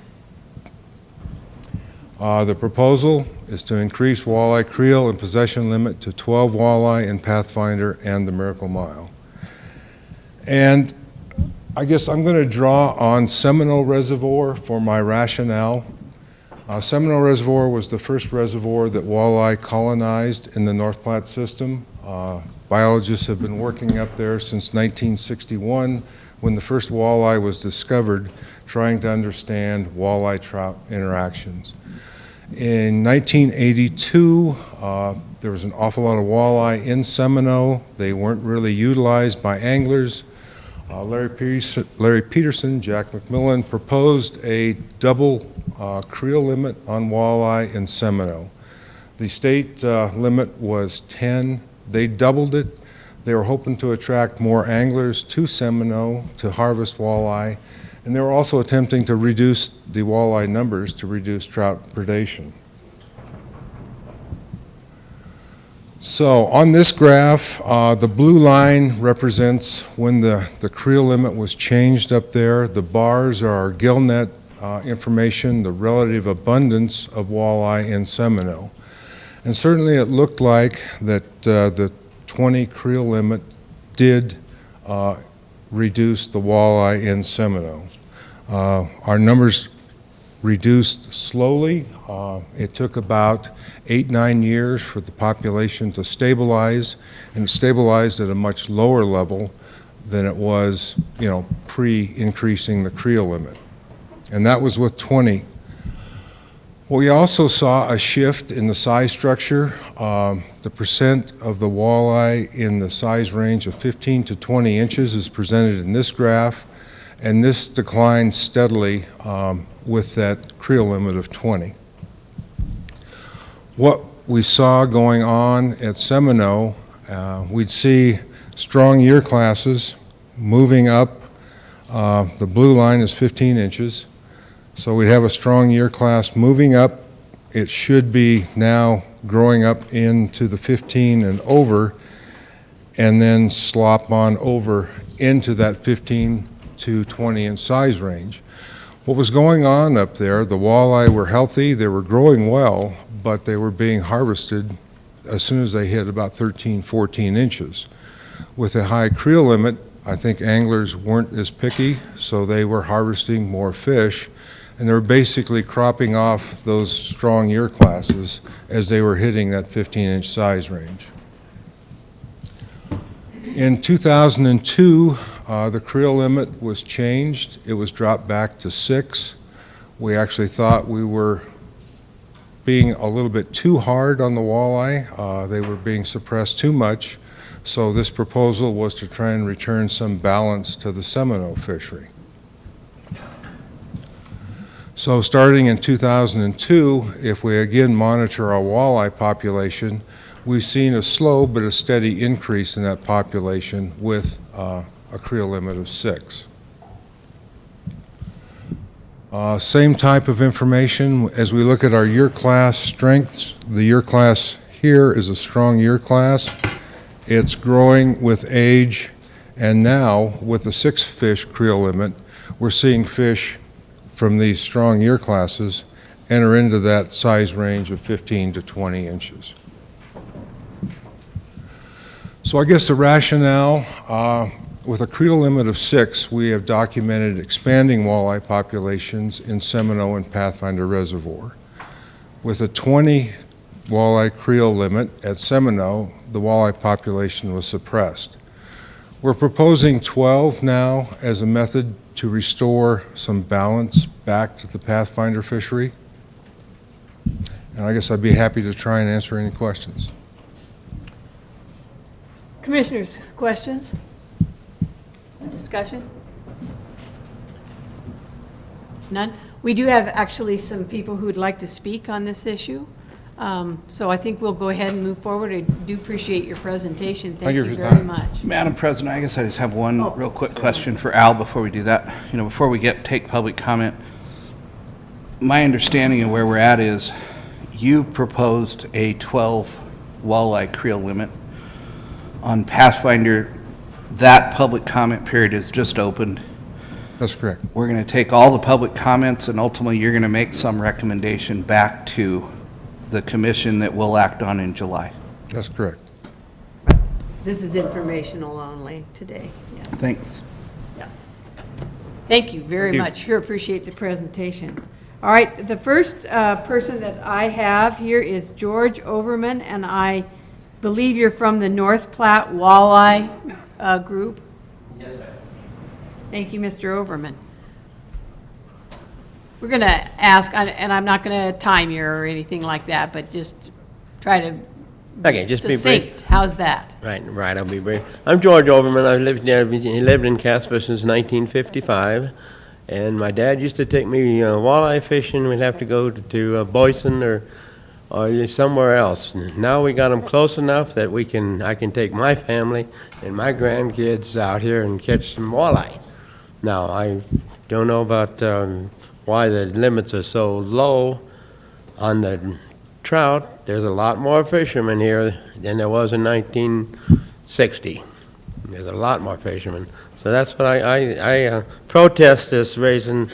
The proposal is to increase walleye creel and possession limit to 12 walleye in Pathfinder and the Miracle Mile. And I guess I'm going to draw on Seminole Reservoir for my rationale. Seminole Reservoir was the first reservoir that walleye colonized in the North Platte system. Biologists have been working up there since 1961 when the first walleye was discovered, trying to understand walleye-trout interactions. In 1982, there was an awful lot of walleye in Seminole. They weren't really utilized by anglers. Larry Peterson, Jack McMillan proposed a double creel limit on walleye in Seminole. The state limit was 10. They doubled it. They were hoping to attract more anglers to Seminole to harvest walleye, and they were also attempting to reduce the walleye numbers to reduce trout predation. So on this graph, the blue line represents when the creel limit was changed up there. The bars are our gill net information, the relative abundance of walleye in Seminole. And certainly it looked like that the 20 creel limit did reduce the walleye in Seminole. Our numbers reduced slowly. It took about 8-9 years for the population to stabilize, and it stabilized at a much lower level than it was, you know, pre-increasing the creel limit. And that was with 20. We also saw a shift in the size structure. The percent of the walleye in the size range of 15 to 20 inches is presented in this graph, and this declined steadily with that creel limit of 20. What we saw going on at Seminole, we'd see strong year classes moving up. The blue line is 15 inches. So we'd have a strong year class moving up. It should be now growing up into the 15 and over, and then slop on over into that 15 to 20 inch size range. What was going on up there, the walleye were healthy, they were growing well, but they were being harvested as soon as they hit about 13, 14 inches. With a high creel limit, I think anglers weren't as picky, so they were harvesting more fish, and they were basically cropping off those strong year classes as they were hitting that 15-inch size range. In 2002, the creel limit was changed. It was dropped back to 6. We actually thought we were being a little bit too hard on the walleye. They were being suppressed too much. So this proposal was to try and return some balance to the Seminole fishery. So starting in 2002, if we again monitor our walleye population, we've seen a slow but a steady increase in that population with a creel limit of 6. Same type of information as we look at our year class strengths. The year class here is a strong year class. It's growing with age, and now with the 6 fish creel limit, we're seeing fish from these strong year classes enter into that size range of 15 to 20 inches. So I guess the rationale, with a creel limit of 6, we have documented expanding walleye populations in Seminole and Pathfinder Reservoir. With a 20 walleye creel limit at Seminole, the walleye population was suppressed. We're proposing 12 now as a method to restore some balance back to the Pathfinder fishery. And I guess I'd be happy to try and answer any questions. Commissioners, questions? Discussion? None? We do have actually some people who'd like to speak on this issue. So I think we'll go ahead and move forward. I do appreciate your presentation. Thank you very much. Madam President, I guess I just have one real quick question for Al before we do that. You know, before we take public comment, my understanding of where we're at is you proposed a 12 walleye creel limit. On Pathfinder, that public comment period is just opened. That's correct. We're going to take all the public comments, and ultimately you're going to make some recommendation back to the commission that we'll act on in July. That's correct. This is informational only today. Yeah. Thanks. Yeah. Thank you very much. Sure appreciate the presentation. All right, the first person that I have here is George Overman, and I believe you're from the North Platte Walleye Group. Yes, sir. Thank you, Mr. Overman. We're going to ask, and I'm not going to time you or anything like that, but just try to Okay, just be brief. succinct. How's that? Right, I'll be brief. I'm George Overman. I lived in Casper since 1955, and my dad used to take me walleye fishing. We'd have to go to Boyson or somewhere else. Now we got them close enough that I can take my family and my grandkids out here and catch some walleye. Now, I don't know about why the limits are so low on the trout. There's a lot more fishermen here than there was in 1960. There's a lot more fishermen. So that's what I protest this, raising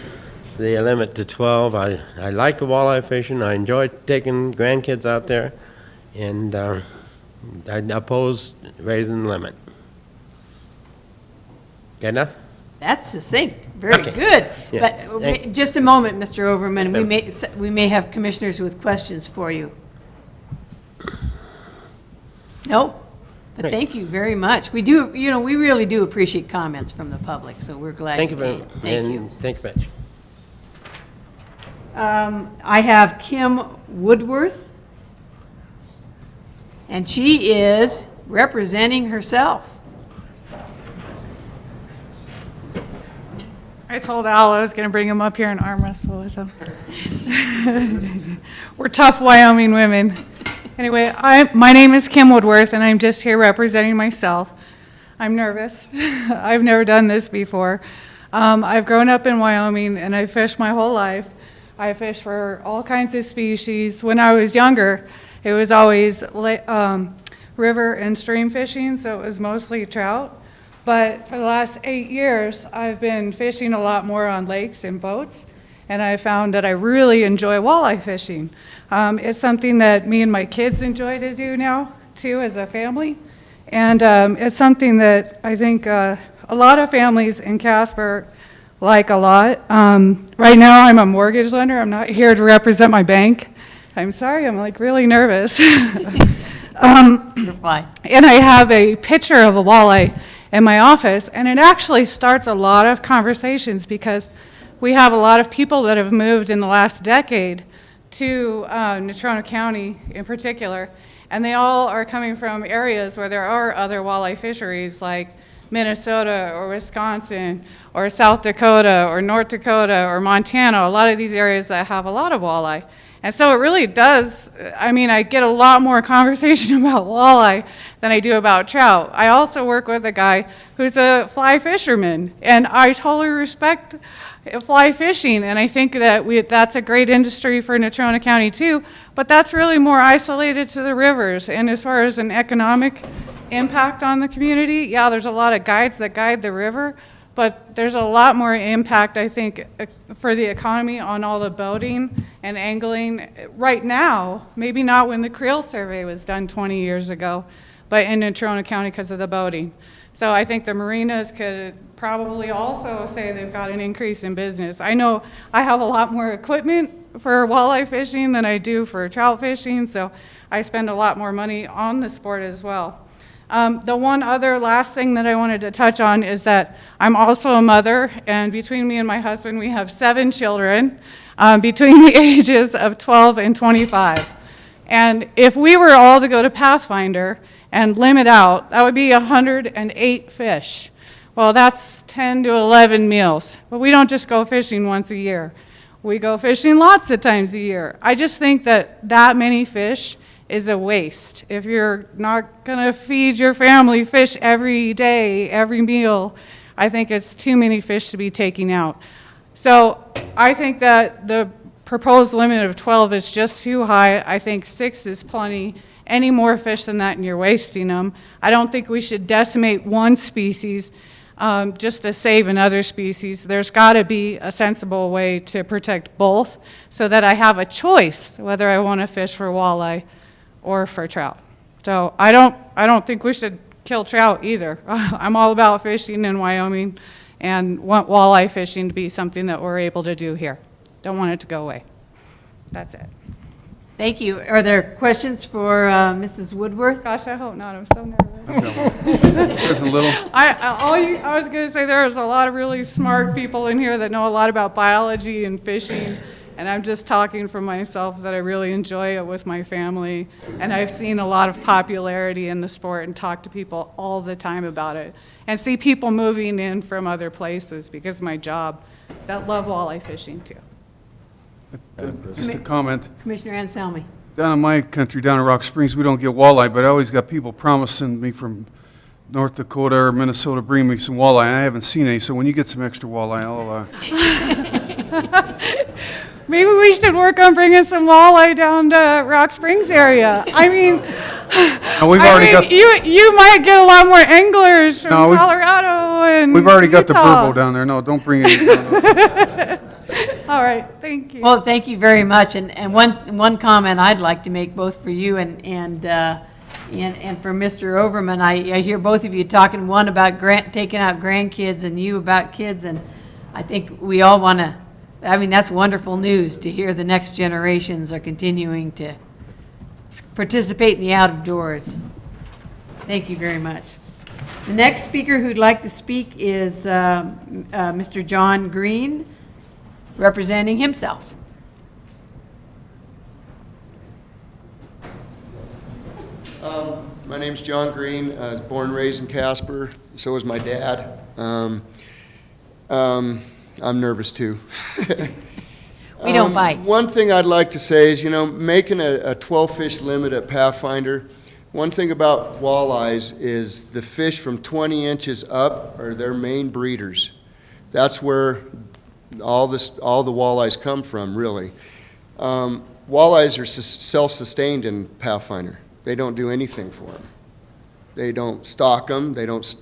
the limit to 12. I like the walleye fishing. I enjoy taking grandkids out there, and I oppose raising the limit. Good enough? That's succinct. Very good. Yeah. But just a moment, Mr. Overman. We may have commissioners with questions for you. Nope. But thank you very much. We do, we really do appreciate comments from the public, so we're glad you came. Thank you. Thank you much. I have Kim Woodworth, and she is representing herself. I told Al I was going to bring him up here and arm wrestle with him. We're tough Wyoming women. Anyway, my name is Kim Woodworth, and I'm just here representing myself. I'm nervous. I've never done this before. I've grown up in Wyoming, and I've fished my whole life. I fished for all kinds of species. When I was younger, it was always river and stream fishing, so it was mostly trout. But for the last 8 years, I've been fishing a lot more on lakes and boats, and I found that I really enjoy walleye fishing. It's something that me and my kids enjoy to do now, too, as a family. And it's something that I think a lot of families in Casper like a lot. Right now, I'm a mortgage lender. I'm not here to represent my bank. I'm sorry, I'm like really nervous. You're fine. And I have a picture of a walleye in my office, and it actually starts a lot of conversations because we have a lot of people that have moved in the last decade to Natrona County in particular, and they all are coming from areas where there are other walleye fisheries like Minnesota or Wisconsin or South Dakota or North Dakota or Montana, a lot of these areas that have a lot of walleye. And so it really does, I mean, I get a lot more conversation about walleye than I do about trout. I also work with a guy who's a fly fisherman, and I totally respect fly fishing, and I think that that's a great industry for Natrona County too, but that's really more isolated to the rivers. And as far as an economic impact on the community, yeah, there's a lot of guides that guide the river, but there's a lot more impact, I think, for the economy on all the boating and angling right now, maybe not when the creel survey was done 20 years ago, but in Natrona County because of the boating. So I think the marinas could probably also say they've got an increase in business. I know I have a lot more equipment for walleye fishing than I do for trout fishing, so I spend a lot more money on the sport as well. The one other last thing that I wanted to touch on is that I'm also a mother, and between me and my husband, we have 7 children between the ages of 12 and 25. And if we were all to go to Pathfinder and limit out, that would be 108 fish. Well, that's 10 to 11 meals. But we don't just go fishing once a year. We go fishing lots of times a year. I just think that that many fish is a waste. If you're not gonna feed your family fish every day, every meal, I think it's too many fish to be taken out. So I think that the proposed limit of 12 is just too high. I think 6 is plenty. Any more fish than that and you're wasting them. I don't think we should decimate one species just to save another species. There's got to be a sensible way to protect both so that I have a choice whether I want to fish for walleye or for trout. So I don't think we should kill trout either. I'm all about fishing in Wyoming and want walleye fishing to be something that we're able to do here. Don't want it to go away. That's it. Thank you. Are there questions for Mrs. Woodworth? Gosh, I hope not. I'm so nervous. Just a little. I was going to say there's a lot of really smart people in here that know a lot about biology and fishing, and I'm just talking for myself that I really enjoy it with my family, and I've seen a lot of popularity in the sport and talk to people all the time about it, and see people moving in from other places because of my job that love walleye fishing too. Just a comment. Commissioner Anselmi. Down in my country, down in Rock Springs, we don't get walleye, but I always got people promising me from North Dakota or Minnesota, bring me some walleye, and I haven't seen any, so when you get some extra walleye, I'll... Maybe we should work on bringing some walleye down to Rock Springs area. I mean, you might get a lot more anglers from Colorado and We've already got the Utah. burbo down there. No, don't bring any... All right, thank you. Well, thank you very much. And one comment I'd like to make, both for you and for Mr. Overman. I hear both of you talking, one about taking out grandkids and you about kids, and I think we all want to, I mean, that's wonderful news to hear the next generations are continuing to participate in the out of doors. Thank you very much. The next speaker who'd like to speak is Mr. John Green, representing himself. My name's John Green. I was born and raised in Casper. So was my dad. I'm nervous too. We don't bite. One thing I'd like to say is, making a 12-fish limit at Pathfinder, one thing about walleyes is the fish from 20 inches up are their main breeders. That's where all the walleyes come from, really. Walleyes are self-sustained in Pathfinder. They don't do anything for them. They don't stock them. They don't,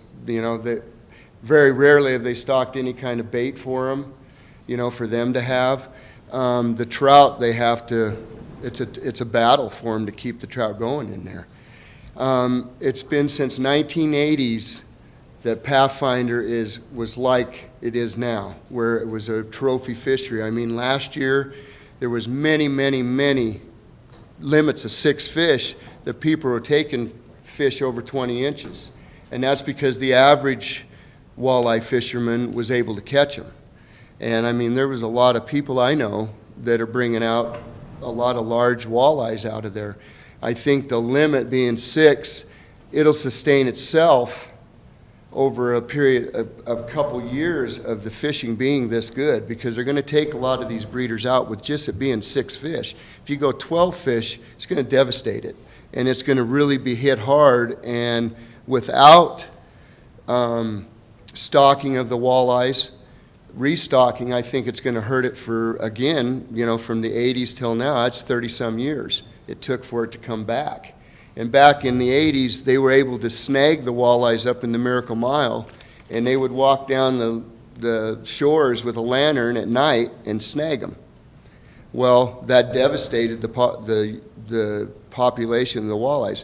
very rarely have they stocked any kind of bait for them, for them to have. The trout, they have to, it's a battle for them to keep the trout going in there. It's been since 1980s that Pathfinder was like it is now, where it was a trophy fishery. I mean, last year there was many limits of 6 fish that people were taking fish over 20 inches. And that's because the average walleye fisherman was able to catch them. And I mean, there was a lot of people I know that are bringing out a lot of large walleyes out of there. I think the limit being 6, it'll sustain itself over a period of a couple years of the fishing being this good, because they're going to take a lot of these breeders out with just it being 6 fish. If you go 12 fish, it's going to devastate it, and it's going to really be hit hard. And without stocking of the walleyes, restocking, I think it's going to hurt it for, again, from the 80s till now, that's 30-some years it took for it to come back. And back in the 80s, they were able to snag the walleyes up in the Miracle Mile, and they would walk down the shores with a lantern at night and snag them. Well, that devastated the population of the walleyes.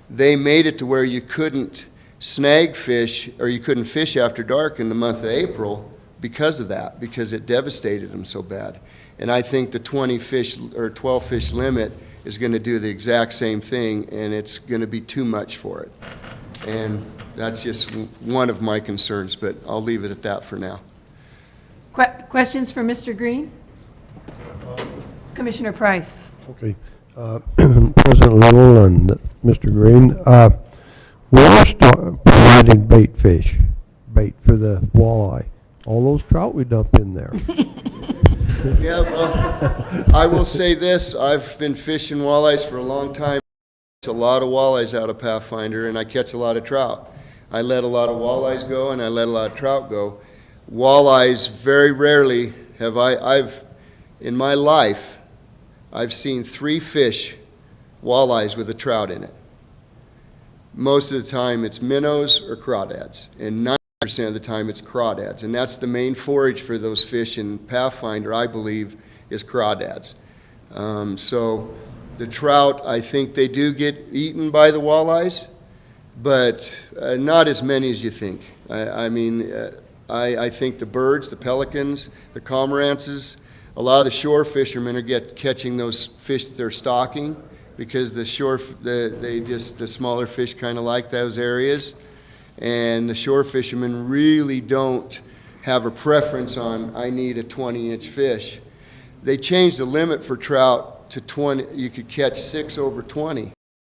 they made it to where you couldn't snag fish, or you couldn't fish after dark in the month of April because of that, because it devastated them so bad. And I think the 20 fish or 12 fish limit is going to do the exact same thing, and it's going to be too much for it. And that's just one of my concerns, but I'll leave it at that for now. Questions for Mr. Green? Commissioner Price. Okay. President Little and Mr. Green, we are providing bait for the walleye. All those trout we dump in there. Yeah, well, I will say this. I've been fishing walleyes for a long time. I catch a lot of walleyes out of Pathfinder, and I catch a lot of trout. I let a lot of walleyes go, and I let a lot of trout go. Walleyes, very rarely have in my life, I've seen 3 fish, walleyes with a trout in it. Most of the time it's minnows or crawdads, and 90% of the time it's crawdads, and that's the main forage for those fish in Pathfinder, I believe, is crawdads. So the trout, I think they do get eaten by the walleyes, but not as many as you think. I think the birds, the pelicans, the cormorants, a lot of the shore fishermen are catching those fish that they're stocking, because the smaller fish kind of like those areas, and the shore fishermen really don't have a preference on, I need a 20-inch fish. They changed the limit for trout to 20. You could catch 6 over 20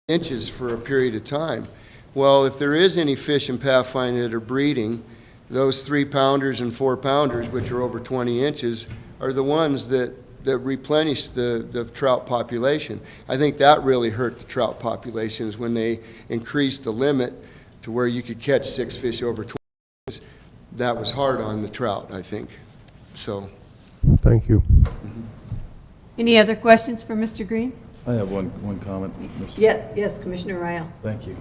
inches for a period of time. Well, if there is any fish in Pathfinder that are breeding, those 3-pounders and 4-pounders, which are over 20 inches, are the ones that replenish the trout population. I think that really hurt the trout populations when they increased the limit to where you could catch 6 fish over 20 inches. That was hard on the trout, I think. So. Thank you. Any other questions for Mr. Green? I have one comment. Yes, Commissioner Ryle. Thank you.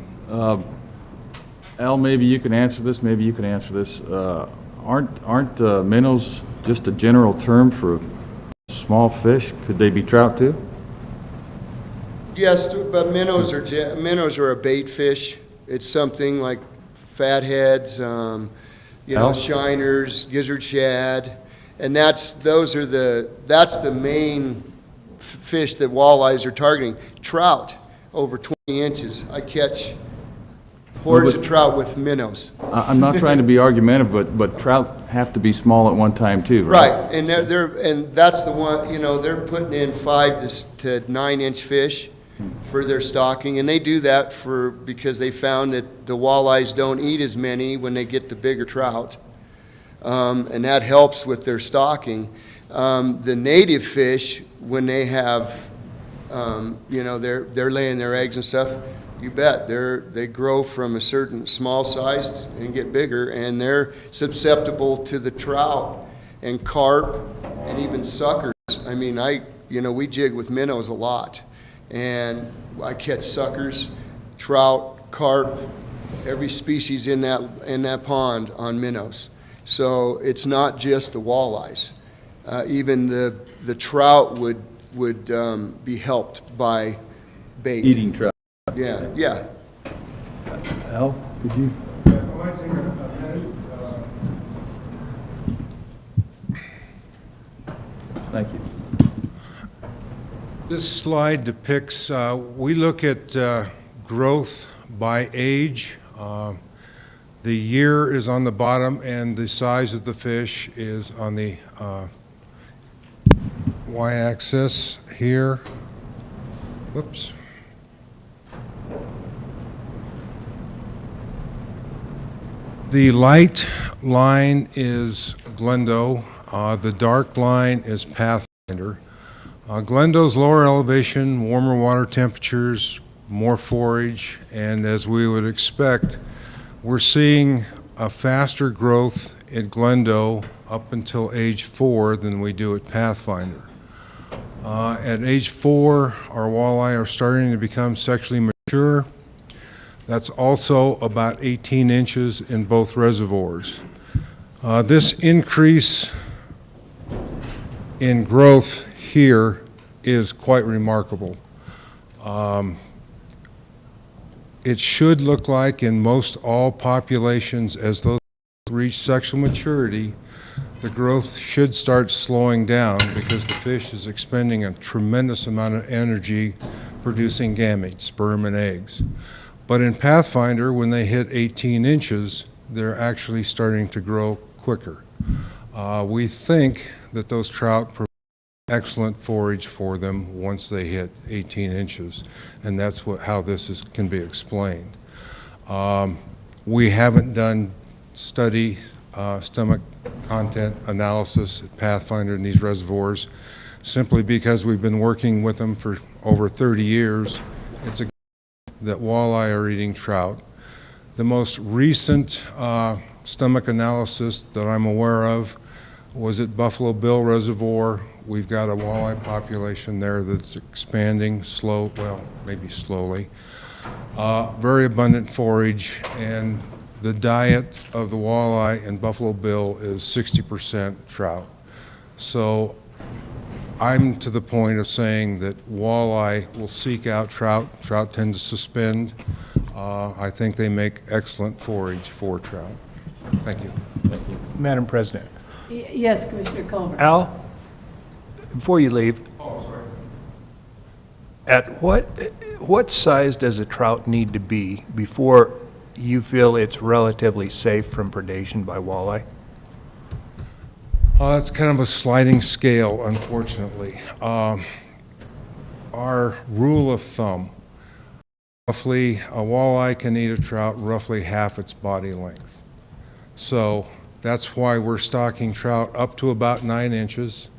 Al, maybe you can answer this, maybe you can answer this. Aren't minnows just a general term for small fish? Could they be trout too? Yes, but minnows are a bait fish. It's something like fatheads, shiners, gizzard shad, and that's the main fish that walleyes are targeting. Trout over 20 inches. I catch hordes of trout with minnows. I'm not trying to be argumentative, but trout have to be small at one time too, right? Right, and that's the one. They're putting in 5 to 9 inch fish for their stocking, and they do that because they found that the walleyes don't eat as many when they get the bigger trout, and that helps with their stocking. The native fish, when they have, they're laying their eggs and stuff. You bet. They grow from a certain small size and get bigger, and they're susceptible to the trout and carp and even suckers. We jig with minnows a lot, and I catch suckers, trout, carp, every species in that pond on minnows. So it's not just the walleyes. Even the trout would be helped by bait. Eating trout. Yeah. Al, could you? Thank you. This slide depicts, we look at growth by age. The year is on the bottom, and the size of the fish is on the y-axis here. Whoops. The light line is Glendo. The dark line is Pathfinder. Glendo's lower elevation, warmer water temperatures, more forage, and as we would expect, we're seeing a faster growth at Glendo up until age 4 than we do at Pathfinder. At age 4, our walleye are starting to become sexually mature. That's also about 18 inches in both reservoirs. This increase in growth here is quite remarkable. it should look like in most all populations, as those reach sexual maturity, the growth should start slowing down because the fish is expending a tremendous amount of energy producing gametes, sperm and eggs. But in Pathfinder, when they hit 18 inches, they're actually starting to grow quicker. We think that those trout provide excellent forage for them once they hit 18 inches, and that's how this can be explained. We haven't done stomach content analysis at Pathfinder in these reservoirs simply because we've been working with them for over 30 years. It's a that walleye are eating trout. The most recent stomach analysis that I'm aware of was at Buffalo Bill Reservoir. We've got a walleye population there that's expanding maybe slowly. Very abundant forage, and the diet of the walleye in Buffalo Bill is 60% trout. So I'm to the point of saying that walleye will seek out trout. Trout tend to suspend. I think they make excellent forage for trout. Thank you. Thank you. Madam President. Yes, Commissioner Culver. Al, before you leave, at what size does a trout need to be before you feel it's relatively safe from predation by walleye? It's kind of a sliding scale, unfortunately. Our rule of thumb, roughly, a walleye can eat a trout roughly half its body length. So that's why we're stocking trout up to about 9 inches.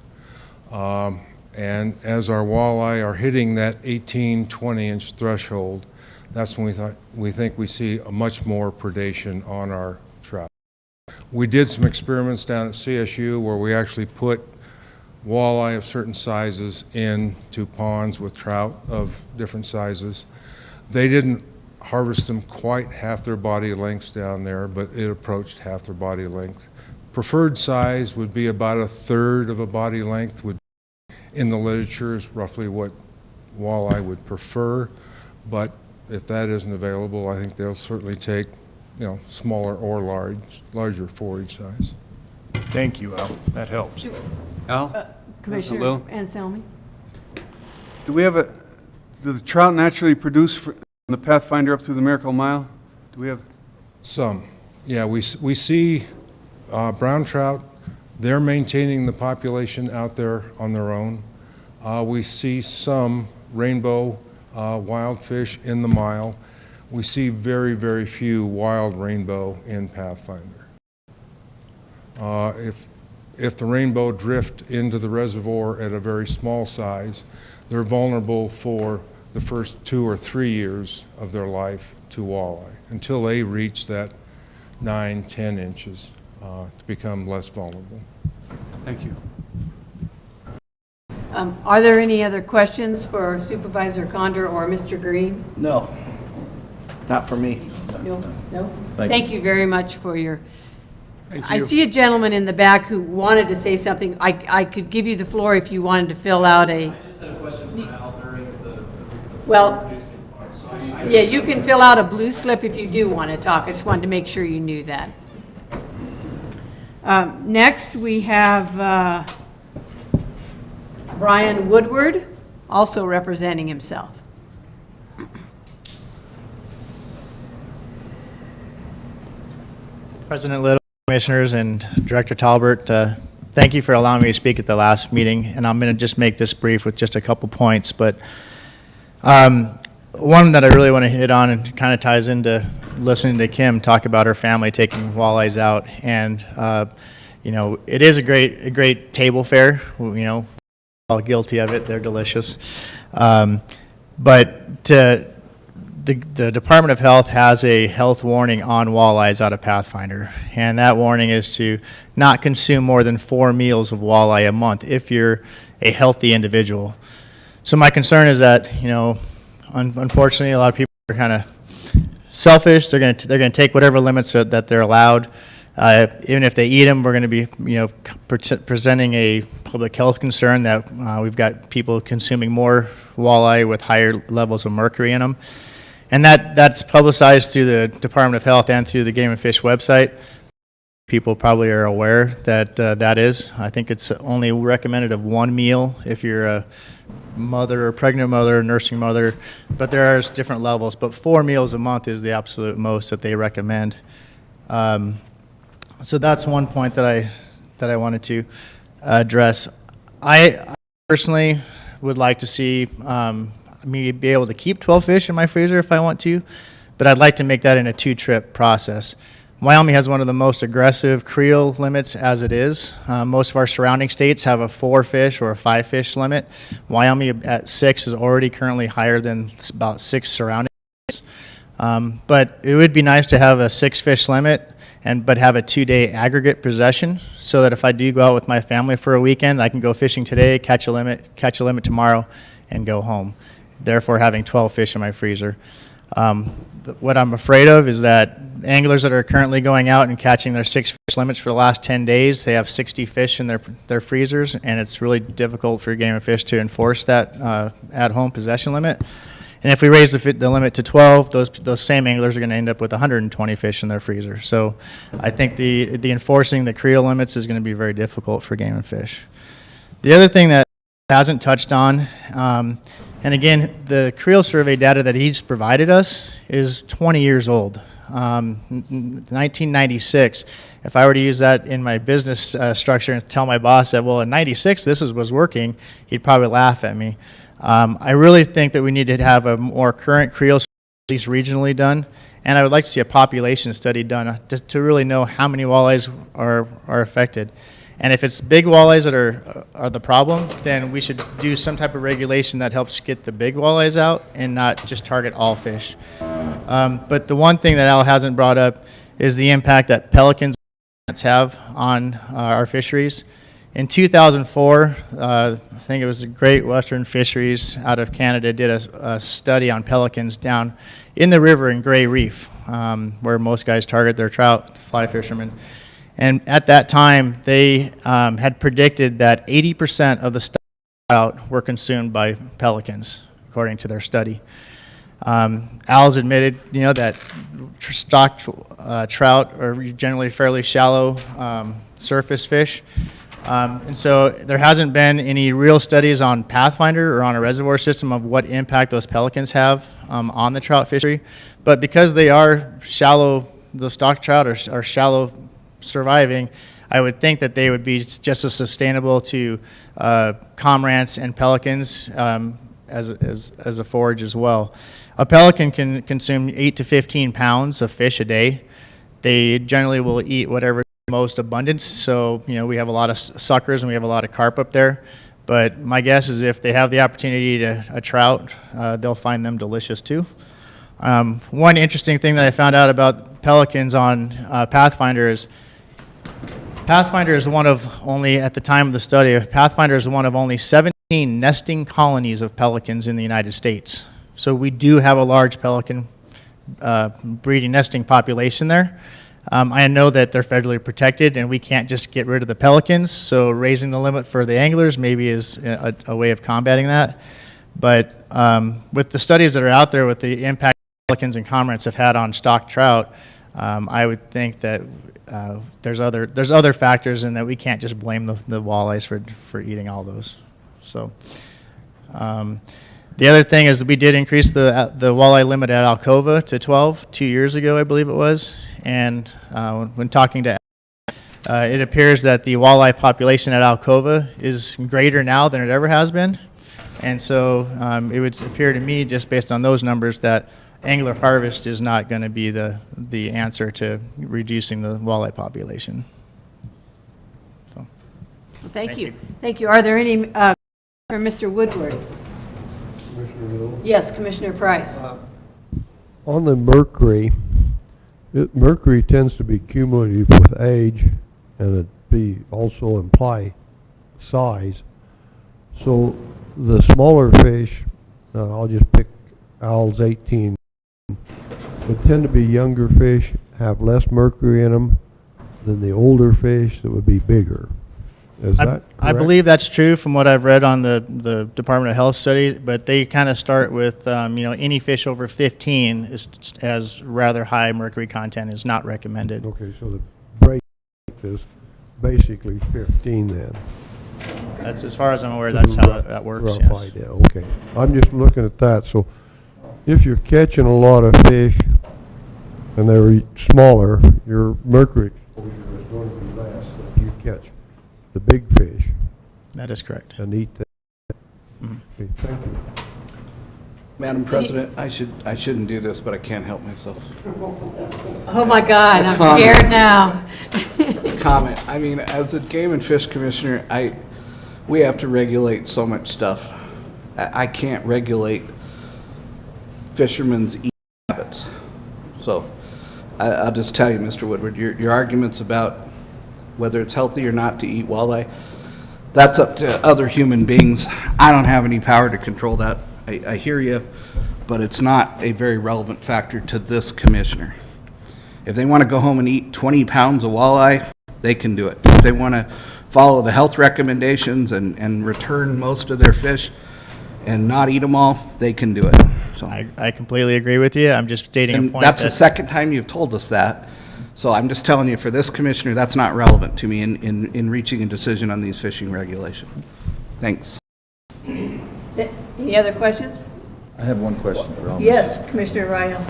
And as our walleye are hitting that 18, 20-inch threshold, that's when we think we see a much more predation on our trout. We did some experiments down at CSU where we actually put walleye of certain sizes into ponds with trout of different sizes. They didn't harvest them quite half their body lengths down there, but it approached half their body length. Preferred size would be about a third of a body length. In the literature is roughly what walleye would prefer, but if that isn't available, I think they'll certainly take smaller or larger forage size. Thank you, Al. That helps. Al? Commissioner Lil? Anselmi? Do the trout naturally produce from the Pathfinder up through the Miracle Mile? Do we have? Some. Yeah, we see brown trout. They're maintaining the population out there on their own. We see some rainbow wild fish in the mile. We see very, very few wild rainbow in Pathfinder. If the rainbow drift into the reservoir at a very small size, they're vulnerable for the first 2 or 3 years of their life to walleye until they reach that 9, 10 inches to become less vulnerable. Thank you. Are there any other questions for Supervisor Condor or Mr. Green? No, not for me. No? Thank Thank you very much for your... I see a gentleman in the back who wanted to say something. I could give you the floor if you wanted to fill out a... I just had a question for Al during the producing part. Yeah, you can fill out a blue slip if you do want to talk. I just wanted to make sure you knew that. Next, we have Brian Woodward, also representing himself. President Little, Commissioners, and Director Talbert, thank you for allowing me to speak at the last meeting, and I'm going to just make this brief with just a couple points. But one that I really want to hit on and kind of ties into listening to Kim talk about her family taking walleyes out, and it is a great table fare. All guilty of it. They're delicious, but the Department of Health has a health warning on walleyes out of Pathfinder, and that warning is to not consume more than 4 meals of walleye a month if you're a healthy individual. So my concern is that, unfortunately, a lot of people are kind of selfish. They're going to take whatever limits that they're allowed. Even if they eat them, we're going to be, presenting a public health concern that we've got people consuming more walleye with higher levels of mercury in them. And that's publicized through the Department of Health and through the Game and Fish website. People probably are aware that that is. I think it's only recommended of 1 meal if you're a mother or pregnant mother or nursing mother, but there are different levels. But 4 meals a month is the absolute most that they recommend. So that's one point that I wanted to address. I personally would like to see me be able to keep 12 fish in my freezer if I want to, but I'd like to make that in a 2-trip process. Wyoming has one of the most aggressive creel limits as it is. Most of our surrounding states have a 4-fish or a 5-fish limit. Wyoming at 6 is already currently higher than about 6 surrounding states. But it would be nice to have a 6-fish limit but have a 2-day aggregate possession, so that if I do go out with my family for a weekend, I can go fishing today, catch a limit tomorrow, and go home. Therefore, having 12 fish in my freezer. What I'm afraid of is that anglers that are currently going out and catching their 6-fish limits for the last 10 days, they have 60 fish in their freezers, and it's really difficult for Game and Fish to enforce that at-home possession limit. And if we raise the limit to 12, those same anglers are going to end up with 120 fish in their freezer. So I think the enforcing the creel limits is going to be very difficult for Game and Fish. The other thing that hasn't touched on, and again, the creel survey data that he's provided us is 20 years old, 1996. If I were to use that in my business structure and tell my boss that, well, in 96 this was working, he'd probably laugh at me. I really think that we need to have a more current creel survey, at least regionally done, and I would like to see a population study done to really know how many walleyes are affected. And if it's big walleyes that are the problem, then we should do some type of regulation that helps get the big walleyes out and not just target all fish. But the one thing that Al hasn't brought up is the impact that pelicans have on our fisheries. In 2004, I think it was the Great Western Fisheries out of Canada did a study on pelicans down in the river in Gray Reef, where most guys target their trout, fly fishermen. And at that time, they had predicted that 80% of the stock trout were consumed by pelicans, according to their study. Al's admitted, that stock trout are generally fairly shallow surface fish. And so there hasn't been any real studies on Pathfinder or on a reservoir system of what impact those pelicans have on the trout fishery. But because they are shallow, the stock trout are shallow surviving, I would think that they would be just as sustainable to cormorants and pelicans as a forage as well. A pelican can consume 8 to 15 pounds of fish a day. They generally will eat whatever most abundance. So, we have a lot of suckers and we have a lot of carp up there. But my guess is if they have the opportunity to eat a trout, they'll find them delicious too. One interesting thing that I found out about pelicans on Pathfinder is one of only, at the time of the study, Pathfinder is one of only 17 nesting colonies of pelicans in the United States. So we do have a large pelican breeding nesting population there. I know that they're federally protected and we can't just get rid of the pelicans, so raising the limit for the anglers maybe is a way of combating that. But with the studies that are out there with the impact pelicans and cormorants have had on stock trout, I would think that there's other factors and that we can't just blame the walleyes for eating all those. So the other thing is that we did increase the walleye limit at Alcova to 12 2 years ago, I believe it was. And when talking to it appears that the walleye population at Alcova is greater now than it ever has been. And so it would appear to me, just based on those numbers, that angler harvest is not going to be the answer to reducing the walleye population. So. Well, thank you. Thank you. Are there any for Mr. Woodward? Yes, Commissioner Price. On the mercury, mercury tends to be cumulative with age, and it also imply size. So the smaller fish, I'll just pick Al's 18, would tend to be younger fish, have less mercury in them than the older fish that would be bigger. Is that correct? I believe that's true from what I've read on the Department of Health study, but they kind of start with, any fish over 15 has rather high mercury content is not recommended. Okay, so the break is basically 15 then. That's as far as I'm aware, that's how that works, Rough yes. idea, okay. I'm just looking at that, so if you're catching a lot of fish and they're smaller, your mercury exposure is going to be less than if you catch the big fish. That is correct. And eat that. Okay, thank you. Madam President, I shouldn't do this, but I can't help myself. Oh my God, I'm Comment. scared now. Comment. I mean, as a Game and Fish Commissioner, we have to regulate so much stuff. I can't regulate fishermen's eating habits. So I'll just tell you, Mr. Woodward, your arguments about whether it's healthy or not to eat walleye, that's up to other human beings. I don't have any power to control that. I hear you, but it's not a very relevant factor to this commissioner. If they want to go home and eat 20 pounds of walleye, they can do it. If they want to follow the health recommendations and return most of their fish and not eat them all, they can do it. So I completely agree with you. I'm just stating a point. that's the second time you've told us that. So I'm just telling you, for this commissioner, that's not relevant to me in reaching a decision on these fishing regulations. Thanks. Any other questions? I have one question for Elvis. Yes, Commissioner Ryle.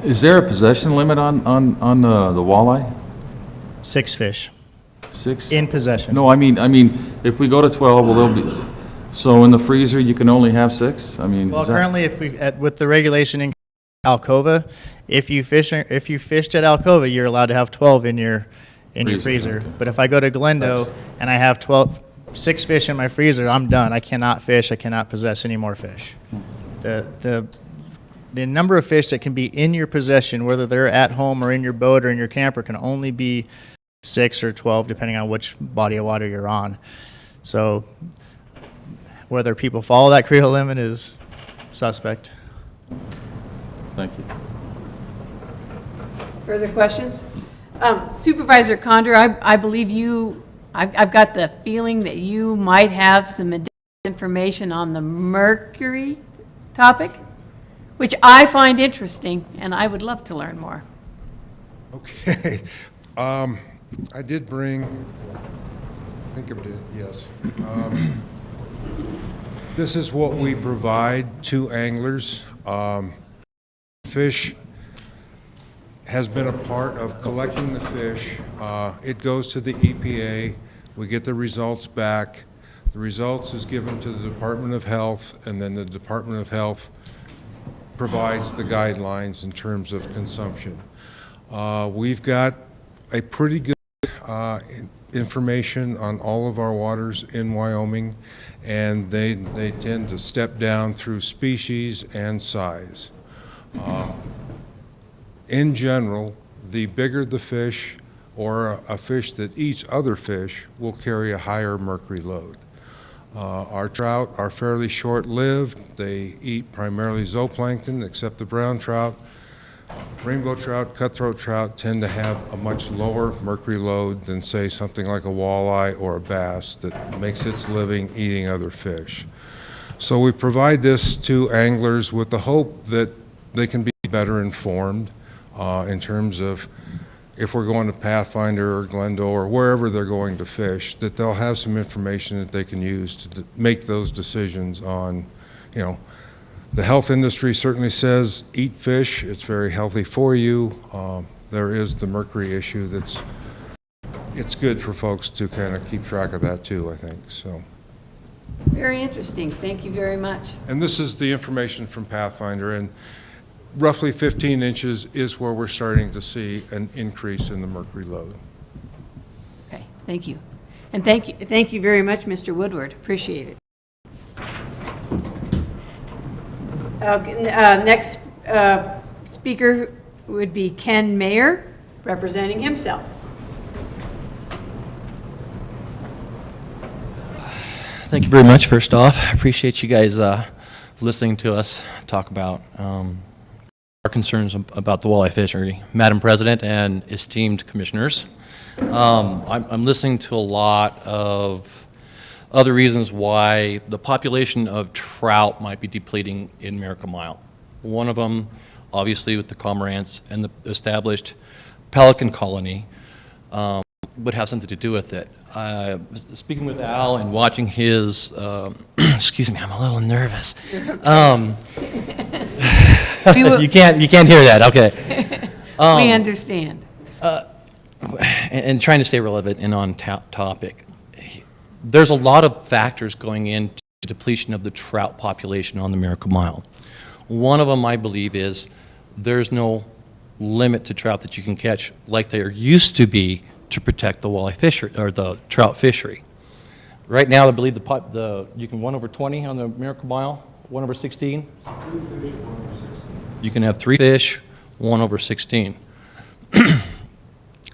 Is there a possession limit on the walleye? 6 fish 6? in possession. No, I mean, if we go to 12, will there be, so in the freezer, you can only have 6? I mean, Well, is that- currently, with the regulation in Alcova, if you fished at Alcova, you're allowed to have 12 in your freezer. Okay. But if I go to Glendo and I have 6 fish in my freezer, I'm done. I cannot fish. I cannot possess any more fish. The number of fish that can be in your possession, whether they're at home or in your boat or in your camper, can only be 6 or 12, depending on which body of water you're on. So whether people follow that creel limit is suspect. Thank you. Further questions? Supervisor Condor, I believe I've got the feeling that you might have some additional information on the mercury topic, which I find interesting, and I would love to learn more. Okay. I did bring, I think I did, yes. This is what we provide to anglers. Fish has been a part of collecting the fish. It goes to the EPA. We get the results back. The results is given to the Department of Health, and then the Department of Health provides the guidelines in terms of consumption. We've got a pretty good information on all of our waters in Wyoming, and they tend to step down through species and size. In general, the bigger the fish or a fish that eats other fish will carry a higher mercury load. Our trout are fairly short-lived. They eat primarily zooplankton, except the brown trout. Rainbow trout, cutthroat trout tend to have a much lower mercury load than, say, something like a walleye or a bass that makes its living eating other fish. So we provide this to anglers with the hope that they can be better informed in terms of if we're going to Pathfinder or Glendo or wherever they're going to fish, that they'll have some information that they can use to make those decisions on, the health industry certainly says eat fish, it's very healthy for you. There is the mercury issue it's good for folks to kind of keep track of that too, I think, so. Very interesting. Thank you very much. And this is the information from Pathfinder, and roughly 15 inches is where we're starting to see an increase in the mercury load. Okay, thank you. And thank you very much, Mr. Woodward. Appreciate it. Next speaker would be Ken Mayer, representing himself. Thank you very much, first off. I appreciate you guys listening to us talk about our concerns about the walleye fishery. Madam President and esteemed commissioners, I'm listening to a lot of other reasons why the population of trout might be depleting in Miracle Mile. One of them, obviously, with the cormorants and the established pelican colony, would have something to do with it. Speaking with Al and watching his, excuse me, I'm a little nervous. You can't hear that, okay. We understand. And trying to stay relevant and on topic. There's a lot of factors going into depletion of the trout population on the Miracle Mile. One of them, I believe, is there's no limit to trout that you can catch like there used to be to protect the walleye fishery or the trout fishery. Right now, I believe you can 1/20 on the Miracle Mile, 1/16. You can have 3 fish, 1/16.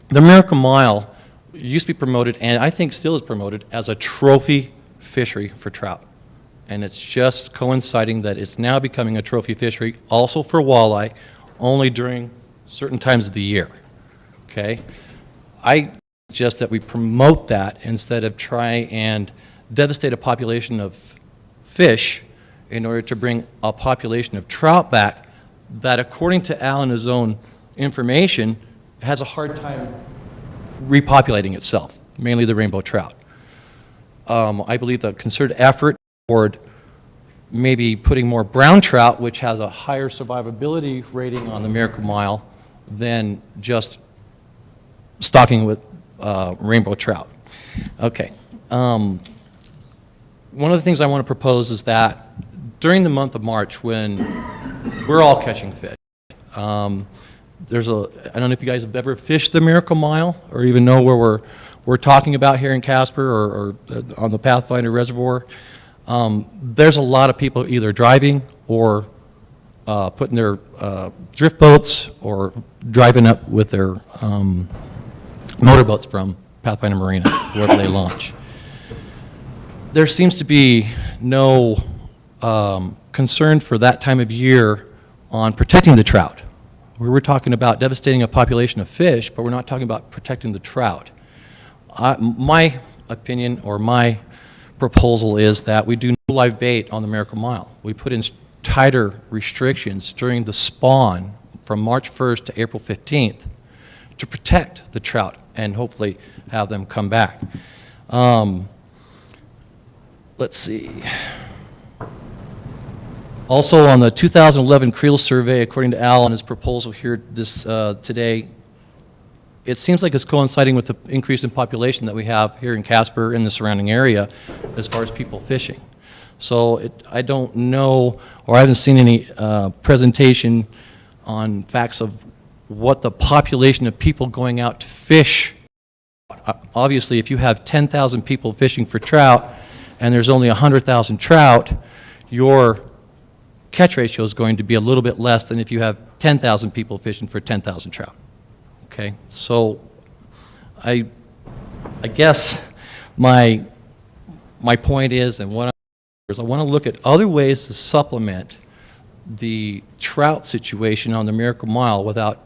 The Miracle Mile used to be promoted, and I think still is promoted, as a trophy fishery for trout. And it's just coinciding that it's now becoming a trophy fishery also for walleye, only during certain times of the year. Okay? I suggest that we promote that instead of try and devastate a population of fish in order to bring a population of trout back that, according to Al and his own information, has a hard time repopulating itself, mainly the rainbow trout. I believe the concerted effort toward maybe putting more brown trout, which has a higher survivability rating on the Miracle Mile, than just stocking with rainbow trout. Okay. One of the things I want to propose is that during the month of March, when we're all catching fish, I don't know if you guys have ever fished the Miracle Mile or even know where we're talking about here in Casper or on the Pathfinder Reservoir. There's a lot of people either driving or putting their drift boats or driving up with their motorboats from Pathfinder Marina, wherever they launch. There seems to be no concern for that time of year on protecting the trout. We were talking about devastating a population of fish, but we're not talking about protecting the trout. My opinion or my proposal is that we do no live bait on the Miracle Mile. We put in tighter restrictions during the spawn from March 1st to April 15th to protect the trout and hopefully have them come back. Let's see. Also, on the 2011 Creel survey, according to Al and his proposal here today, it seems like it's coinciding with the increase in population that we have here in Casper and the surrounding area as far as people fishing. So I don't know, or I haven't seen any presentation on facts of what the population of people going out to fish. Obviously, if you have 10,000 people fishing for trout and there's only 100,000 trout, your catch ratio is going to be a little bit less than if you have 10,000 people fishing for 10,000 trout. Okay, so I guess my point is, and what I want to look at other ways to supplement the trout situation on the Miracle Mile without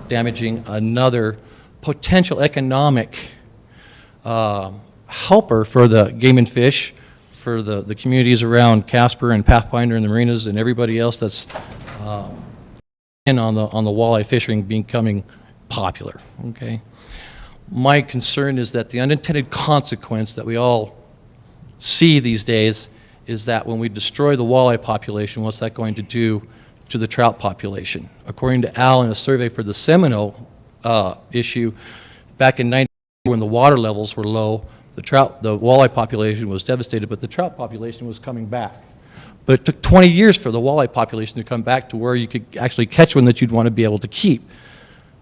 damaging another potential economic helper for the game and fish, for the communities around Casper and Pathfinder and the marinas and everybody else that's in on the walleye fishing becoming popular. Okay, my concern is that the unintended consequence that we all see these days is that when we destroy the walleye population, what's that going to do to the trout population? According to Al in a survey for the Seminole issue, back in 1990 when the water levels were low, the walleye population was devastated, but the trout population was coming back. But it took 20 years for the walleye population to come back to where you could actually catch one that you'd want to be able to keep.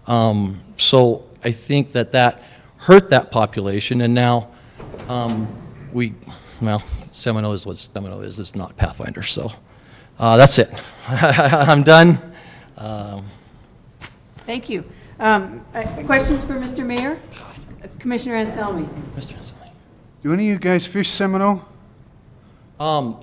So I think that hurt that population, and now Seminole is what Seminole is. It's not Pathfinder. So that's it. I'm done. Thank you. Questions for Mr. Mayor? Commissioner Anselmi. Mr. Anselmi. Do any of you guys fish Seminole?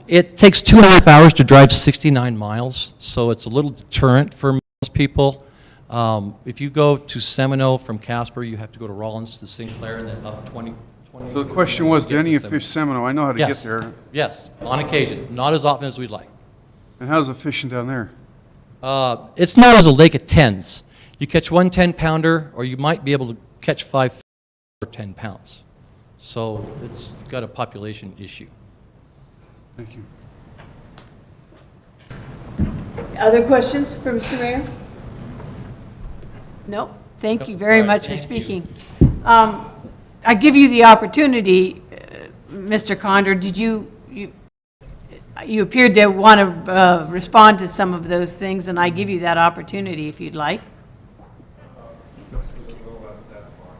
It takes 2.5 hours to drive 69 miles, so it's a little deterrent for people. If you go to Seminole from Casper, you have to go to Rollins to Sinclair and then up 20. So the question was, do any of you fish Seminole? I know how to get Yes. there. Yes, on occasion, not as often as we'd like. And how's the fishing down there? It's known as a lake of tens. You catch one 10-pounder, or you might be able to catch 5 or 10 pounds. So it's got a population issue. Thank you. Other questions for Mr. Mayor? No? Thank you very much for speaking. I give you the opportunity, Mr. Condor. Did you appeared to want to respond to some of those things, and I give you that opportunity if you'd like.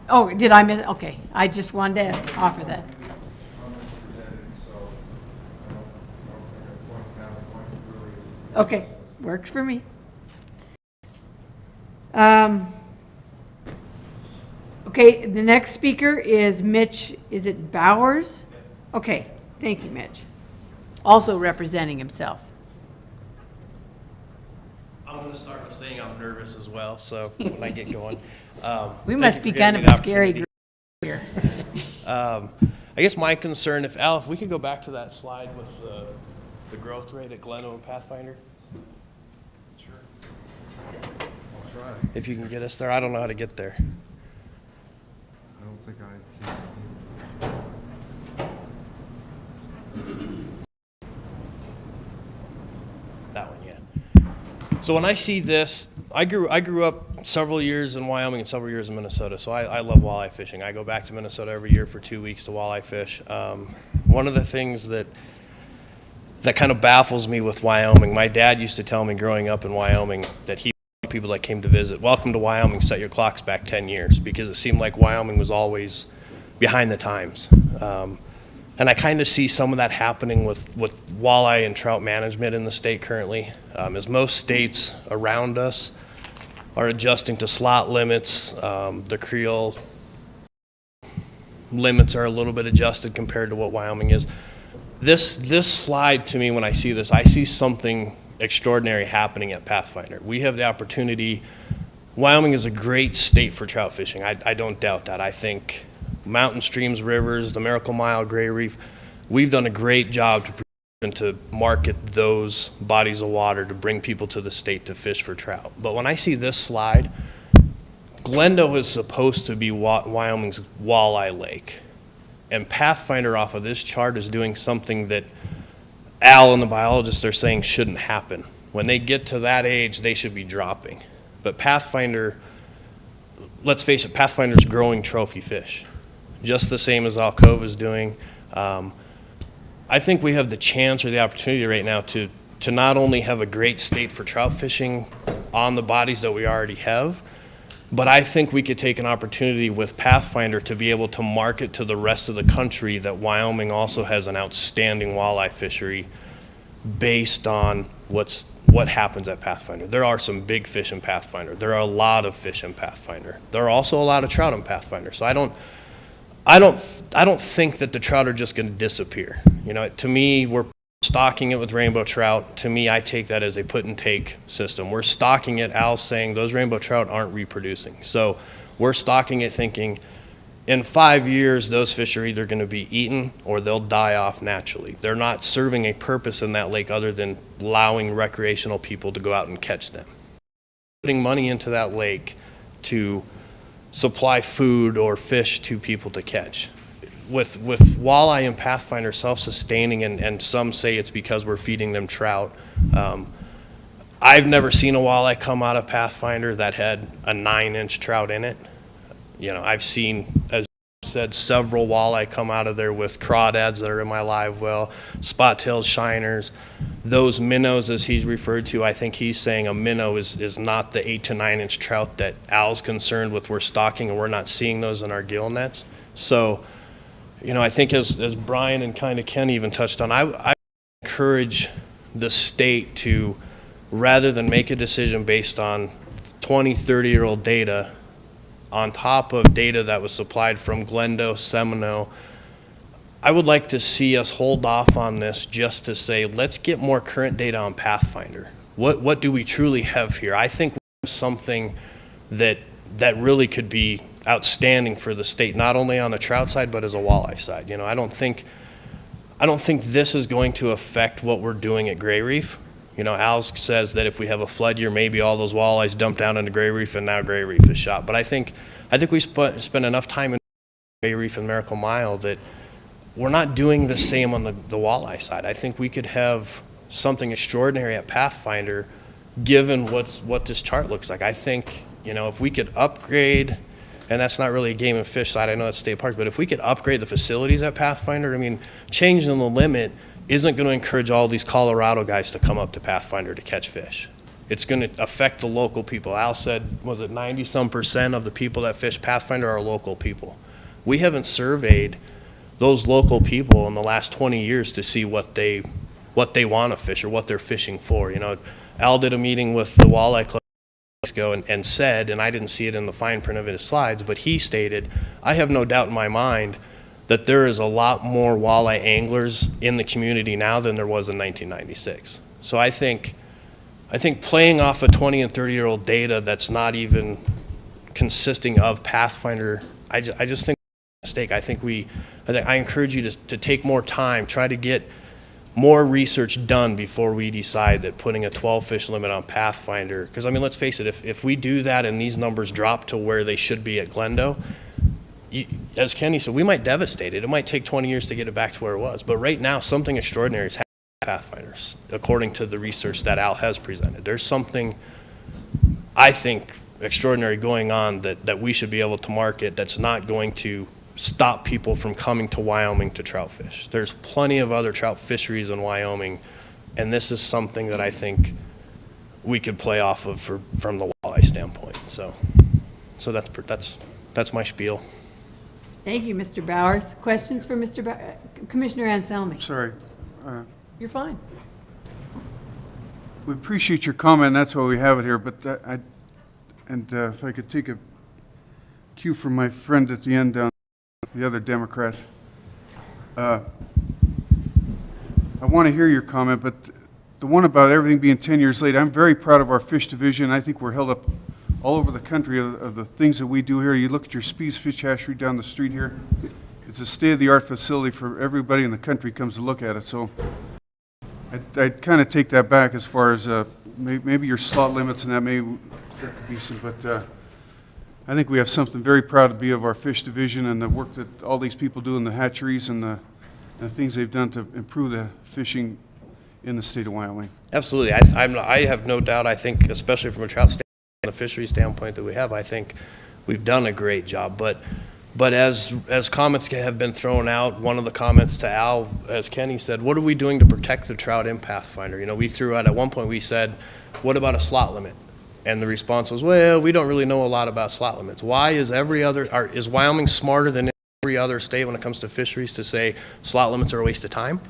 Oh, did I miss? Okay, I just wanted to offer that. Okay, works for me. Okay, the next speaker is Mitch, is it Bowers? Okay, thank you, Mitch. Also representing himself. I'm going to start with saying I'm nervous as well, so when I get going. We must be kind of a scary group here. I guess my concern, if we could go back to that slide with the growth rate at Glendo and Pathfinder. Sure. I'll try. If you can get us there. I don't know how to get there. I don't think I can. That one, yeah. So when I see this, I grew up several years in Wyoming and several years in Minnesota, so I love walleye fishing. I go back to Minnesota every year for 2 weeks to walleye fish. One of the things that kind of baffles me with Wyoming, my dad used to tell me growing up in Wyoming that people that came to visit, welcome to Wyoming, set your clocks back 10 years, because it seemed like Wyoming was always behind the times. And I kind of see some of that happening with walleye and trout management in the state currently, as most states around us are adjusting to slot limits. The creel limits are a little bit adjusted compared to what Wyoming is. This slide, to me, when I see this, I see something extraordinary happening at Pathfinder. We have the opportunity. Wyoming is a great state for trout fishing. I don't doubt that. I think mountain streams, rivers, the Miracle Mile, Gray Reef, we've done a great job to market those bodies of water to bring people to the state to fish for trout. But when I see this slide, Glendo is supposed to be Wyoming's walleye lake. And Pathfinder off of this chart is doing something that Al and the biologists are saying shouldn't happen. When they get to that age, they should be dropping. But Pathfinder, let's face it, Pathfinder's growing trophy fish, just the same as Alcova is doing. I think we have the chance or the opportunity right now to not only have a great state for trout fishing on the bodies that we already have, but I think we could take an opportunity with Pathfinder to be able to market to the rest of the country that Wyoming also has an outstanding walleye fishery based on what happens at Pathfinder. There are some big fish in Pathfinder. There are a lot of fish in Pathfinder. There are also a lot of trout in Pathfinder. So I don't think that the trout are just going to disappear. You know, to me, we're stocking it with rainbow trout. To me, I take that as a put and take system. We're stocking it. Al's saying those rainbow trout aren't reproducing. So we're stocking it thinking in 5 years, those fish are either going to be eaten or they'll die off naturally. They're not serving a purpose in that lake other than allowing recreational people to go out and catch them. Putting money into that lake to supply food or fish to people to catch. With walleye and Pathfinder self-sustaining, and some say it's because we're feeding them trout. I've never seen a walleye come out of Pathfinder that had a 9-inch trout in it. You know, I've seen, as I said, several walleye come out of there with crawdads that are in my live well, spot-tailed shiners. Those minnows, as he's referred to, I think he's saying a minnow is not the 8 to 9-inch trout that Al's concerned with we're stocking, and we're not seeing those in our gill nets. So, you know, I think as Brian and kind of Ken even touched on, I encourage the state to, rather than make a decision based on 20, 30-year-old data, on top of data that was supplied from Glendo, Seminole, I would like to see us hold off on this just to say, let's get more current data on Pathfinder. What do we truly have here? I think something that really could be outstanding for the state, not only on the trout side, but as a walleye side. You know, I don't think this is going to affect what we're doing at Gray Reef. You know, Al says that if we have a flood year, maybe all those walleyes dump down into Gray Reef and now Gray Reef is shot. But I think we spend enough time in Gray Reef and Miracle Mile that we're not doing the same on the walleye side. I think we could have something extraordinary at Pathfinder given what this chart looks like. I think, you know, if we could upgrade, and that's not really a game and fish side, I know it's state park, but if we could upgrade the facilities at Pathfinder, I mean, changing the limit isn't going to encourage all these Colorado guys to come up to Pathfinder to catch fish. It's going to affect the local people. Al said, was it 90-some% of the people that fish Pathfinder are local people? We haven't surveyed those local people in the last 20 years to see what they want to fish or what they're fishing for. You know, Al did a meeting with the Walleye Club ago and said, and I didn't see it in the fine print of his slides, but he stated, I have no doubt in my mind that there is a lot more walleye anglers in the community now than there was in 1996. So I think playing off a 20 and 30-year-old data that's not even consisting of Pathfinder, I just think it's a mistake. I encourage you to take more time, try to get more research done before we decide that putting a 12 fish limit on Pathfinder, because I mean, let's face it, if we do that and these numbers drop to where they should be at Glendo, as Kenny said, we might devastate it. It might take 20 years to get it back to where it was. But right now, something extraordinary is happening at Pathfinders, according to the research that Al has presented. There's something, I think, extraordinary going on that we should be able to market that's not going to stop people from coming to Wyoming to trout fish. There's plenty of other trout fisheries in Wyoming, and this is something that I think we could play off of from the walleye standpoint. So that's my spiel. Thank you, Mr. Bowers. Questions for Mr. Commissioner Anselmi? Sorry. You're fine. We appreciate your comment, that's why we have it here, but if I could take a cue from my friend at the end down, the other Democrat. I want to hear your comment, but the one about everything being 10 years late, I'm very proud of our fish division. I think we're held up all over the country of the things that we do here. You look at your Spees Fish Hatchery down the street here. It's a state-of-the-art facility for everybody in the country comes to look at it. So I'd kind of take that back as far as maybe your slot limits and that could be some, but I think we have something very proud to be of our fish division and the work that all these people do in the hatcheries and the things they've done to improve the fishing in the state of Wyoming. Absolutely. I have no doubt. I think, especially from a trout standpoint, and a fishery standpoint that we have, I think we've done a great job. But as comments have been thrown out, one of the comments to Al, as Kenny said, what are we doing to protect the trout in Pathfinder? You know, we threw out at one point, we said, what about a slot limit? And the response was, well, we don't really know a lot about slot limits. Why is is Wyoming smarter than every other state when it comes to fisheries to say slot limits are a waste of time?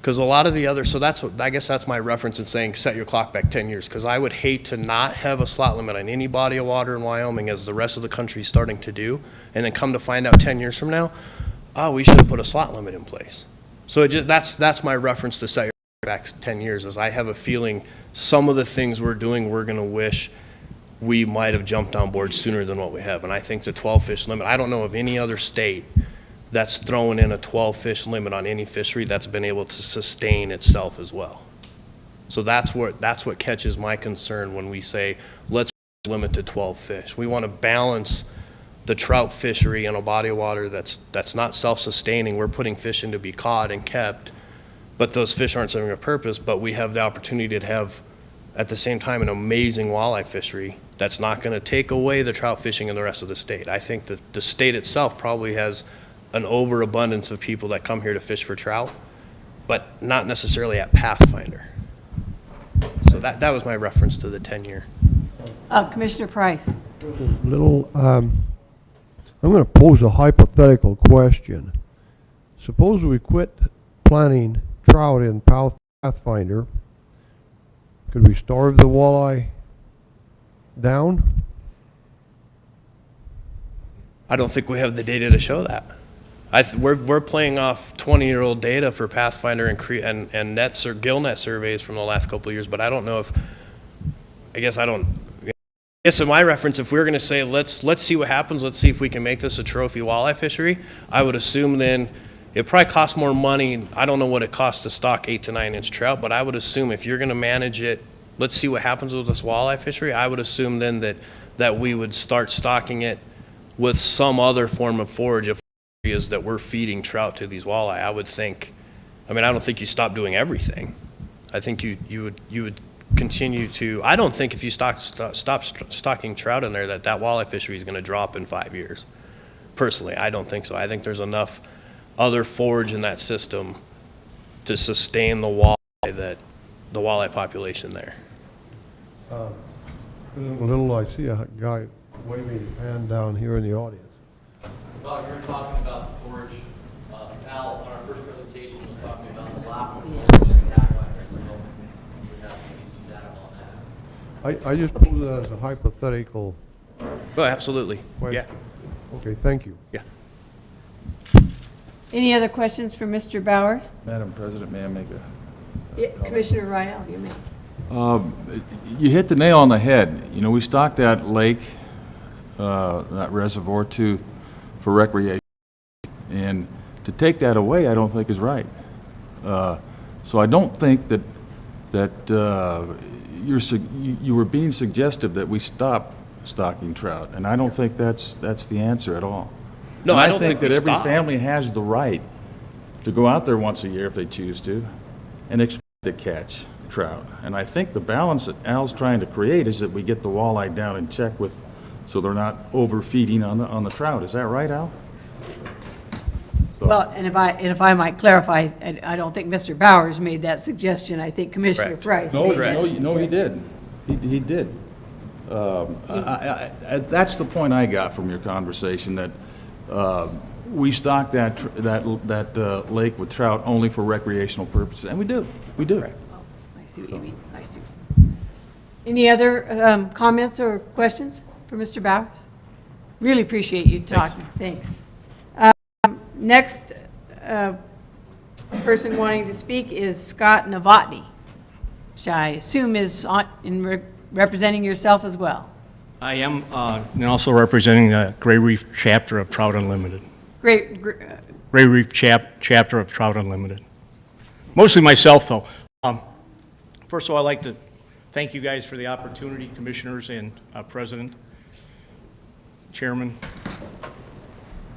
Because a lot of the other, so I guess that's my reference in saying set your clock back 10 years, because I would hate to not have a slot limit on any body of water in Wyoming as the rest of the country is starting to do, and then come to find out 10 years from now, we should have put a slot limit in place. So that's my reference to set your clock back 10 years, is I have a feeling some of the things we're doing, we're going to wish we might have jumped on board sooner than what we have. And I think the 12 fish limit, I don't know of any other state that's throwing in a 12 fish limit on any fishery that's been able to sustain itself as well. So that's what catches my concern when we say, let's limit to 12 fish. We want to balance the trout fishery in a body of water that's not self-sustaining. We're putting fish in to be caught and kept, but those fish aren't serving a purpose, but we have the opportunity to have, at the same time, an amazing walleye fishery that's not going to take away the trout fishing in the rest of the state. I think that the state itself probably has an overabundance of people that come here to fish for trout, but not necessarily at Pathfinder. So that was my reference to the 10-year. Commissioner Price. I'm going to pose a hypothetical question. Suppose we quit planting trout in Pathfinder. Could we starve the walleye down? I don't think we have the data to show that. We're playing off 20-year-old data for Pathfinder and GillNet surveys from the last couple of years, but I don't know if, I guess I don't Yeah, so my reference, if we're going to say, let's see what happens, let's see if we can make this a trophy walleye fishery, I would assume then it probably costs more money. I don't know what it costs to stock 8 to 9 inch trout, but I would assume if you're going to manage it, let's see what happens with this walleye fishery, I would assume then that we would start stocking it with some other form of forage if areas that we're feeding trout to these walleye. I would think, I mean, I don't think you stop doing everything. I think you would continue to, I don't think if you stop stocking trout in there that walleye fishery is going to drop in 5 years. Personally, I don't think so. I think there's enough other forage in that system to sustain the walleye population there. I see a guy waving his hand down here in the audience. Well, you were talking about forage. Al, on our first presentation, was talking about the lack of forage in Appalachian. We have some data on that. I just pose it as a hypothetical. Oh, absolutely. Question. Yeah. Okay, thank you. Yeah. Any other questions for Mr. Bowers? Madam President, may I make a? Yeah, Commissioner Rydell, you may. You hit the nail on the head. You know, we stocked that lake, that reservoir for recreation. And to take that away, I don't think is right. So I don't think that you were being suggestive that we stop stocking trout. And I don't think that's the answer at all. No, and I don't think that we every stop. family has the right to go out there once a year if they choose to and expect to catch trout. And I think the balance that Al's trying to create is that we get the walleye down in check with, so they're not overfeeding on the trout. Is that right, Al? So- Well, and if I might clarify, I don't think Mr. Bowers made that suggestion. I think Commissioner Correct. Price No, made that. no, he did. He did. That's the point I got from your conversation, that we stock that lake with trout only for recreational purposes, and we do. I see what you mean. I see. Any other comments or questions for Mr. Bowers? Really appreciate you talking. Thanks. Next person wanting to speak is Scott Novotny, which I assume is representing yourself as well. I am, and also representing the Gray Reef chapter of Trout Unlimited. Great. Gray Reef chapter of Trout Unlimited. Mostly myself, though. First of all, I'd like to thank you guys for the opportunity, commissioners and President, Chairman.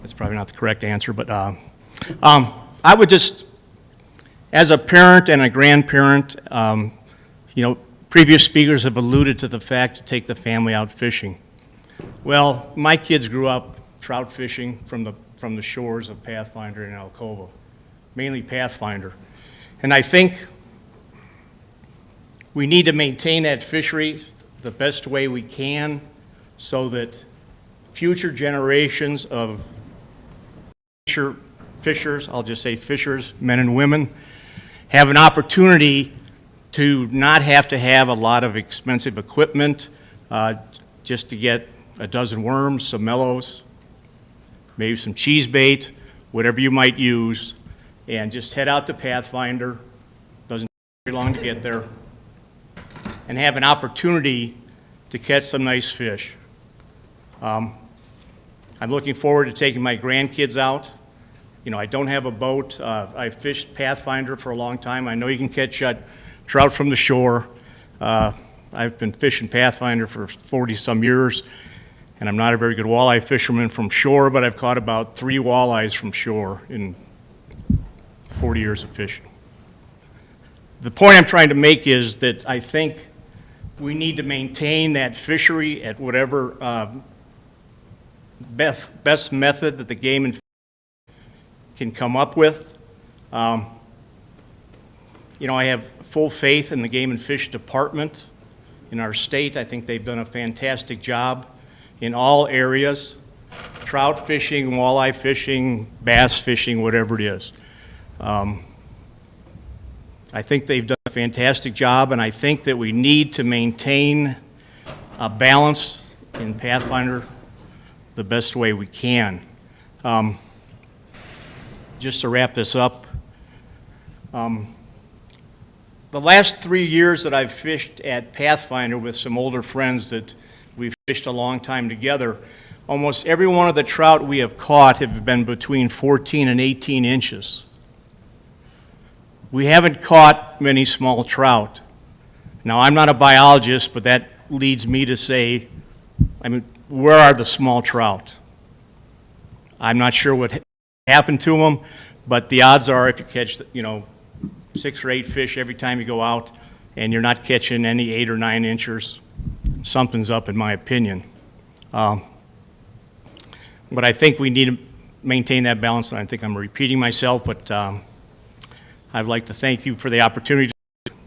That's probably not the correct answer, but I would just, as a parent and a grandparent, you know, previous speakers have alluded to the fact to take the family out fishing. Well, my kids grew up trout fishing from the shores of Pathfinder and Alcova, mainly Pathfinder. And I think we need to maintain that fishery the best way we can so that future generations of fishers, I'll just say fishers, men and women, have an opportunity to not have to have a lot of expensive equipment just to get a dozen worms, some mellows, maybe some cheese bait, whatever you might use, and just head out to Pathfinder. Doesn't take very long to get there, and have an opportunity to catch some nice fish. I'm looking forward to taking my grandkids out. You know, I don't have a boat. I've fished Pathfinder for a long time. I know you can catch trout from the shore. I've been fishing Pathfinder for 40-some years, and I'm not a very good walleye fisherman from shore, but I've caught about 3 walleyes from shore in 40 years of fishing. The point I'm trying to make is that I think we need to maintain that fishery at whatever best method that the Game and Fish can come up with. You know, I have full faith in the Game and Fish Department in our state. I think they've done a fantastic job in all areas: trout fishing, walleye fishing, bass fishing, whatever it is. I think they've done a fantastic job, and I think that we need to maintain a balance in Pathfinder the best way we can. Just to wrap this up, the last 3 years that I've fished at Pathfinder with some older friends that We've fished a long time together. Almost every one of the trout we have caught have been between 14 and 18 inches. We haven't caught many small trout. Now, I'm not a biologist, but that leads me to say, I mean, where are the small trout? I'm not sure what happened to them, but the odds are if you catch, 6 or 8 fish every time you go out and you're not catching any 8 or 9 inchers, something's up in my opinion. But I think we need to maintain that balance, and I think I'm repeating myself, but I'd like to thank you for the opportunity.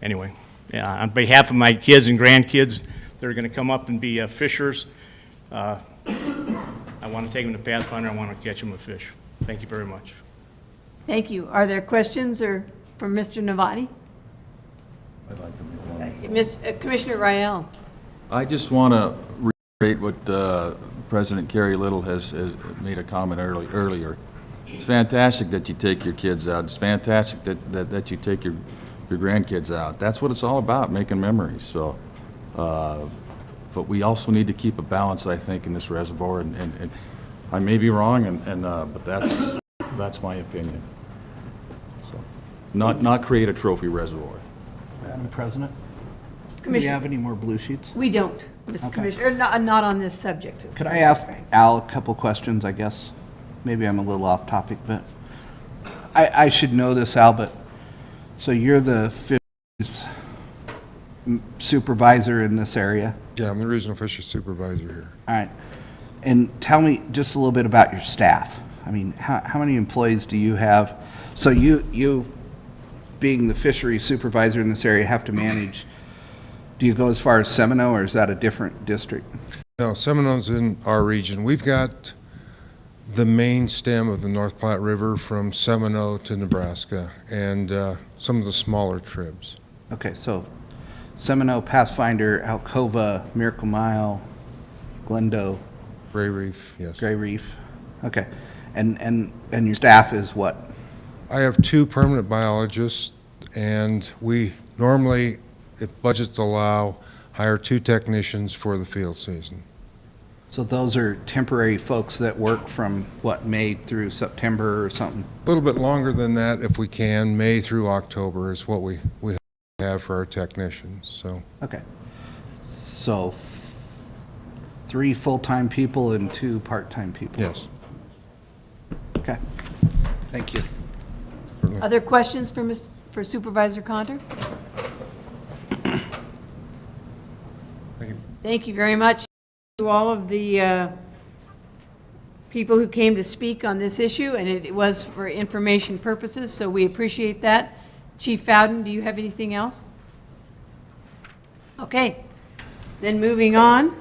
Anyway, on behalf of my kids and grandkids, they're going to come up and be fishers. I want to take them to Pathfinder. I want to catch them a fish. Thank you very much. Thank you. Are there questions or from Mr. Novotny? I'd like to make one. Commissioner Rael. I just want to reiterate what President Kerry Little has made a comment earlier. It's fantastic that you take your kids out. It's fantastic that you take your grandkids out. That's what it's all about, making memories. So, but we also need to keep a balance, I think, in this reservoir. And I may be wrong, but that's my opinion. So, not create a trophy reservoir. Madam President? Do we Commissioner. have any more blue sheets? We don't, Mr. Okay. Commissioner, not on this subject. Could I ask Al a couple questions, I guess? Maybe I'm a little off topic, but I should know this, Al, but, so you're the fisheries supervisor in this area? Yeah, I'm the regional fisheries supervisor here. All right. And tell me just a little bit about your staff. I mean, how many employees do you have? So you being the fisheries supervisor in this area, have to manage, do you go as far as Seminole, or is that a different district? No, Seminole's in our region. We've got the main stem of the North Platte River from Seminole to Nebraska, and some of the smaller tribs. Okay, so Seminole, Pathfinder, Alcova, Miracle Mile, Glendo. Gray Reef, yes. Gray Reef, okay. And your staff is what? I have 2 permanent biologists, and we normally, if budgets allow, hire 2 technicians for the field season. So those are temporary folks that work from, what, May through September or something? A little bit longer than that if we can. May through October is what we have for our technicians, so. Okay. So 3 full-time people and 2 part-time people? Yes. Okay, thank you. Other questions for Supervisor Conter? Thank you. Thank you very much to all of the people who came to speak on this issue, and it was for information purposes, so we appreciate that. Chief Fowden, do you have anything else? Okay, then moving on.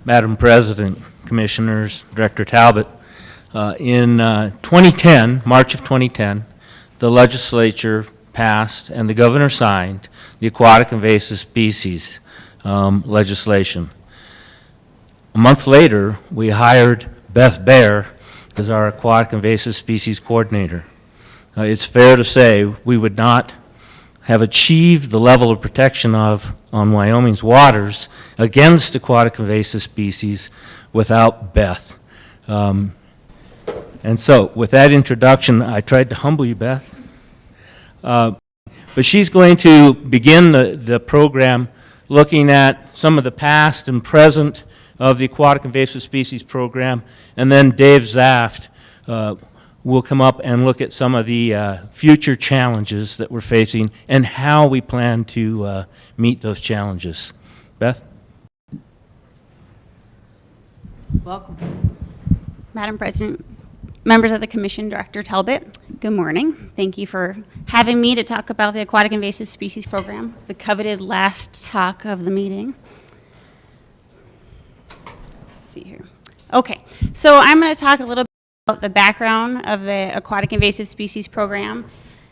Madam President, Commissioners, Director Talbot, in 2010, March of 2010, the legislature passed and the governor signed the Aquatic Invasive Species legislation. A month later, we hired Beth Baer as our Aquatic Invasive Species Coordinator. It's fair to say we would not have achieved the level of protection on Wyoming's waters against aquatic invasive species without Beth. And so, with that introduction, I tried to humble you, Beth. But she's going to begin the program looking at some of the past and present of the Aquatic Invasive Species Program, and then Dave Zaft will come up and look at some of the future challenges that we're facing and how we plan to meet those challenges. Beth? Welcome. Madam President, members of the Commission, Director Talbot, good morning. Thank you for having me to talk about the Aquatic Invasive Species Program, the coveted last talk of the meeting. Let's see here. Okay, so I'm going to talk a little bit about the background of the Aquatic Invasive Species Program,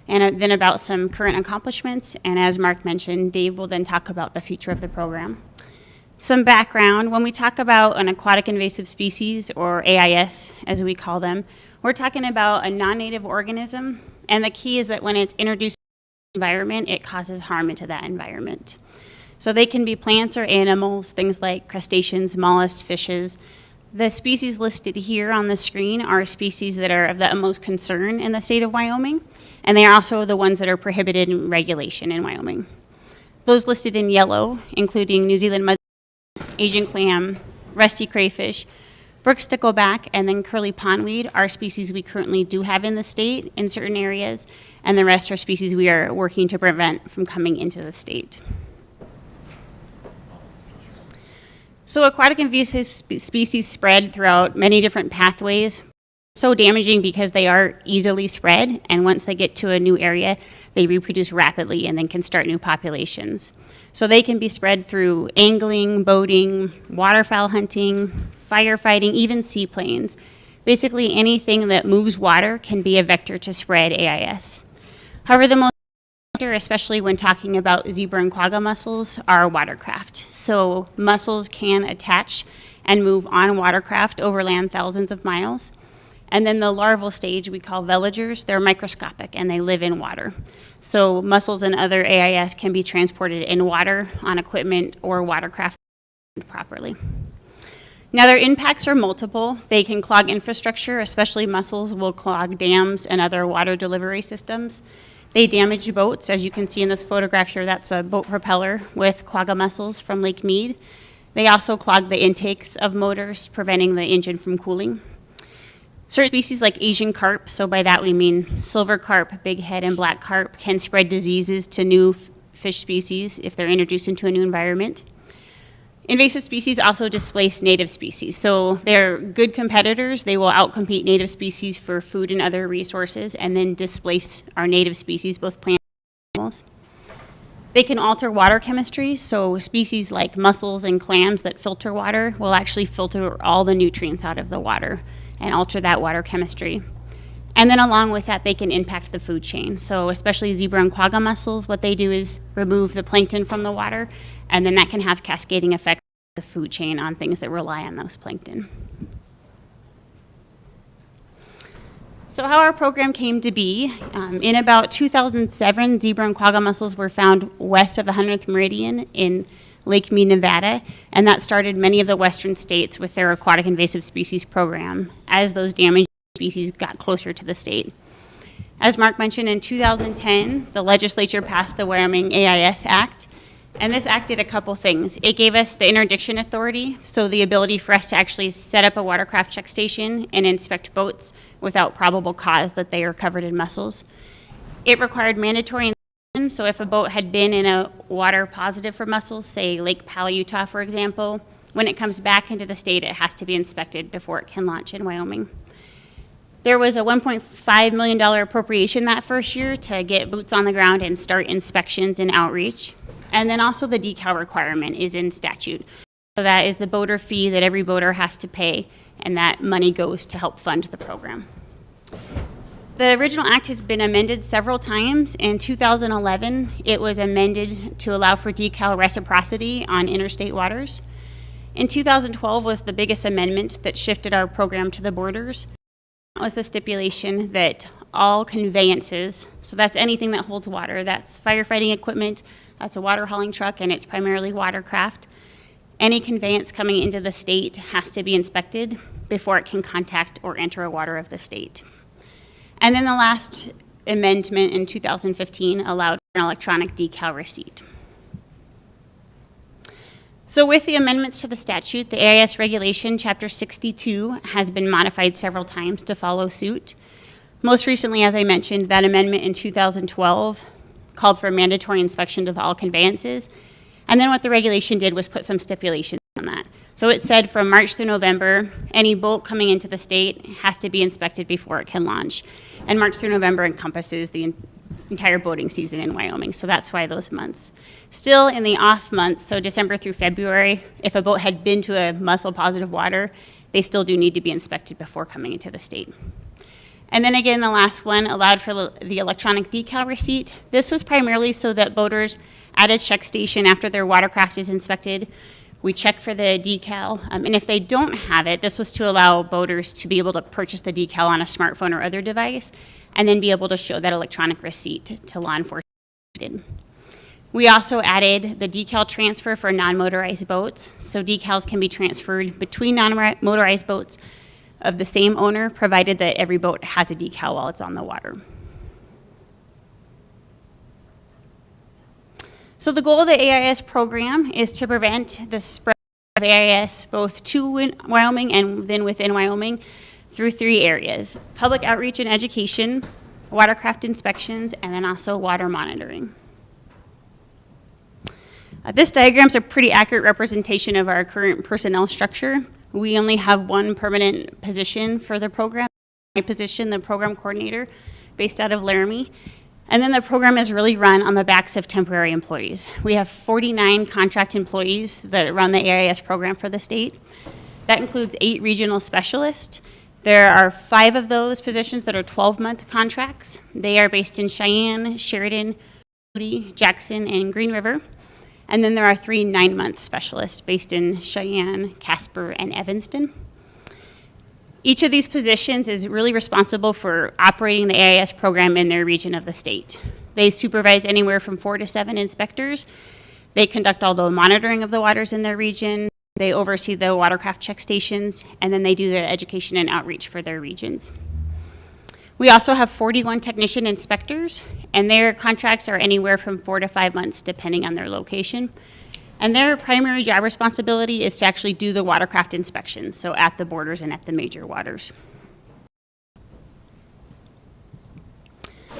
and then about some current accomplishments, and as Mark mentioned, Dave will then talk about the future of the program. Some background: when we talk about an aquatic invasive species, or AIS as we call them, we're talking about a non-native organism, and the key is that when it's introduced environment, it causes harm into that environment. So they can be plants or animals, things like crustaceans, mollusks, fishes. The species listed here on the screen are species that are of the utmost concern in the state of Wyoming, and they are also the ones that are prohibited in regulation in Wyoming. Those listed in yellow, including New Zealand mud, Asian clam, rusty crayfish, brook stickleback, and then curly pondweed are species we currently do have in the state in certain areas, and the rest are species we are working to prevent from coming into the state. So aquatic invasive species spread throughout many different pathways. So damaging because they are easily spread, and once they get to a new area, they reproduce rapidly and then can start new populations. So they can be spread through angling, boating, waterfowl hunting, firefighting, even seaplanes. Basically anything that moves water can be a vector to spread AIS. However, the most especially when talking about zebra and quagga mussels, are watercraft. So mussels can attach and move on watercraft overland thousands of miles. And then the larval stage we call veligers, they're microscopic and they live in water. So mussels and other AIS can be transported in water, on equipment, or watercraft properly. Now their impacts are multiple. They can clog infrastructure, especially mussels will clog dams and other water delivery systems. They damage boats. As you can see in this photograph here, that's a boat propeller with quagga mussels from Lake Mead. They also clog the intakes of motors, preventing the engine from cooling. Certain species like Asian carp, so by that we mean silver carp, bighead, and black carp, can spread diseases to new fish species if they're introduced into a new environment. Invasive species also displace native species, so they're good competitors. They will outcompete native species for food and other resources and then displace our native species, both plants and animals. They can alter water chemistry, so species like mussels and clams that filter water will actually filter all the nutrients out of the water and alter that water chemistry. And then along with that, they can impact the food chain. So especially zebra and quagga mussels, what they do is remove the plankton from the water, and then that can have cascading effects on the food chain on things that rely on those plankton. So how our program came to be, in about 2007, zebra and quagga mussels were found west of the 100th meridian in Lake Mead, Nevada, and that started many of the western states with their aquatic invasive species program as those damaged species got closer to the state. As Mark mentioned, in 2010, the legislature passed the Wyoming AIS Act, and this act did a couple things. It gave us the interdiction authority, so the ability for us to actually set up a watercraft check station and inspect boats without probable cause that they are covered in mussels. It required mandatory inspection, so if a boat had been in a water positive for mussels, say Lake Powell, Utah, for example, when it comes back into the state, it has to be inspected before it can launch in Wyoming. There was a $1.5 million appropriation that first year to get boots on the ground and start inspections and outreach. And then also the decal requirement is in statute. So that is the boater fee that every boater has to pay, and that money goes to help fund the program. The original act has been amended several times. In 2011, it was amended to allow for decal reciprocity on interstate waters. In 2012 was the biggest amendment that shifted our program to the borders. That was the stipulation that all conveyances, so that's anything that holds water, that's firefighting equipment, that's a water hauling truck, and it's primarily watercraft. Any conveyance coming into the state has to be inspected before it can contact or enter a water of the state. And then the last amendment in 2015 allowed for an electronic decal receipt. So with the amendments to the statute, the AIS regulation, Chapter 62, has been modified several times to follow suit. Most recently, as I mentioned, that amendment in 2012 called for mandatory inspection of all conveyances. And then what the regulation did was put some stipulations on that. So it said from March through November, any boat coming into the state has to be inspected before it can launch. And March through November encompasses the entire boating season in Wyoming, so that's why those months. Still in the off months, so December through February, if a boat had been to a mussel-positive water, they still do need to be inspected before coming into the state. And then again, the last one allowed for the electronic decal receipt. This was primarily so that boaters at a check station after their watercraft is inspected, we check for the decal, and if they don't have it, this was to allow boaters to be able to purchase the decal on a smartphone or other device, and then be able to show that electronic receipt to law enforcement We also added the decal transfer for non-motorized boats. So decals can be transferred between non-motorized boats of the same owner, provided that every boat has a decal while it's on the water. So the goal of the AIS program is to prevent the spread of AIS both to Wyoming and then within Wyoming through 3 areas: public outreach and education, watercraft inspections, and then also water monitoring. This diagram is a pretty accurate representation of our current personnel structure. We only have one permanent position for the program, my position, the program coordinator, based out of Laramie. And then the program is really run on the backs of temporary employees. We have 49 contract employees that run the AIS program for the state. That includes 8 regional specialists. There are 5 of those positions that are 12-month contracts. They are based in Cheyenne, Sheridan, Moody, Jackson, and Green River. And then there are 3 9-month specialists based in Cheyenne, Casper, and Evanston. Each of these positions is really responsible for operating the AIS program in their region of the state. They supervise anywhere from 4 to 7 inspectors. They conduct all the monitoring of the waters in their region. They oversee the watercraft check stations, and then they do the education and outreach for their regions. We also have 41 technician inspectors, and their contracts are anywhere from 4 to 5 months, depending on their location. And their primary job responsibility is to actually do the watercraft inspections, so at the borders and at the major waters.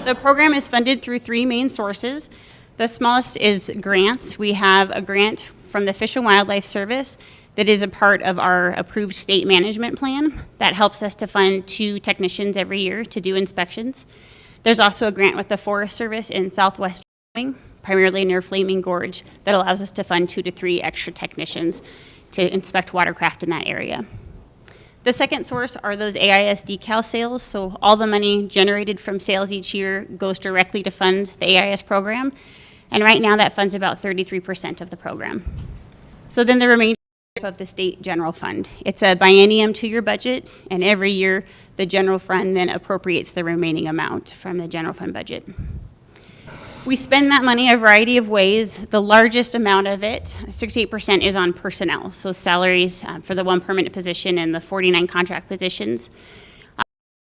The program is funded through 3 main sources. The smallest is grants. We have a grant from the Fish and Wildlife Service that is a part of our approved state management plan that helps us to fund 2 technicians every year to do inspections. There's also a grant with the Forest Service in Southwest Wyoming, primarily near Flaming Gorge, that allows us to fund 2 to 3 extra technicians to inspect watercraft in that area. The second source are those AIS decal sales, so all the money generated from sales each year goes directly to fund the AIS program, and right now that funds about 33% of the program. So then the remainder of the state general fund. It's a biennium 2-year budget, and every year the general fund then appropriates the remaining amount from the general fund budget. We spend that money a variety of ways. The largest amount of it, 68%, is on personnel, so salaries for the 1 permanent position and the 49 contract positions,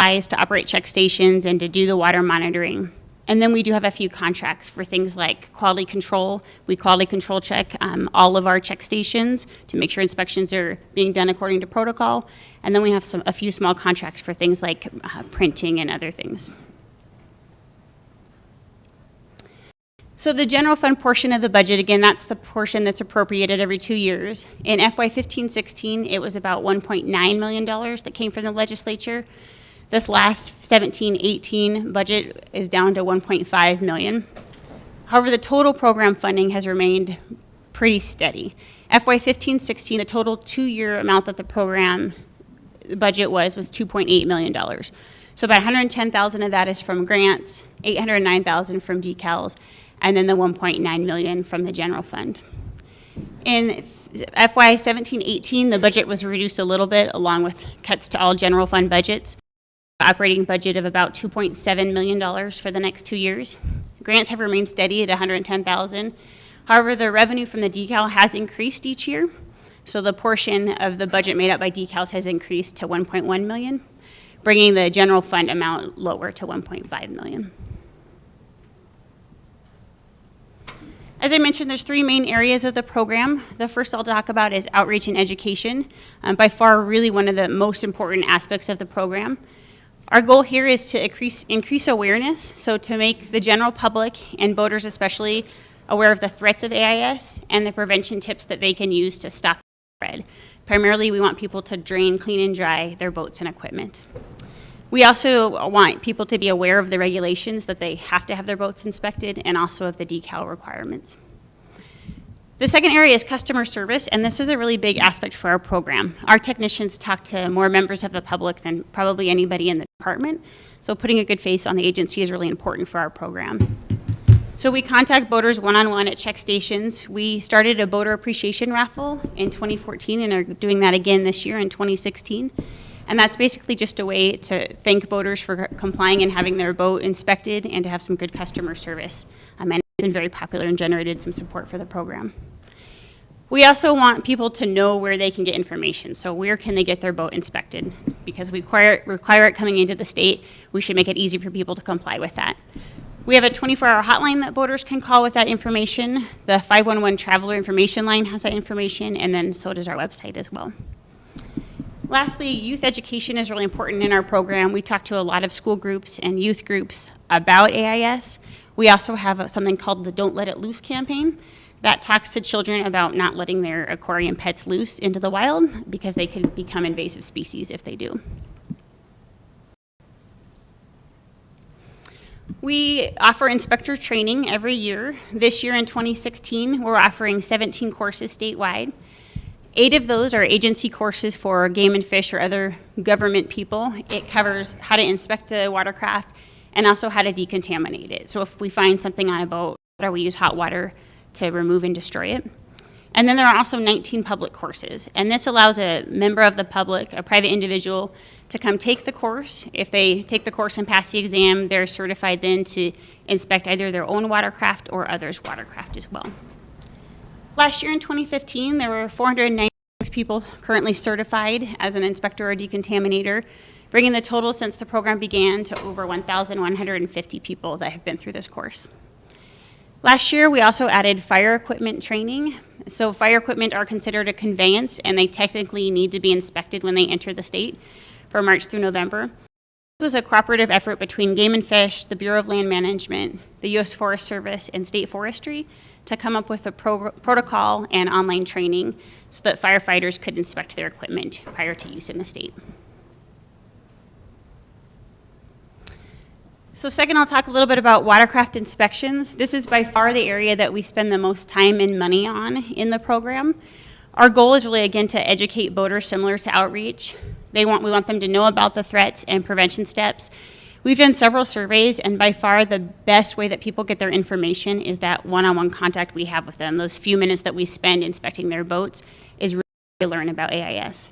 to operate check stations and to do the water monitoring. And then we do have a few contracts for things like quality control. We quality control check all of our check stations to make sure inspections are being done according to protocol. And then we have a few small contracts for things like printing and other things. So the general fund portion of the budget, again, that's the portion that's appropriated every 2 years. In FY 15-16, it was about $1.9 million that came from the legislature. This last 17-18 budget is down to $1.5 million. However, the total program funding has remained pretty steady. FY 15-16, the total 2-year amount that the program budget was $2.8 million. So about $110,000 of that is from grants, $809,000 from decals, and then the $1.9 million from the general fund. In FY 17-18, the budget was reduced a little bit, along with cuts to all general fund budgets. Operating budget of about $2.7 million for the next 2 years. Grants have remained steady at $110,000. However, the revenue from the decal has increased each year. So the portion of the budget made up by decals has increased to $1.1 million, bringing the general fund amount lower to $1.5 million. As I mentioned, there's 3 main areas of the program. The first I'll talk about is outreach and education. By far, really one of the most important aspects of the program. Our goal here is to increase awareness, so to make the general public and boaters especially aware of the threats of AIS and the prevention tips that they can use to stop the spread. Primarily, we want people to drain, clean, and dry their boats and equipment. We also want people to be aware of the regulations that they have to have their boats inspected and also of the decal requirements. The second area is customer service, and this is a really big aspect for our program. Our technicians talk to more members of the public than probably anybody in the department, so putting a good face on the agency is really important for our program. So we contact boaters one-on-one at check stations. We started a boater appreciation raffle in 2014 and are doing that again this year in 2016. And that's basically just a way to thank boaters for complying and having their boat inspected and to have some good customer service. And been very popular and generated some support for the program. We also want people to know where they can get information. So where can they get their boat inspected? Because we require it coming into the state, we should make it easy for people to comply with that. We have a 24-hour hotline that boaters can call with that information. The 511 Traveler Information Line has that information, and then so does our website as well. Lastly, youth education is really important in our program. We talk to a lot of school groups and youth groups about AIS. We also have something called the Don't Let It Loose campaign that talks to children about not letting their aquarium pets loose into the wild because they can become invasive species if they do. We offer inspector training every year. This year in 2016, we're offering 17 courses statewide. 8 of those are agency courses for game and fish or other government people. It covers how to inspect a watercraft and also how to decontaminate it. So if we find something on a boat, we use hot water to remove and destroy it. And then there are also 19 public courses. And this allows a member of the public, a private individual, to come take the course. If they take the course and pass the exam, they're certified then to inspect either their own watercraft or others' watercraft as well. Last year in 2015, there were 496 people currently certified as an inspector or decontaminator, bringing the total since the program began to over 1,150 people that have been through this course. Last year, we also added fire equipment training. So fire equipment are considered a conveyance, and they technically need to be inspected when they enter the state for March through November. This was a cooperative effort between Game and Fish, the Bureau of Land Management, the U.S. Forest Service, and State Forestry to come up with a protocol and online training so that firefighters could inspect their equipment prior to use in the state. So second, I'll talk a little bit about watercraft inspections. This is by far the area that we spend the most time and money on in the program. Our goal is really, again, to educate boaters similar to outreach. We want them to know about the threats and prevention steps. We've done several surveys, and by far the best way that people get their information is that one-on-one contact we have with them. Those few minutes that we spend inspecting their boats is really to learn about AIS.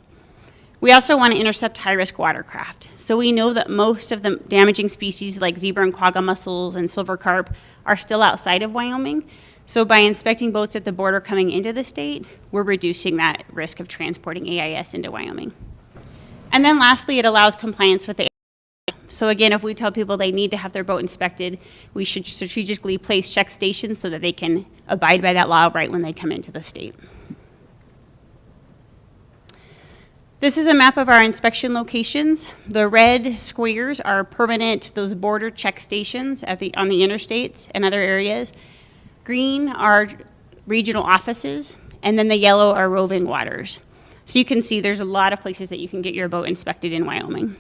We also want to intercept high-risk watercraft. So we know that most of the damaging species like zebra and quagga mussels and silver carp are still outside of Wyoming. So by inspecting boats at the border coming into the state, we're reducing that risk of transporting AIS into Wyoming. And then lastly, it allows compliance with the AIS. So again, if we tell people they need to have their boat inspected, we should strategically place check stations so that they can abide by that law right when they come into the state. This is a map of our inspection locations. The red squares are permanent, those border check stations on the interstates and other areas. Green are regional offices, and then the yellow are roving waters. So you can see there's a lot of places that you can get your boat inspected in Wyoming.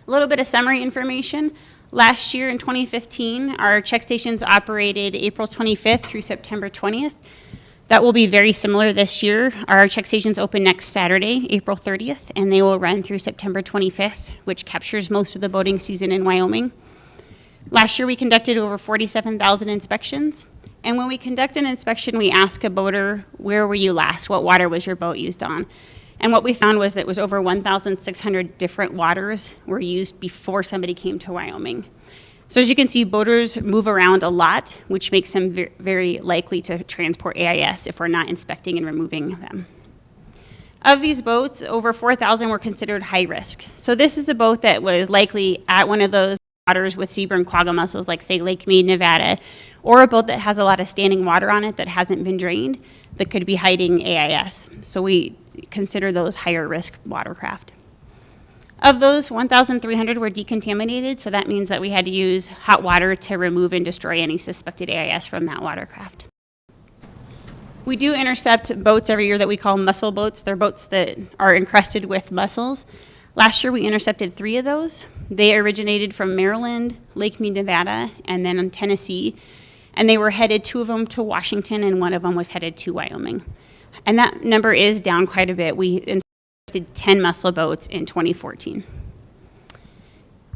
A little bit of summary information. Last year in 2015, our check stations operated April 25th through September 20th. That will be very similar this year. Our check stations open next Saturday, April 30th, and they will run through September 25th, which captures most of the boating season in Wyoming. Last year, we conducted over 47,000 inspections. And when we conduct an inspection, we ask a boater, where were you last? What water was your boat used on? And what we found was that it was over 1,600 different waters were used before somebody came to Wyoming. So as you can see, boaters move around a lot, which makes them very likely to transport AIS if we're not inspecting and removing them. Of these boats, over 4,000 were considered high risk. So this is a boat that was likely at one of those waters with zebra and quagga mussels, like say Lake Mead, Nevada, or a boat that has a lot of standing water on it that hasn't been drained that could be hiding AIS. So we consider those higher risk watercraft. Of those, 1,300 were decontaminated, so that means that we had to use hot water to remove and destroy any suspected AIS from that watercraft. We do intercept boats every year that we call mussel boats. They're boats that are encrusted with mussels. Last year we intercepted 3 of those. They originated from Maryland, Lake Mead, Nevada, and then in Tennessee. And they were headed, 2 of them to Washington, and 1 of them was headed to Wyoming. And that number is down quite a bit. We 10 mussel boats in 2014.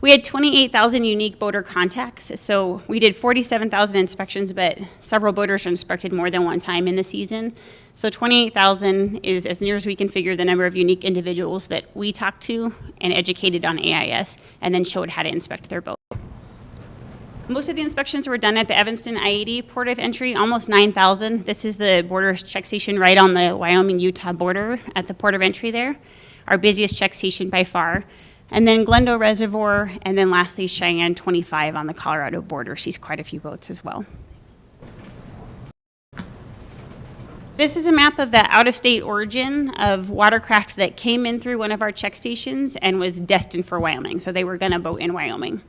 We had 28,000 unique boater contacts, so we did 47,000 inspections, but several boaters are inspected more than one time in the season. So 28,000 is as near as we can figure the number of unique individuals that we talked to and educated on AIS, and then showed how to inspect their boat. Most of the inspections were done at the Evanston I-80 port of entry, almost 9,000. This is the border check station right on the Wyoming-Utah border at the port of entry there, our busiest check station by far. And then Glendo Reservoir, and then lastly Cheyenne 25 on the Colorado border. She's quite a few boats as well. This is a map of the out-of-state origin of watercraft that came in through one of our check stations and was destined for Wyoming. So they were going to boat in Wyoming.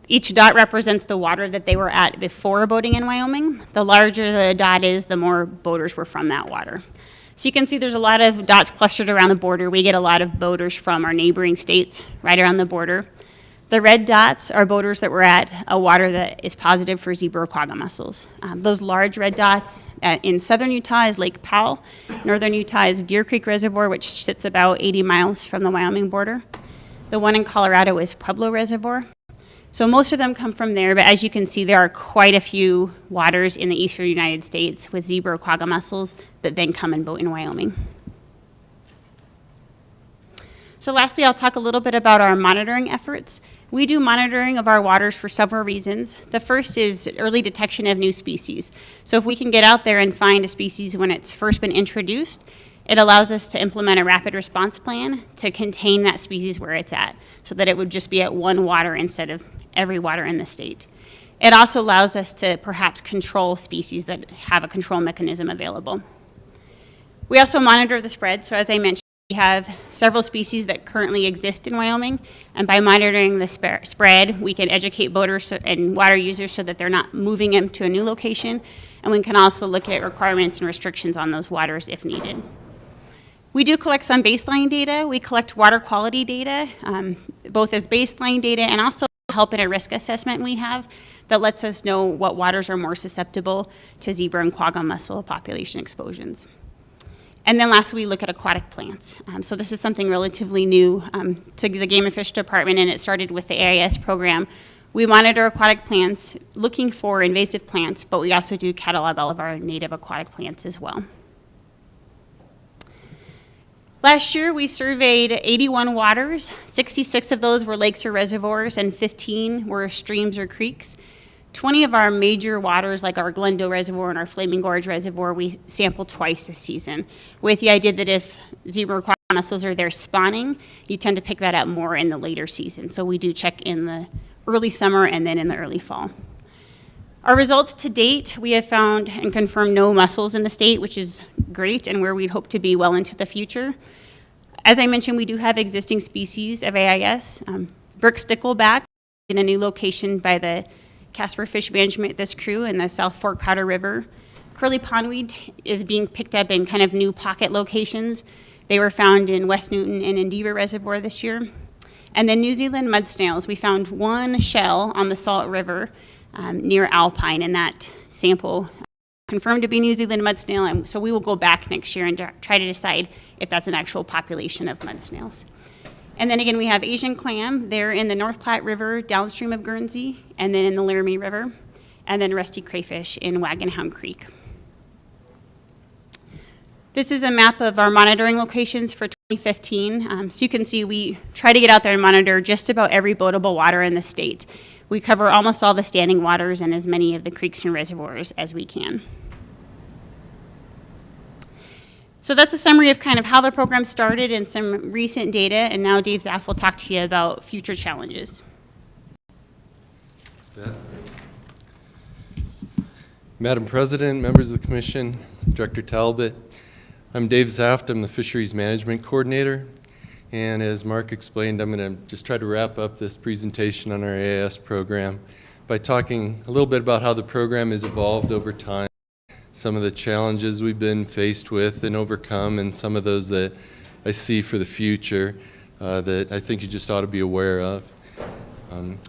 Each dot represents the water that they were at before boating in Wyoming. The larger the dot is, the more boaters were from that water. So you can see there's a lot of dots clustered around the border. We get a lot of boaters from our neighboring states right around the border. The red dots are boaters that were at a water that is positive for zebra or quagga mussels. Those large red dots in southern Utah is Lake Powell. Northern Utah is Deer Creek Reservoir, which sits about 80 miles from the Wyoming border. The one in Colorado is Pueblo Reservoir. So most of them come from there, but as you can see, there are quite a few waters in the eastern United States with zebra or quagga mussels that then come and boat in Wyoming. So lastly, I'll talk a little bit about our monitoring efforts. We do monitoring of our waters for several reasons. The first is early detection of new species. So if we can get out there and find a species when it's first been introduced, it allows us to implement a rapid response plan to contain that species where it's at, so that it would just be at one water instead of every water in the state. It also allows us to perhaps control species that have a control mechanism available. We also monitor the spread. So as I mentioned, we have several species that currently exist in Wyoming, and by monitoring the spread, we can educate boaters and water users so that they're not moving them to a new location, and we can also look at requirements and restrictions on those waters if needed. We do collect some baseline data. We collect water quality data, both as baseline data and also help in a risk assessment we have that lets us know what waters are more susceptible to zebra and quagga mussel population explosions. And then lastly, we look at aquatic plants. So this is something relatively new to the Game and Fish Department, and it started with the AIS program. We monitor aquatic plants looking for invasive plants, but we also do catalog all of our native aquatic plants as well. Last year, we surveyed 81 waters. 66 of those were lakes or reservoirs, and 15 were streams or creeks. 20 of our major waters, like our Glendo Reservoir and our Flaming Gorge Reservoir, we sample twice a season, with the idea that if zebra or quagga mussels are there spawning, you tend to pick that up more in the later season. So we do check in the early summer and then in the early fall. Our results to date, we have found and confirmed no mussels in the state, which is great and where we'd hope to be well into the future. As I mentioned, we do have existing species of AIS. Brook stickleback in a new location by the Casper Fish Management, this crew in the South Fork Powder River. Curly pondweed is being picked up in kind of new pocket locations. They were found in West Newton and in Deaver Reservoir this year. And then New Zealand mud snails. We found one shell on the Salt River near Alpine, and that sample confirmed to be New Zealand mud snail, and so we will go back next year and try to decide if that's an actual population of mud snails. And then again, we have Asian clam. They're in the North Platte River downstream of Guernsey, and then in the Laramie River, and then rusty crayfish in Wagon Hound Creek. This is a map of our monitoring locations for 2015. So you can see we try to get out there and monitor just about every boatable water in the state. We cover almost all the standing waters and as many of the creeks and reservoirs as we can. So that's a summary of kind of how the program started and some recent data, and now Dave Zaff will talk to you about future challenges. Thanks, Beth. Madam President, members of the Commission, Director Talbot, I'm Dave Zaft. I'm the Fisheries Management Coordinator. And as Mark explained, I'm going to just try to wrap up this presentation on our AIS program by talking a little bit about how the program has evolved over time, some of the challenges we've been faced with and overcome, and some of those that I see for the future that I think you just ought to be aware of.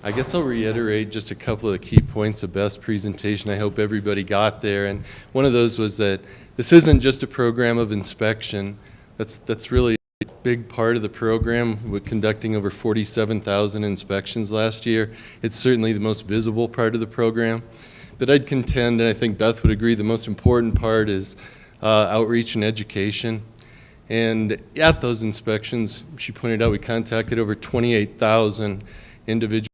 I guess I'll reiterate just a couple of the key points of Beth's presentation. I hope everybody got there. And one of those was that this isn't just a program of inspection. That's really big part of the program with conducting over 47,000 inspections last year. It's certainly the most visible part of the program. But I'd contend, and I think Beth would agree, the most important part is outreach and education. And at those inspections, she pointed out we contacted over 28,000 individuals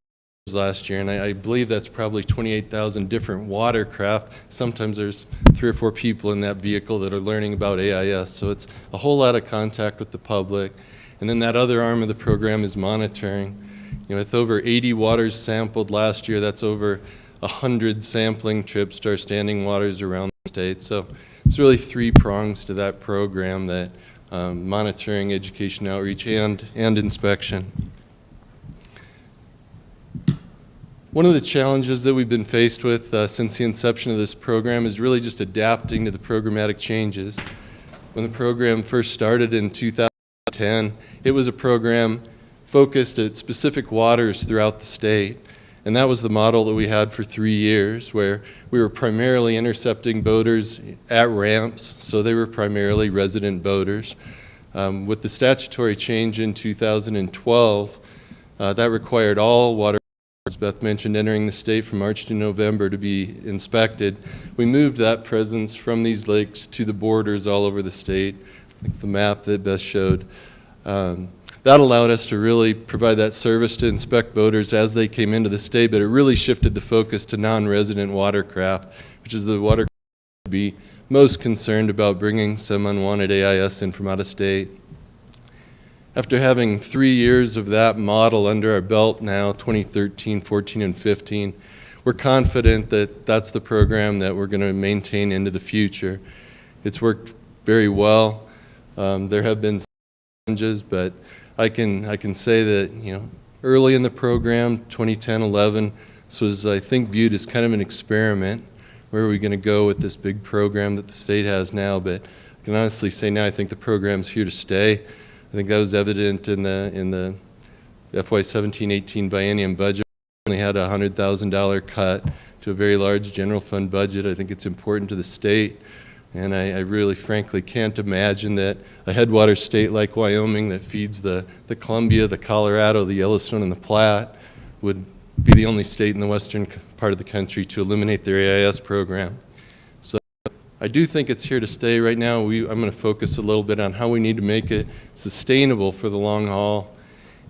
last year, and I believe that's probably 28,000 different watercraft. Sometimes there's 3 or 4 people in that vehicle that are learning about AIS, so it's a whole lot of contact with the public. And then that other arm of the program is monitoring. You know, with over 80 waters sampled last year, that's over 100 sampling trips to our standing waters around the state. So it's really 3 prongs to that program: that monitoring, education, outreach, and inspection. One of the challenges that we've been faced with since the inception of this program is really just adapting to the programmatic changes. When the program first started in 2010, it was a program focused at specific waters throughout the state. And that was the model that we had for 3 years, where we were primarily intercepting boaters at ramps, so they were primarily resident boaters. With the statutory change in 2012, that required all water, as Beth mentioned, entering the state from March to November to be inspected. We moved that presence from these lakes to the borders all over the state, like the map that Beth showed. That allowed us to really provide that service to inspect boaters as they came into the state, but it really shifted the focus to non-resident watercraft, which is the watercraft to be most concerned about bringing some unwanted AIS in from out of state. After having 3 years of that model under our belt now, 2013, 14, and 15, we're confident that that's the program that we're going to maintain into the future. It's worked very well. There have been challenges, but I can say that, you know, early in the program, 2010, 11, this was, I think, viewed as kind of an experiment. Where are we going to go with this big program that the state has now? But I can honestly say now I think the program's here to stay. I think that was evident in the FY 17-18 biennium budget. We only had a $100,000 cut to a very large general fund budget. I think it's important to the state. And I really, frankly, can't imagine that a headwater state like Wyoming that feeds the Columbia, the Colorado, the Yellowstone, and the Platte would be the only state in the western part of the country to eliminate their AIS program. So I do think it's here to stay. Right now, I'm going to focus a little bit on how we need to make it sustainable for the long haul.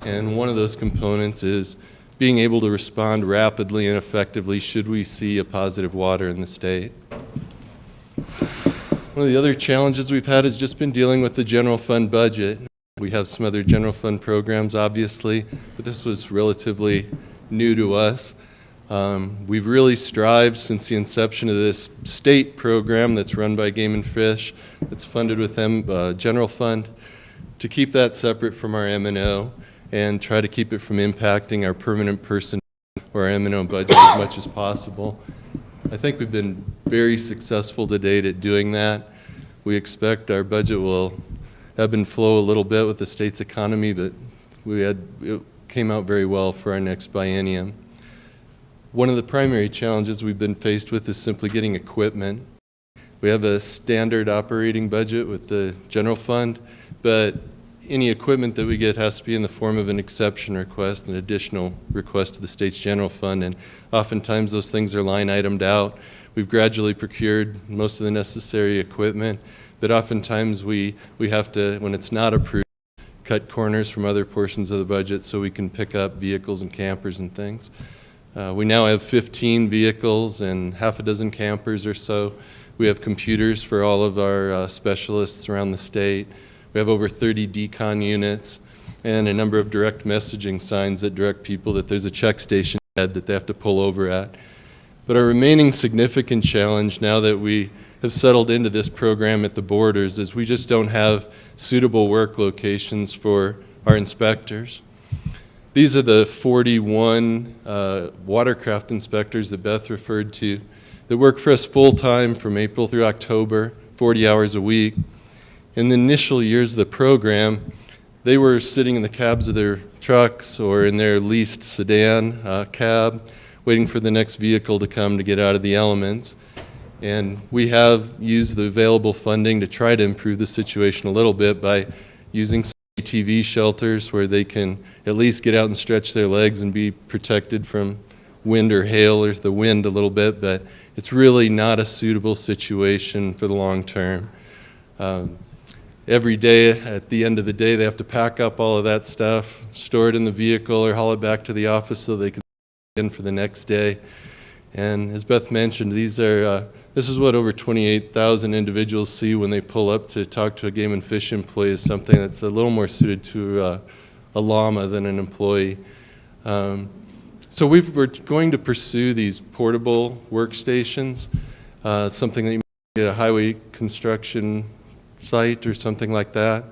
And one of those components is being able to respond rapidly and effectively should we see a positive water in the state. One of the other challenges we've had has just been dealing with the general fund budget. We have some other general fund programs, obviously, but this was relatively new to us. We've really strived since the inception of this state program that's run by Game and Fish, that's funded with them, general fund, to keep that separate from our M&O and try to keep it from impacting our permanent personnel or our M&O budget as much as possible. I think we've been very successful to date at doing that. We expect our budget will ebb and flow a little bit with the state's economy, but it came out very well for our next biennium. One of the primary challenges we've been faced with is simply getting equipment. We have a standard operating budget with the general fund, but any equipment that we get has to be in the form of an exception request, an additional request to the state's general fund, and oftentimes those things are line itemed out. We've gradually procured most of the necessary equipment, but oftentimes we have to, when it's not approved, cut corners from other portions of the budget so we can pick up vehicles and campers and things. We now have 15 vehicles and half a dozen campers or so. We have computers for all of our specialists around the state. We have over 30 decon units and a number of direct messaging signs that direct people that there's a check station ahead that they have to pull over at. But our remaining significant challenge now that we have settled into this program at the borders is we just don't have suitable work locations for our inspectors. These are the 41 watercraft inspectors that Beth referred to that work for us full-time from April through October, 40 hours a week. In the initial years of the program, they were sitting in the cabs of their trucks or in their leased sedan cab, waiting for the next vehicle to come to get out of the elements. And we have used the available funding to try to improve the situation a little bit by using ATV shelters where they can at least get out and stretch their legs and be protected from wind or hail or the wind a little bit, but it's really not a suitable situation for the long term. Every day, at the end of the day, they have to pack up all of that stuff, store it in the vehicle, or haul it back to the office so they can in for the next day. And as Beth mentioned, this is what over 28,000 individuals see when they pull up to talk to a game and fish employee, is something that's a little more suited to a llama than an employee. So we're going to pursue these portable workstations, something that you might get at a highway construction site or something like that.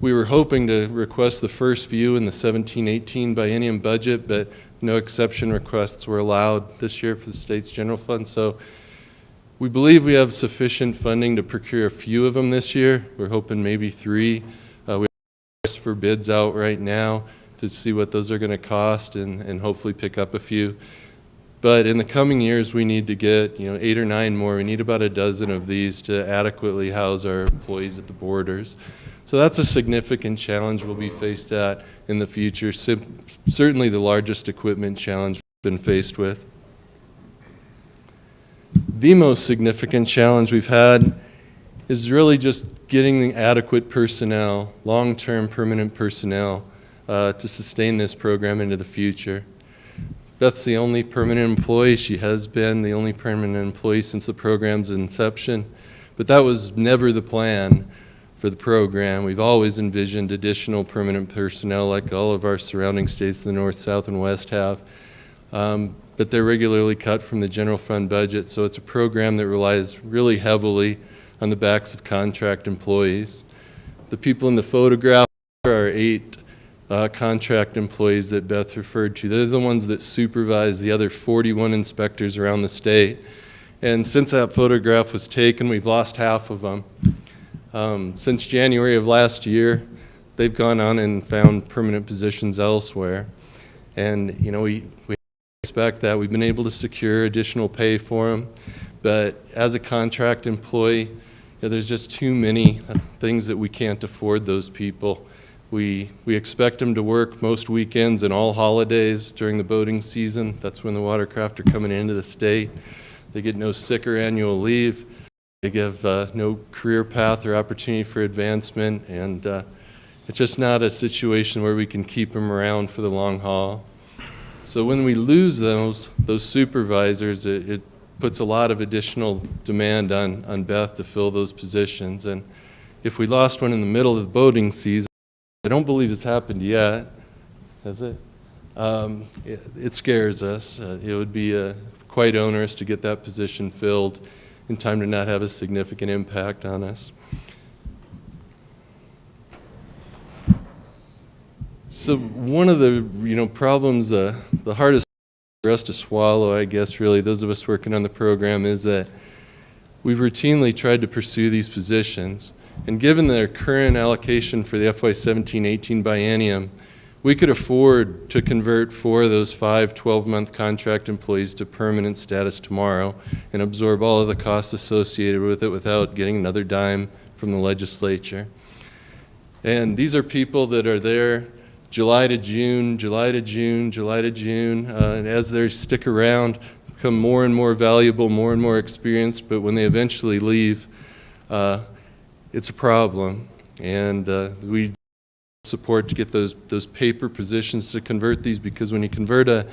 We were hoping to request the first few in the 17-18 biennium budget, but no exception requests were allowed this year for the state's general fund. So we believe we have sufficient funding to procure a few of them this year. We're hoping maybe 3. We have requests for bids out right now to see what those are going to cost and hopefully pick up a few. But in the coming years, we need to get 8 or 9 more. We need about a dozen of these to adequately house our employees at the borders. So that's a significant challenge we'll be faced at in the future. Certainly the largest equipment challenge we've been faced with. The most significant challenge we've had is really just getting the adequate personnel, long-term permanent personnel, to sustain this program into the future. Beth's the only permanent employee. She has been the only permanent employee since the program's inception. But that was never the plan for the program. We've always envisioned additional permanent personnel like all of our surrounding states, the North, South, and West have. But they're regularly cut from the general fund budget, so it's a program that relies really heavily on the backs of contract employees. The people in the photograph are 8 contract employees that Beth referred to. They're the ones that supervise the other 41 inspectors around the state. And since that photograph was taken, we've lost half of them. Since January of last year, they've gone on and found permanent positions elsewhere. And we expect that. We've been able to secure additional pay for them. But as a contract employee, there's just too many things that we can't afford those people. We expect them to work most weekends and all holidays during the boating season. That's when the watercraft are coming into the state. They get no sick or annual leave. They give no career path or opportunity for advancement, and it's just not a situation where we can keep them around for the long haul. So when we lose those supervisors, it puts a lot of additional demand on Beth to fill those positions. And if we lost one in the middle of the boating season, I don't believe it's happened yet, has it? It scares us. It would be quite onerous to get that position filled in time to not have a significant impact on us. So one of the problems, the hardest for us to swallow, I guess, really, those of us working on the program, is that we've routinely tried to pursue these positions. And given their current allocation for the FY 17-18 biennium, we could afford to convert 4 of those 5 12-month contract employees to permanent status tomorrow and absorb all of the costs associated with it without getting another dime from the legislature. And these are people that are there July to June, July to June, July to June, and as they stick around, become more and more valuable, more and more experienced, but when they eventually leave, it's a problem. And we support to get those paper positions to convert these, because when you convert a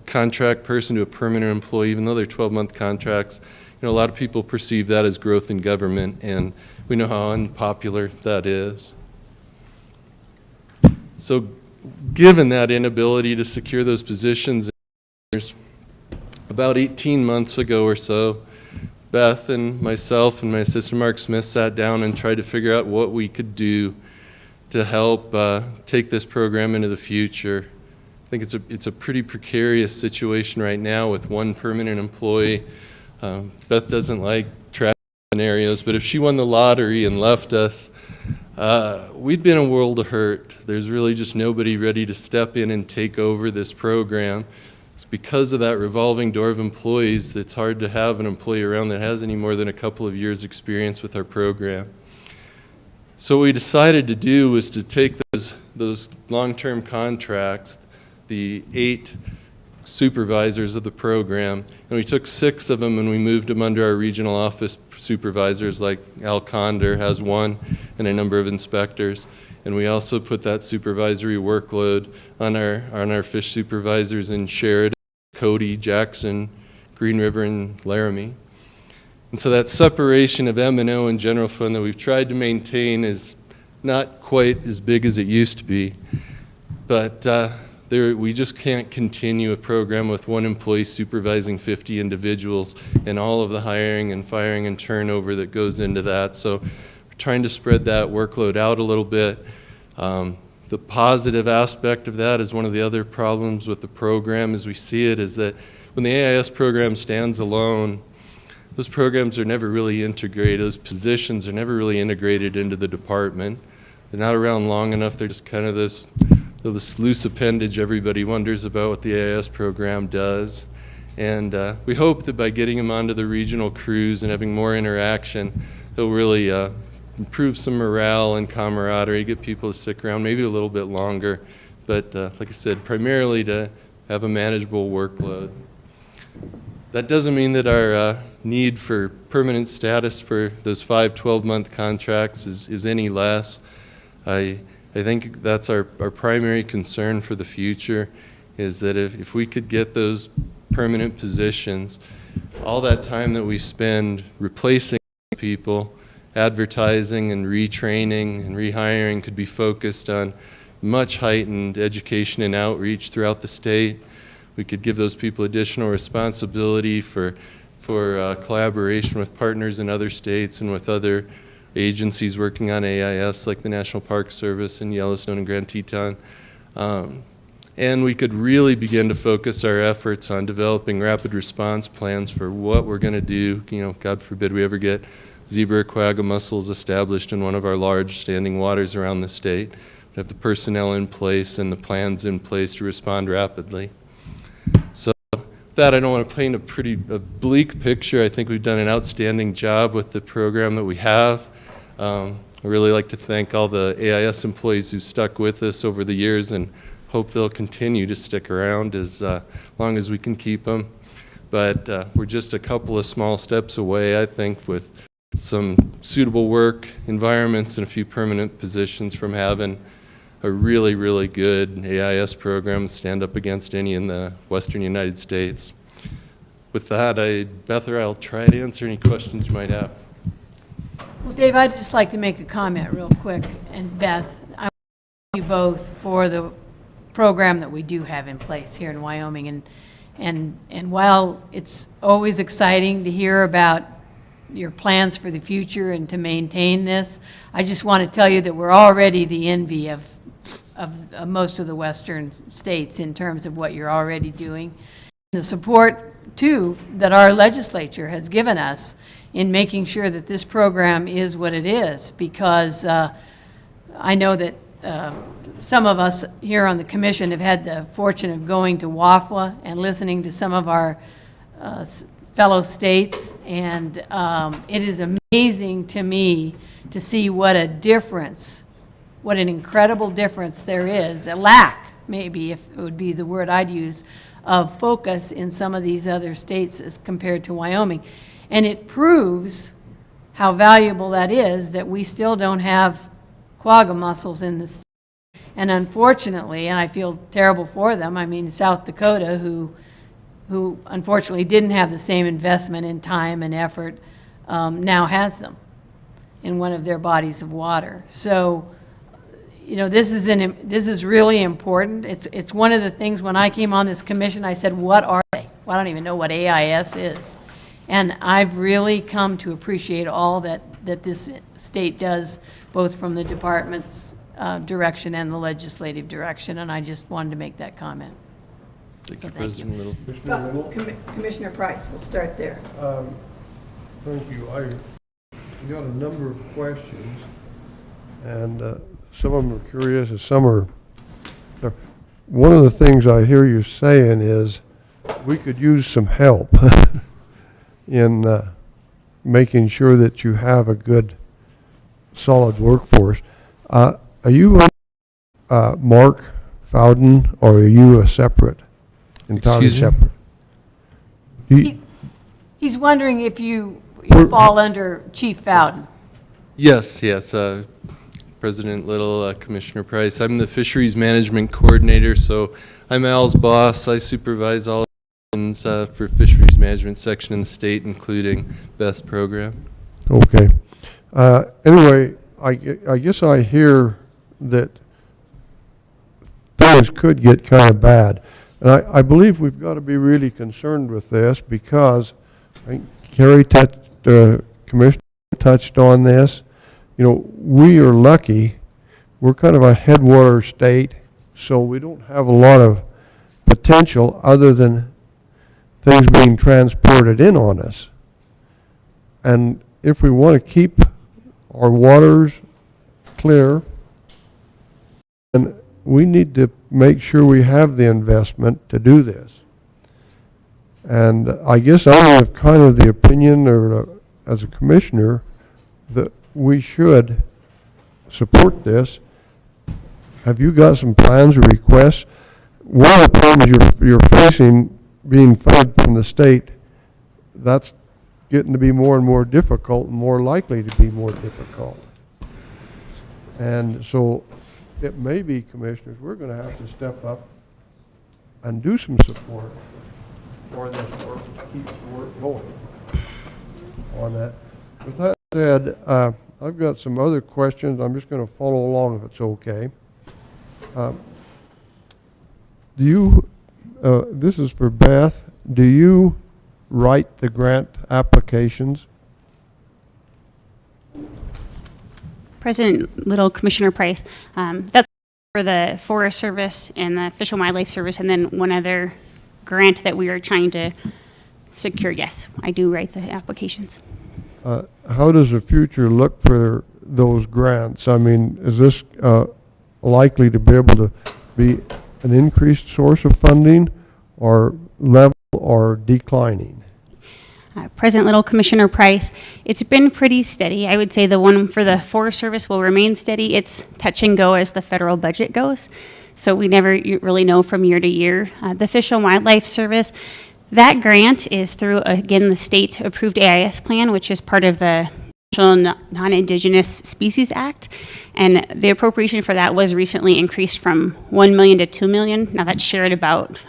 contract person to a permanent employee, even though they're 12-month contracts, a lot of people perceive that as growth in government, and we know how unpopular that is. So given that inability to secure those positions, about 18 months ago or so, Beth and myself and my assistant Mark Smith sat down and tried to figure out what we could do to help take this program into the future. I think it's a pretty precarious situation right now with one permanent employee. Beth doesn't like tragic scenarios, but if she won the lottery and left us, we'd be in a world of hurt. There's really just nobody ready to step in and take over this program. It's because of that revolving door of employees, it's hard to have an employee around that has any more than a couple of years' experience with our program. So what we decided to do was to take those long-term contracts, the 8 supervisors of the program, and we took 6 of them and we moved them under our regional office supervisors, like Al Condor has one, and a number of inspectors. And we also put that supervisory workload on our fish supervisors in Sheridan, Cody, Jackson, Green River, and Laramie. And so that separation of M&O and general fund that we've tried to maintain is not quite as big as it used to be. But we just can't continue a program with one employee supervising 50 individuals and all of the hiring and firing and turnover that goes into that. So we're trying to spread that workload out a little bit. The positive aspect of that is one of the other problems with the program as we see it is that when the AIS program stands alone, those programs are never really integrated. Those positions are never really integrated into the department. They're not around long enough. They're just kind of this loose appendage everybody wonders about what the AIS program does. And we hope that by getting them onto the regional crews and having more interaction, they'll really improve some morale and camaraderie, get people to stick around maybe a little bit longer. But like I said, primarily to have a manageable workload. That doesn't mean that our need for permanent status for those 5 12-month contracts is any less. I think that's our primary concern for the future, is that if we could get those permanent positions, all that time that we spend replacing people, advertising and retraining and rehiring could be focused on much heightened education and outreach throughout the state. We could give those people additional responsibility for collaboration with partners in other states and with other agencies working on AIS like the National Park Service and Yellowstone and Grand Teton. And we could really begin to focus our efforts on developing rapid response plans for what we're going to do. God forbid we ever get zebra or quagga mussels established in one of our large standing waters around the state. We have the personnel in place and the plans in place to respond rapidly. So that, I don't want to paint a bleak picture. I think we've done an outstanding job with the program that we have. I really like to thank all the AIS employees who stuck with us over the years and hope they'll continue to stick around as long as we can keep them. But we're just a couple of small steps away, I think, with some suitable work environments and a few permanent positions from having a really, really good AIS program stand up against any in the western United States. With that, Beth or I'll try to answer any questions you might have. Well, Dave, I'd just like to make a comment real quick, and Beth, I want to thank you both for the program that we do have in place here in Wyoming, and while it's always exciting to hear about your plans for the future and to maintain this, I just want to tell you that we're already the envy of most of the western states in terms of what you're already doing. The support, too, that our legislature has given us in making sure that this program is what it is, because I know that some of us here on the commission have had the fortune of going to WAFWA and listening to some of our fellow states, and it is amazing to me to see what a difference, what an incredible difference there is, a lack, maybe, if it would be the word I'd use, of focus in some of these other states as compared to Wyoming. And it proves how valuable that is, that we still don't have quagga mussels in the state. And unfortunately, and I feel terrible for them, I mean, South Dakota, who unfortunately didn't have the same investment in time and effort, now has them in one of their bodies of water. So, this is really important. It's one of the things when I came on this commission, I said, what are they? Well, I don't even know what AIS is. And I've really come to appreciate all that this state does, both from the department's direction and the legislative direction, and I just wanted to make that comment. Thank you, President Little. Commissioner Price, we'll start there. Thank you. I got a number of questions, and some of them are curious and some are... One of the things I hear you saying is we could use some help in making sure that you have a good solid workforce. Are you Mark Fowden, or are you a separate, entirely Excuse me? separate? He's wondering if you We're- fall under Chief Fowden. Yes, yes, President Little, Commissioner Price. I'm the Fisheries Management Coordinator, so I'm Al's boss. I supervise all things for Fisheries Management section in the state, including BEST program. Okay. Anyway, I guess I hear that things could get kind of bad. And I believe we've got to be really concerned with this because I think Kerry Commissioner touched on this. You know, we are lucky. We're kind of a headwater state, so we don't have a lot of potential other than things being transported in on us. And if we want to keep our waters clear, then we need to make sure we have the investment to do this. And I guess I have kind of the opinion, or as a commissioner, that we should support this. Have you got some plans or requests? One of the problems you're facing being funded from the state, that's getting to be more and more difficult and more likely to be more difficult. And so it may be, commissioners, we're going to have to step up and do some support for this work, to keep the work going on that. With that said, I've got some other questions. I'm just going to follow along if it's okay. Do you, this is for Beth, do you write the grant applications? President Little, Commissioner Price, that's for the Forest Service and the Fish and Wildlife Service, and then one other grant that we are trying to secure. Yes, I do write the applications. How does the future look for those grants? I mean, is this likely to be able to be an increased source of funding, or level, or declining? President Little, Commissioner Price, it's been pretty steady. I would say the one for the Forest Service will remain steady. It's touch and go as the federal budget goes, so we never really know from year to year. The Fish and Wildlife Service, that grant is through, again, the state-approved AIS plan, which is part of the National Non-Indigenous Species Act, and the appropriation for that was recently increased from $1 million to $2 million. Now that's shared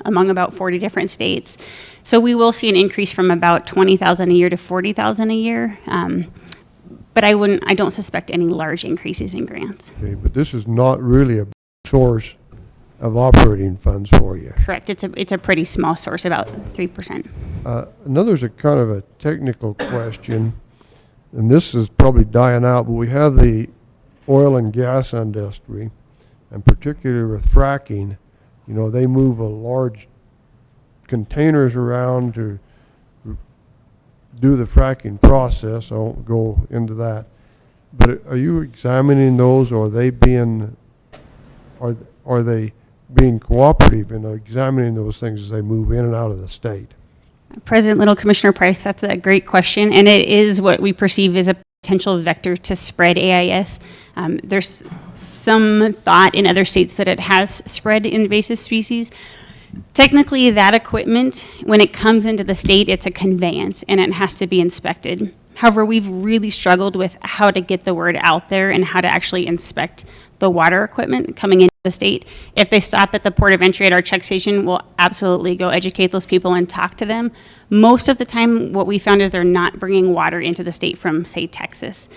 among about 40 different states. So we will see an increase from about $20,000 a year to $40,000 a year. But I don't suspect any large increases in grants. Okay, but this is not really a source of operating funds for you. Correct. It's a pretty small source, about 3%. Another's a kind of a technical question, and this is probably dying out, but we have the oil and gas industry, and particularly with fracking, you know, they move a large containers around to do the fracking process. I won't go into that. But are you examining those, or are they being cooperative in examining those things as they move in and out of the state? President Little, Commissioner Price, that's a great question, and it is what we perceive as a potential vector to spread AIS. There's some thought in other states that it has spread invasive species. Technically, that equipment, when it comes into the state, it's a conveyance, and it has to be inspected. However, we've really struggled with how to get the word out there and how to actually inspect the water equipment coming into the state. If they stop at the port of entry at our check station, we'll absolutely go educate those people and talk to them. Most of the time, what we found is they're not bringing water into the state from, say, Texas.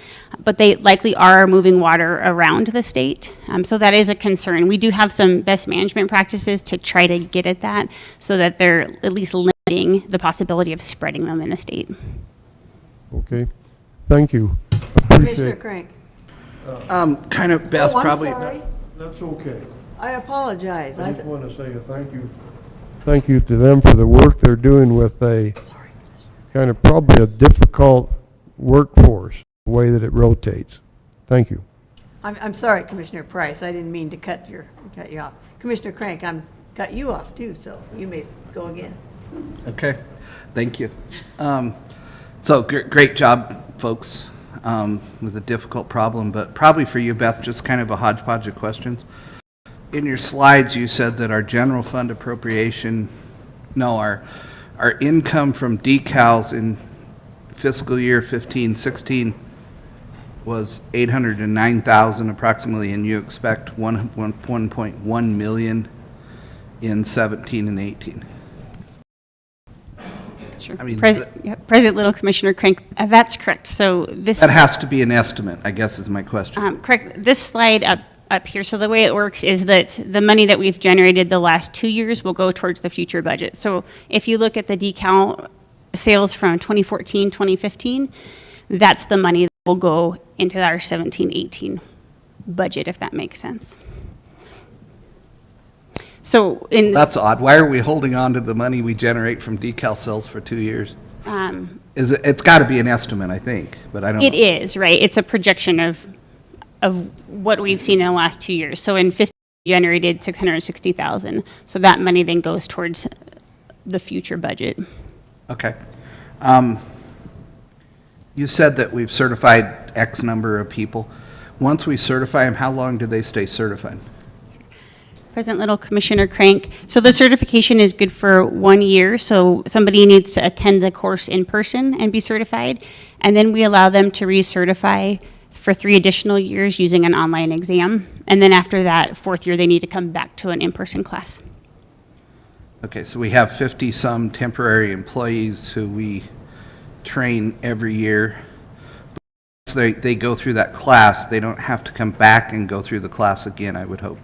But they likely are moving water around the state. So that is a concern. We do have some best management practices to try to get at that so that they're at least limiting the possibility of spreading them in the state. Okay, thank you. Commissioner Crank. Kind of, Beth, I'm probably. sorry. That's okay. I apologize. I just want to say a thank you. Thank you to them for the work they're doing with a kind of probably a difficult workforce, the way that it rotates. Thank you. I'm sorry, Commissioner Price. I didn't mean to cut you off. Commissioner Crank, cut you off too, so you may go again. Okay, thank you. So great job, folks. with a difficult problem, but probably for you, Beth, just kind of a hodgepodge of questions. In your slides, you said that our general fund appropriation, no, our income from decals in fiscal year 15-16 was 809,000 approximately, and you expect 1.1 million in 17 and 18. Sure. I mean, President Little, Commissioner Crank, that's correct. So this that has to be an estimate, I guess, is my question. correct. This slide up here. So the way it works is that the money that we've generated the last 2 years will go towards the future budget. So if you look at the decal sales from 2014, 2015, that's the money that will go into our 17-18 budget, if that makes sense. So that's odd. Why are we holding on to the money we generate from decal sales for 2 years? It's got to be an estimate, I think, but I don't know. It is, right? It's a projection of what we've seen in the last 2 years. So in 15, we generated 660,000. So that money then goes towards the future budget. Okay. You said that we've certified X number of people. Once we certify them, how long do they stay certified? President Little, Commissioner Crank. So the certification is good for 1 year. So somebody needs to attend the course in person and be certified. And then we allow them to recertify for 3 additional years using an online exam. And then after that 4th year, they need to come back to an in-person class. Okay, so we have 50-some temporary employees who we train every year. Once they go through that class, they don't have to come back and go through the class again, I would hope.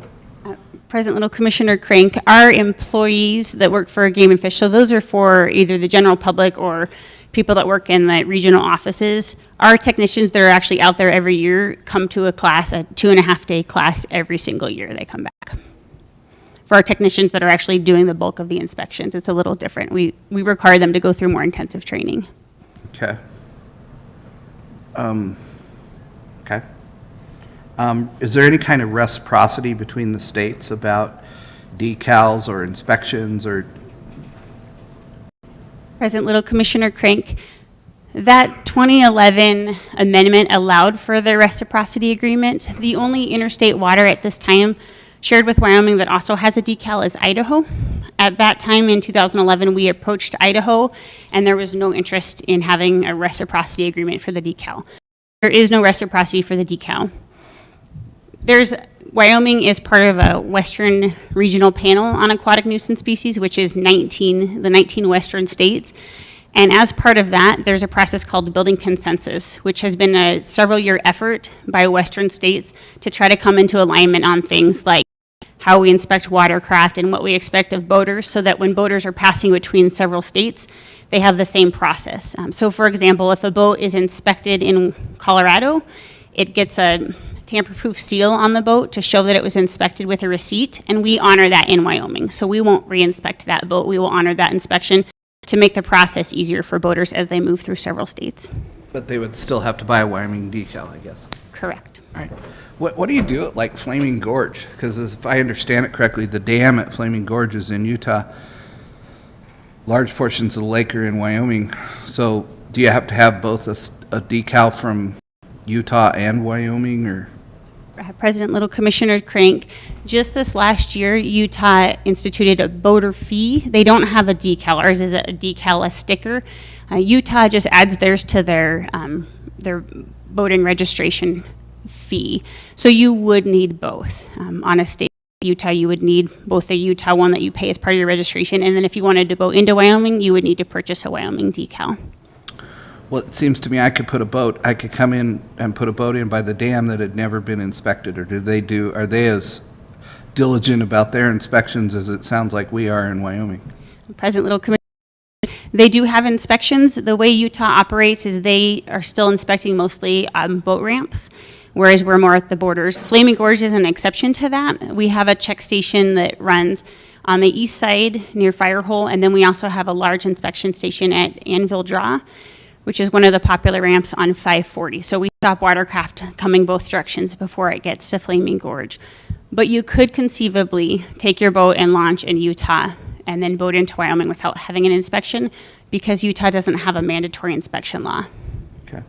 President Little, Commissioner Crank, our employees that work for Game and Fish, so those are for either the general public or people that work in the regional offices. Our technicians that are actually out there every year come to a class, a 2.5-day class every single year they come back. For our technicians that are actually doing the bulk of the inspections, it's a little different. We require them to go through more intensive training. Okay. Okay. Is there any kind of reciprocity between the states about decals or inspections or? President Little, Commissioner Crank, that 2011 amendment allowed for the reciprocity agreement. The only interstate water at this time shared with Wyoming that also has a decal is Idaho. At that time in 2011, we approached Idaho, and there was no interest in having a reciprocity agreement for the decal. There is no reciprocity for the decal. Wyoming is part of a Western Regional Panel on Aquatic Nuisance Species, which is the 19 Western states. And as part of that, there's a process called the Building Consensus, which has been a several-year effort by Western states to try to come into alignment on things like how we inspect watercraft and what we expect of boaters, so that when boaters are passing between several states, they have the same process. So for example, if a boat is inspected in Colorado, it gets a tamper-proof seal on the boat to show that it was inspected with a receipt, and we honor that in Wyoming. So we won't re-inspect that boat. We will honor that inspection to make the process easier for boaters as they move through several states. But they would still have to buy a Wyoming decal, I guess. Correct. All right. What do you do at like Flaming Gorge? Because if I understand it correctly, the dam at Flaming Gorge is in Utah. Large portions of the lake are in Wyoming. So do you have to have both a decal from Utah and Wyoming, or? President Little, Commissioner Crank, just this last year, Utah instituted a boater fee. They don't have a decal. Ours is a decal, a sticker. Utah just adds theirs to their boating registration fee. So you would need both. On a state Utah, you would need both the Utah one that you pay as part of your registration, and then if you wanted to boat into Wyoming, you would need to purchase a Wyoming decal. Well, it seems to me I could come in and put a boat in by the dam that had never been inspected, or are they as diligent about their inspections as it sounds like we are in Wyoming? President Little, Commissioner, they do have inspections. The way Utah operates is they are still inspecting mostly boat ramps, whereas we're more at the borders. Flaming Gorge is an exception to that. We have a check station that runs on the east side near Firehole, and then we also have a large inspection station at Anvil Draw, which is one of the popular ramps on 540. So we stop watercraft coming both directions before it gets to Flaming Gorge. But you could conceivably take your boat and launch in Utah and then boat into Wyoming without having an inspection, because Utah doesn't have a mandatory inspection law. Okay.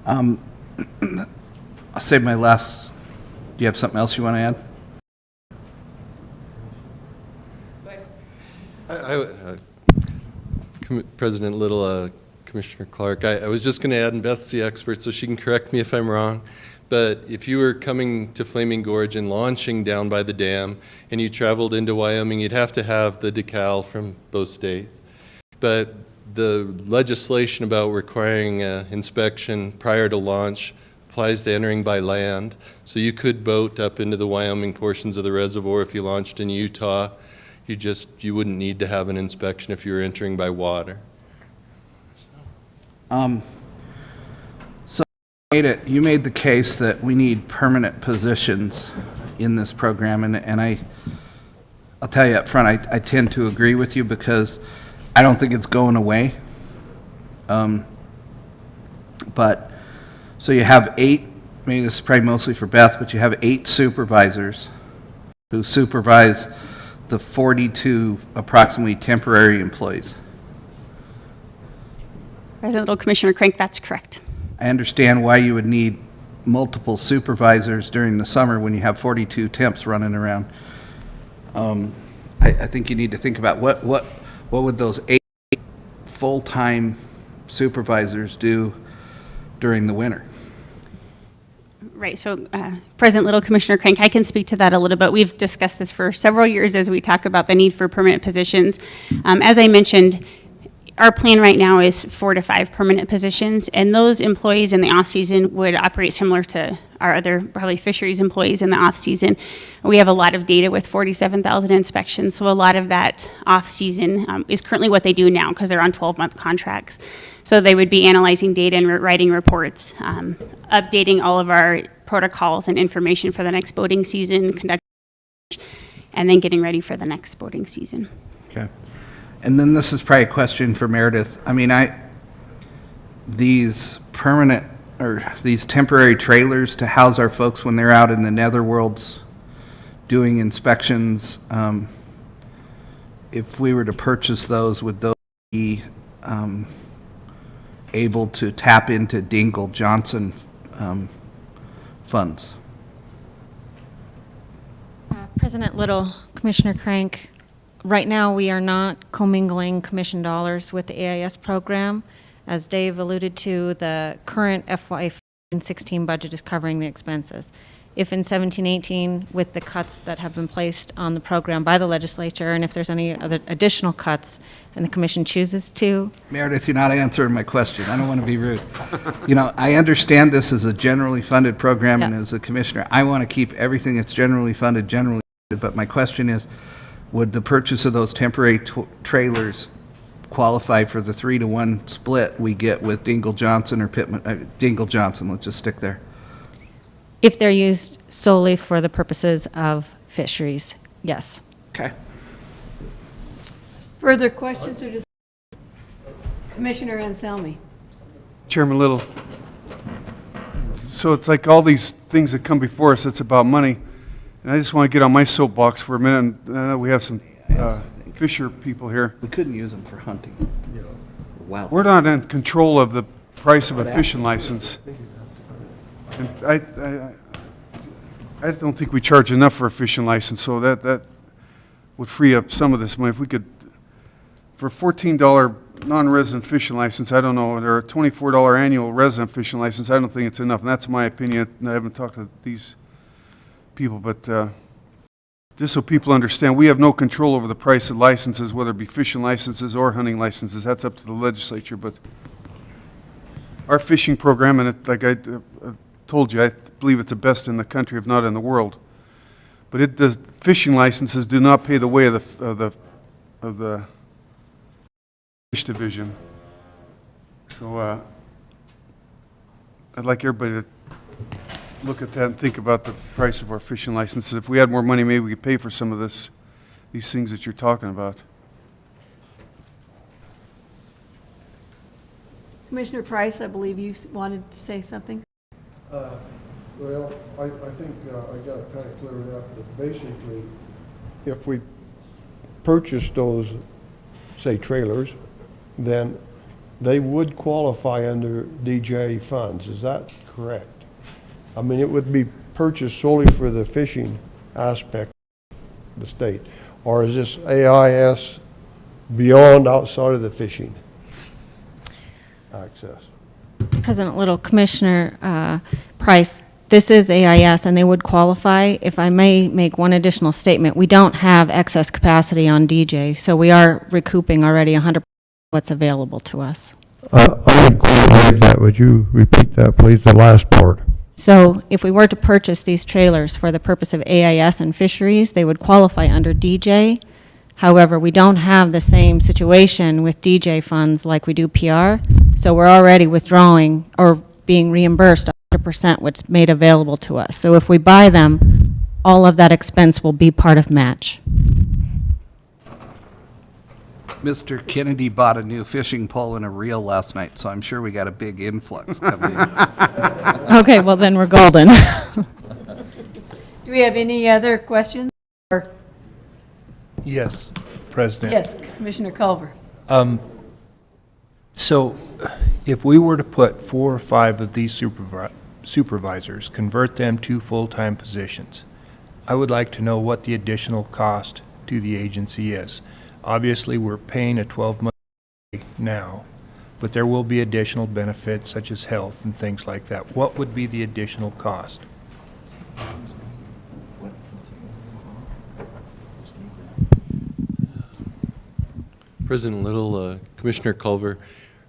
I'll save my last, do you have something else you want to add? President Little, Commissioner Clark, I was just going to add, and Beth's the expert, so she can correct me if I'm wrong, but if you were coming to Flaming Gorge and launching down by the dam, and you traveled into Wyoming, you'd have to have the decal from both states. But the legislation about requiring inspection prior to launch applies to entering by land, so you could boat up into the Wyoming portions of the reservoir if you launched in Utah. You wouldn't need to have an inspection if you were entering by water. So you made the case that we need permanent positions in this program, and I'll tell you up front, I tend to agree with you because I don't think it's going away. But, so you have 8, maybe this is probably mostly for Beth, but you have 8 supervisors who supervise the 42 approximately temporary employees. President Little, Commissioner Crank, that's correct. I understand why you would need multiple supervisors during the summer when you have 42 temps running around. I think you need to think about what would those 8 full-time supervisors do during the winter? Right, so President Little, Commissioner Crank, I can speak to that a little bit. We've discussed this for several years as we talk about the need for permanent positions. As I mentioned, our plan right now is 4 to 5 permanent positions, and those employees in the off-season would operate similar to our other probably fisheries employees in the off-season. We have a lot of data with 47,000 inspections, so a lot of that off-season is currently what they do now because they're on 12-month contracts. So they would be analyzing data and writing reports, updating all of our protocols and information for the next boating season, and then getting ready for the next boating season. Okay. And then this is probably a question for Meredith. I mean, these permanent or these temporary trailers to house our folks when they're out in the netherworlds doing inspections, if we were to purchase those, would those be able to tap into Dingle Johnson funds? President Little, Commissioner Crank, right now we are not commingling commission dollars with the AIS program. As Dave alluded to, the current FY16 budget is covering the expenses. If in 17-18, with the cuts that have been placed on the program by the legislature, and if there's any other additional cuts and the commission chooses to. Meredith, you're not answering my question. I don't want to be rude. You know, I understand this is a generally funded program, and as a commissioner, I want to keep everything that's generally funded, but my question is, would the purchase of those temporary trailers qualify for the 3-to-1 split we get with Dingle Johnson or Pittman? Dingle Johnson, let's just stick there. If they're used solely for the purposes of fisheries, yes. Okay. Further questions or just Commissioner Anselmi? Chairman Little, so it's like all these things that come before us, it's about money. And I just want to get on my soapbox for a minute. I know we have some fisher people here. We couldn't use them for hunting. Wow. We're not in control of the price of a fishing license. And I don't think we charge enough for a fishing license, so that would free up some of this money. If we could, for a $14 non-resident fishing license, I don't know, or a $24 annual resident fishing license, I don't think it's enough, and that's my opinion. I haven't talked to these people, but just so people understand, we have no control over the price of licenses, whether it be fishing licenses or hunting licenses. That's up to the legislature, but our fishing program, and like I told you, I believe it's the best in the country, if not in the world. But the fishing licenses do not pay the way of the fish division. So I'd like everybody to look at that and think about the price of our fishing licenses. If we had more money, maybe we could pay for some of these things that you're talking about. Commissioner Price, I believe you wanted to say something. Well, I think I got it kind of cleared up, but basically, if we purchase those, say, trailers, then they would qualify under DJ funds, is that correct? I mean, it would be purchased solely for the fishing aspect of the state, or is this AIS beyond outside of the fishing access? President Little, Commissioner Price, this is AIS, and they would qualify. If I may make one additional statement, we don't have excess capacity on DJ, so we are recouping already 100% what's available to us. I didn't quite hear that. Would you repeat that, please, the last part? So if we were to purchase these trailers for the purpose of AIS and fisheries, they would qualify under DJ. However, we don't have the same situation with DJ funds like we do PR, so we're already withdrawing or being reimbursed 100% what's made available to us. So if we buy them, all of that expense will be part of match. Mr. Kennedy bought a new fishing pole and a reel last night, so I'm sure we got a big influx coming in. Okay, well then we're golden. Do we have any other questions? Or- Yes, President. Yes, Commissioner Culver. So if we were to put 4 or 5 of these supervisors, convert them to full-time positions, I would like to know what the additional cost to the agency is. Obviously, we're paying a 12-month now, but there will be additional benefits such as health and things like that. What would be the additional cost? President Little, Commissioner Culver,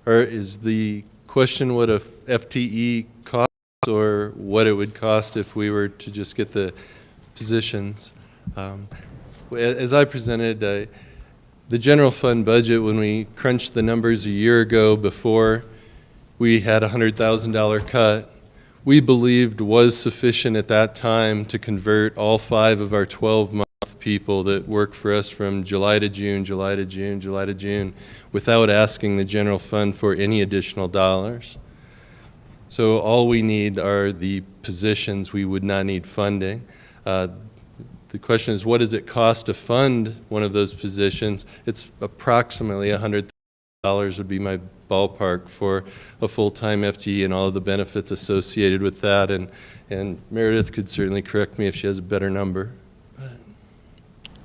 is the question what a FTE costs or what it would cost if we were to just get the positions? As I presented, the general fund budget, when we crunched the numbers a year ago before we had a $100,000 cut, we believed was sufficient at that time to convert all 5 of our 12-month people that work for us from July to June, July to June, July to June, without asking the general fund for any additional dollars. So all we need are the positions. We would not need funding. The question is, what does it cost to fund one of those positions? It's approximately $100,000 would be my ballpark for a full-time FTE and all of the benefits associated with that. And Meredith could certainly correct me if she has a better number.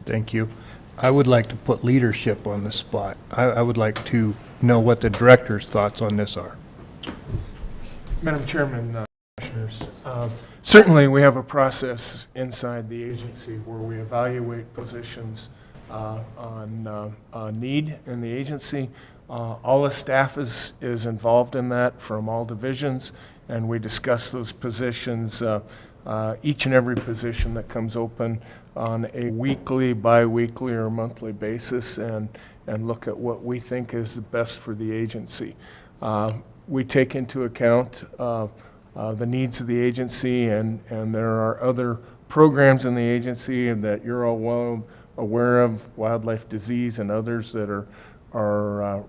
Thank you. I would like to put leadership on the spot. I would like to know what the director's thoughts on this are. Madam Chairman, Commissioners, certainly we have a process inside the agency where we evaluate positions on need in the agency. All the staff is involved in that from all divisions, and we discuss those positions, each and every position that comes open on a weekly, bi-weekly, or monthly basis, and look at what we think is the best for the agency. We take into account the needs of the agency, and there are other programs in the agency that you're all well aware of, wildlife disease and others that are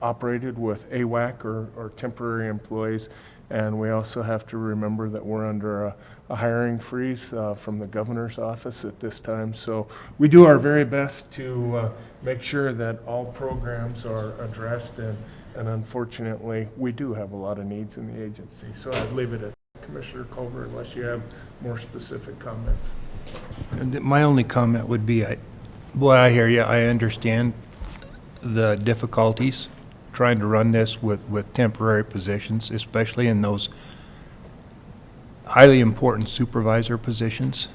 operated with AWAC or temporary employees. And we also have to remember that we're under a hiring freeze from the governor's office at this time. So we do our very best to make sure that all programs are addressed, and unfortunately, we do have a lot of needs in the agency. So I'd leave it at Commissioner Culver unless you have more specific comments. And my only comment would be, boy, I hear you. I understand the difficulties trying to run this with temporary positions, especially in those highly important supervisor positions.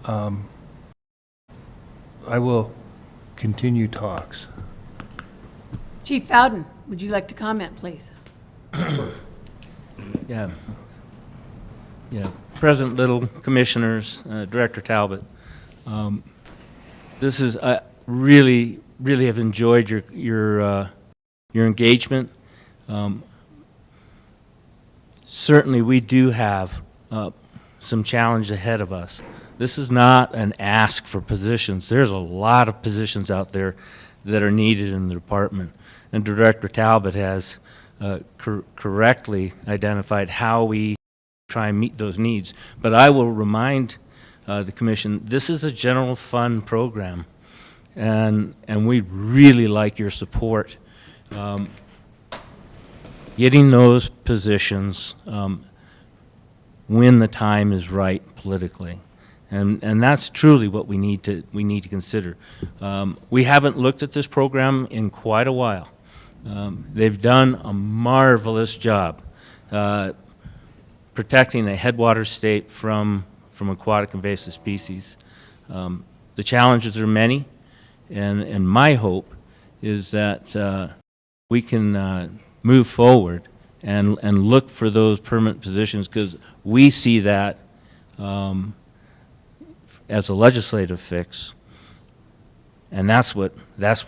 I will continue talks. Chief Fowden, would you like to comment, please? Yeah. President Little, Commissioners, Director Talbot, this is, really have enjoyed your engagement. Certainly, we do have some challenge ahead of us. This is not an ask for positions. There's a lot of positions out there that are needed in the department. And Director Talbot has correctly identified how we try and meet those needs. But I will remind the Commission, this is a general fund program, and we'd really like your support. getting those positions when the time is right politically. And that's truly what we need to consider. We haven't looked at this program in quite a while. They've done a marvelous job protecting a headwater state from aquatic invasive species. The challenges are many, and my hope is that we can move forward and look for those permanent positions, because we see that as a legislative fix, and that's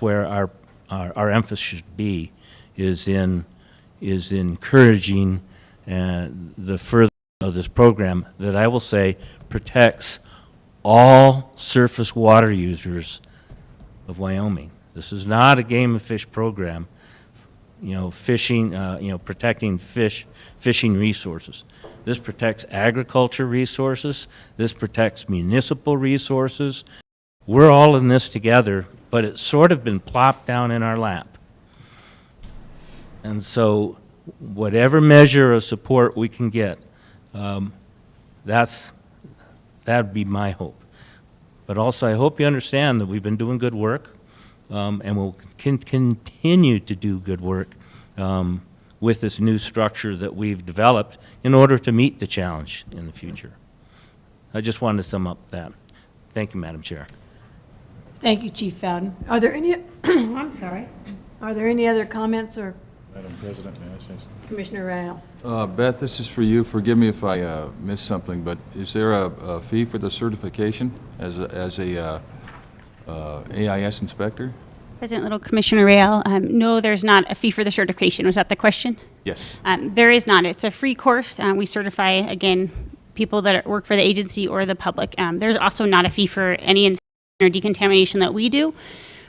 where our emphasis should be, is encouraging the further of this program that I will say protects all surface water users of Wyoming. This is not a game of fish program, fishing, protecting fishing resources. This protects agriculture resources. This protects municipal resources. We're all in this together, but it's sort of been plopped down in our lap. And so whatever measure of support we can get, that'd be my hope. But also, I hope you understand that we've been doing good work, and we'll continue to do good work with this new structure that we've developed in order to meet the challenge in the future. I just wanted to sum up that. Thank you, Madam Chair. Thank you, Chief Fowden. Are there any, I'm sorry, are there any other comments, or Madam President, may I say something? Commissioner Rao? Beth, this is for you. Forgive me if I missed something, but is there a fee for the certification as a AIS inspector? President Little, Commissioner Rail, no, there's not a fee for the certification. Was that the question? Yes. There is not. It's a free course. We certify, again, people that work for the agency or the public. There's also not a fee for any inspection or decontamination that we do.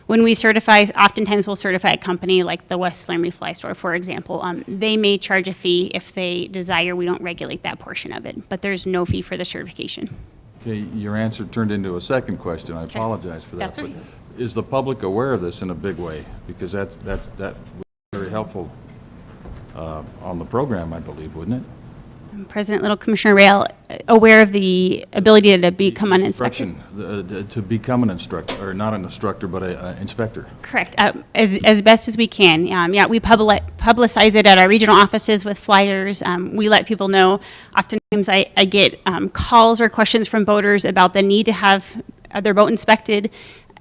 When we certify, oftentimes we'll certify a company like the West Laramie Fly Store, for example. They may charge a fee if they desire. We don't regulate that portion of it, but there's no fee for the certification. Okay, your answer turned into a second question. I apologize for that. That's right. But is the public aware of this in a big way? Because that would be very helpful on the program, I believe, wouldn't it? President Little, Commissioner Rail, aware of the ability to become an inspector? To become an instructor, or not an instructor, but an inspector. Correct. As best as we can. Yeah, we publicize it at our regional offices with flyers. We let people know. Oftentimes I get calls or questions from boaters about the need to have their boat inspected.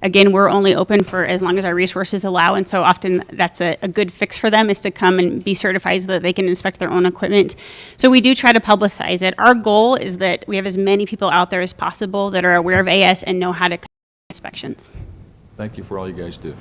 Again, we're only open for as long as our resources allow, and so often that's a good fix for them, is to come and be certified so that they can inspect their own equipment. So we do try to publicize it. Our goal is that we have as many people out there as possible that are aware of AS and know how to conduct inspections. Thank you for all you guys do.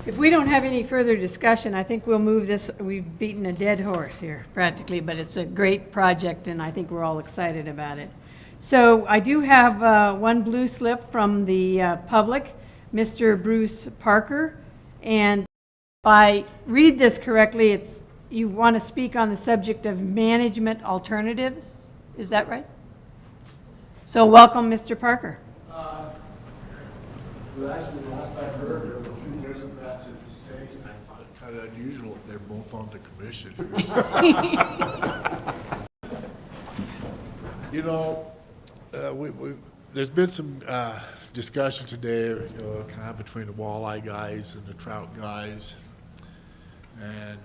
If we don't have any further discussion, I think we'll move this. We've beaten a dead horse here, practically, but it's a great project, and I think we're all excited about it. So I do have one blue slip from the public, Mr. Bruce Parker. And if I read this correctly, it's you want to speak on the subject of management alternatives. Is that right? So welcome, Mr. Parker. Well, actually, the last I heard, there were two Democrats in the state, and I thought it kind of unusual if they're both on the commission. You know, there's been some discussion today, kind of between the walleye guys and the trout guys, and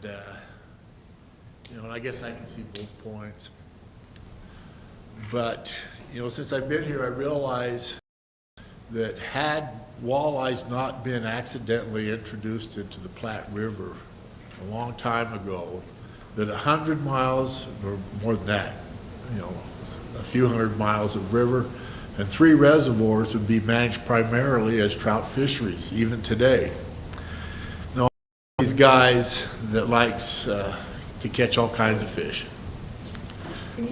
and I guess I can see both points. But since I've been here, I realize that had walleyes not been accidentally introduced into the Platte River a long time ago, that 100 miles or more than that, a few hundred miles of river and 3 reservoirs would be managed primarily as trout fisheries, even today. Now, these guys that likes to catch all kinds of fish.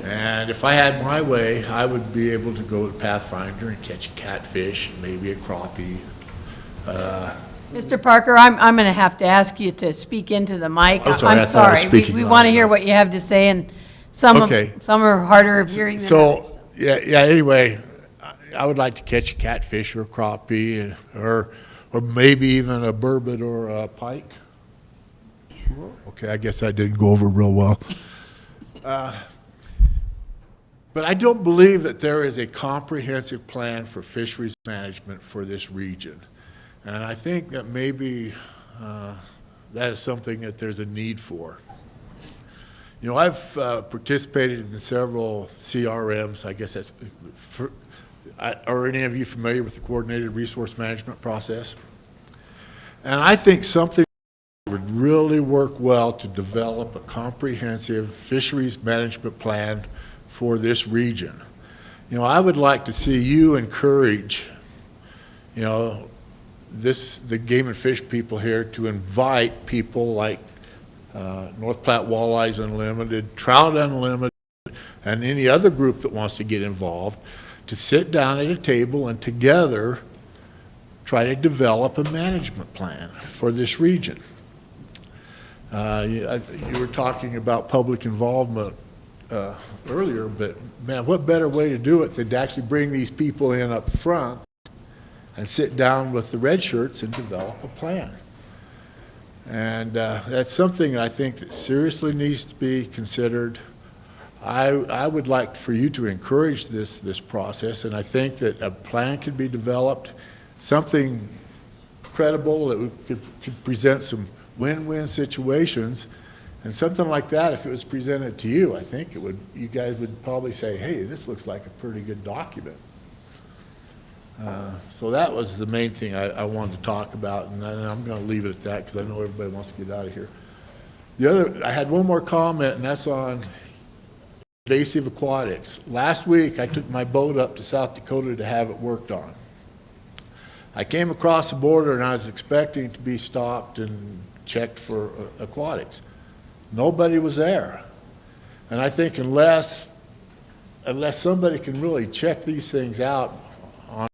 And if I had my way, I would be able to go to Pathfinder and catch a catfish, maybe a crappie. Mr. Parker, I'm going to have to ask you to speak into the mic. Oh, sorry, I'm I thought I was sorry. speaking We loud want to hear enough. what you have to say, and some are harder of hearing than others. So, anyway, I would like to catch a catfish or a crappie, or maybe even a burbot or a pike. Okay, I guess I didn't go over real well. But I don't believe that there is a comprehensive plan for fisheries management for this region. And I think that maybe that is something that there's a need for. You know, I've participated in several CRMs. I guess that's, are any of you familiar with the coordinated resource management process? And I think something would really work well to develop a comprehensive fisheries management plan for this region. You know, I would like to see you encourage, you know, the Game and Fish people here to invite people like North Platte Walleyes Unlimited, Trout Unlimited, and any other group that wants to get involved to sit down at a table and together try to develop a management plan for this region. You were talking about public involvement earlier, but man, what better way to do it than to actually bring these people in up front and sit down with the red shirts and develop a plan. And that's something I think that seriously needs to be considered. I would like for you to encourage this process, and I think that a plan could be developed, something credible that could present some win-win situations. And something like that, if it was presented to you, I think it would, you guys would probably say, hey, this looks like a pretty good document. So that was the main thing I wanted to talk about, and I'm going to leave it at that because I know everybody wants to get out of here. I had one more comment, and that's on invasive aquatics. Last week, I took my boat up to South Dakota to have it worked on. I came across the border, and I was expecting to be stopped and checked for aquatics. Nobody was there. And I think unless somebody can really check these things out on a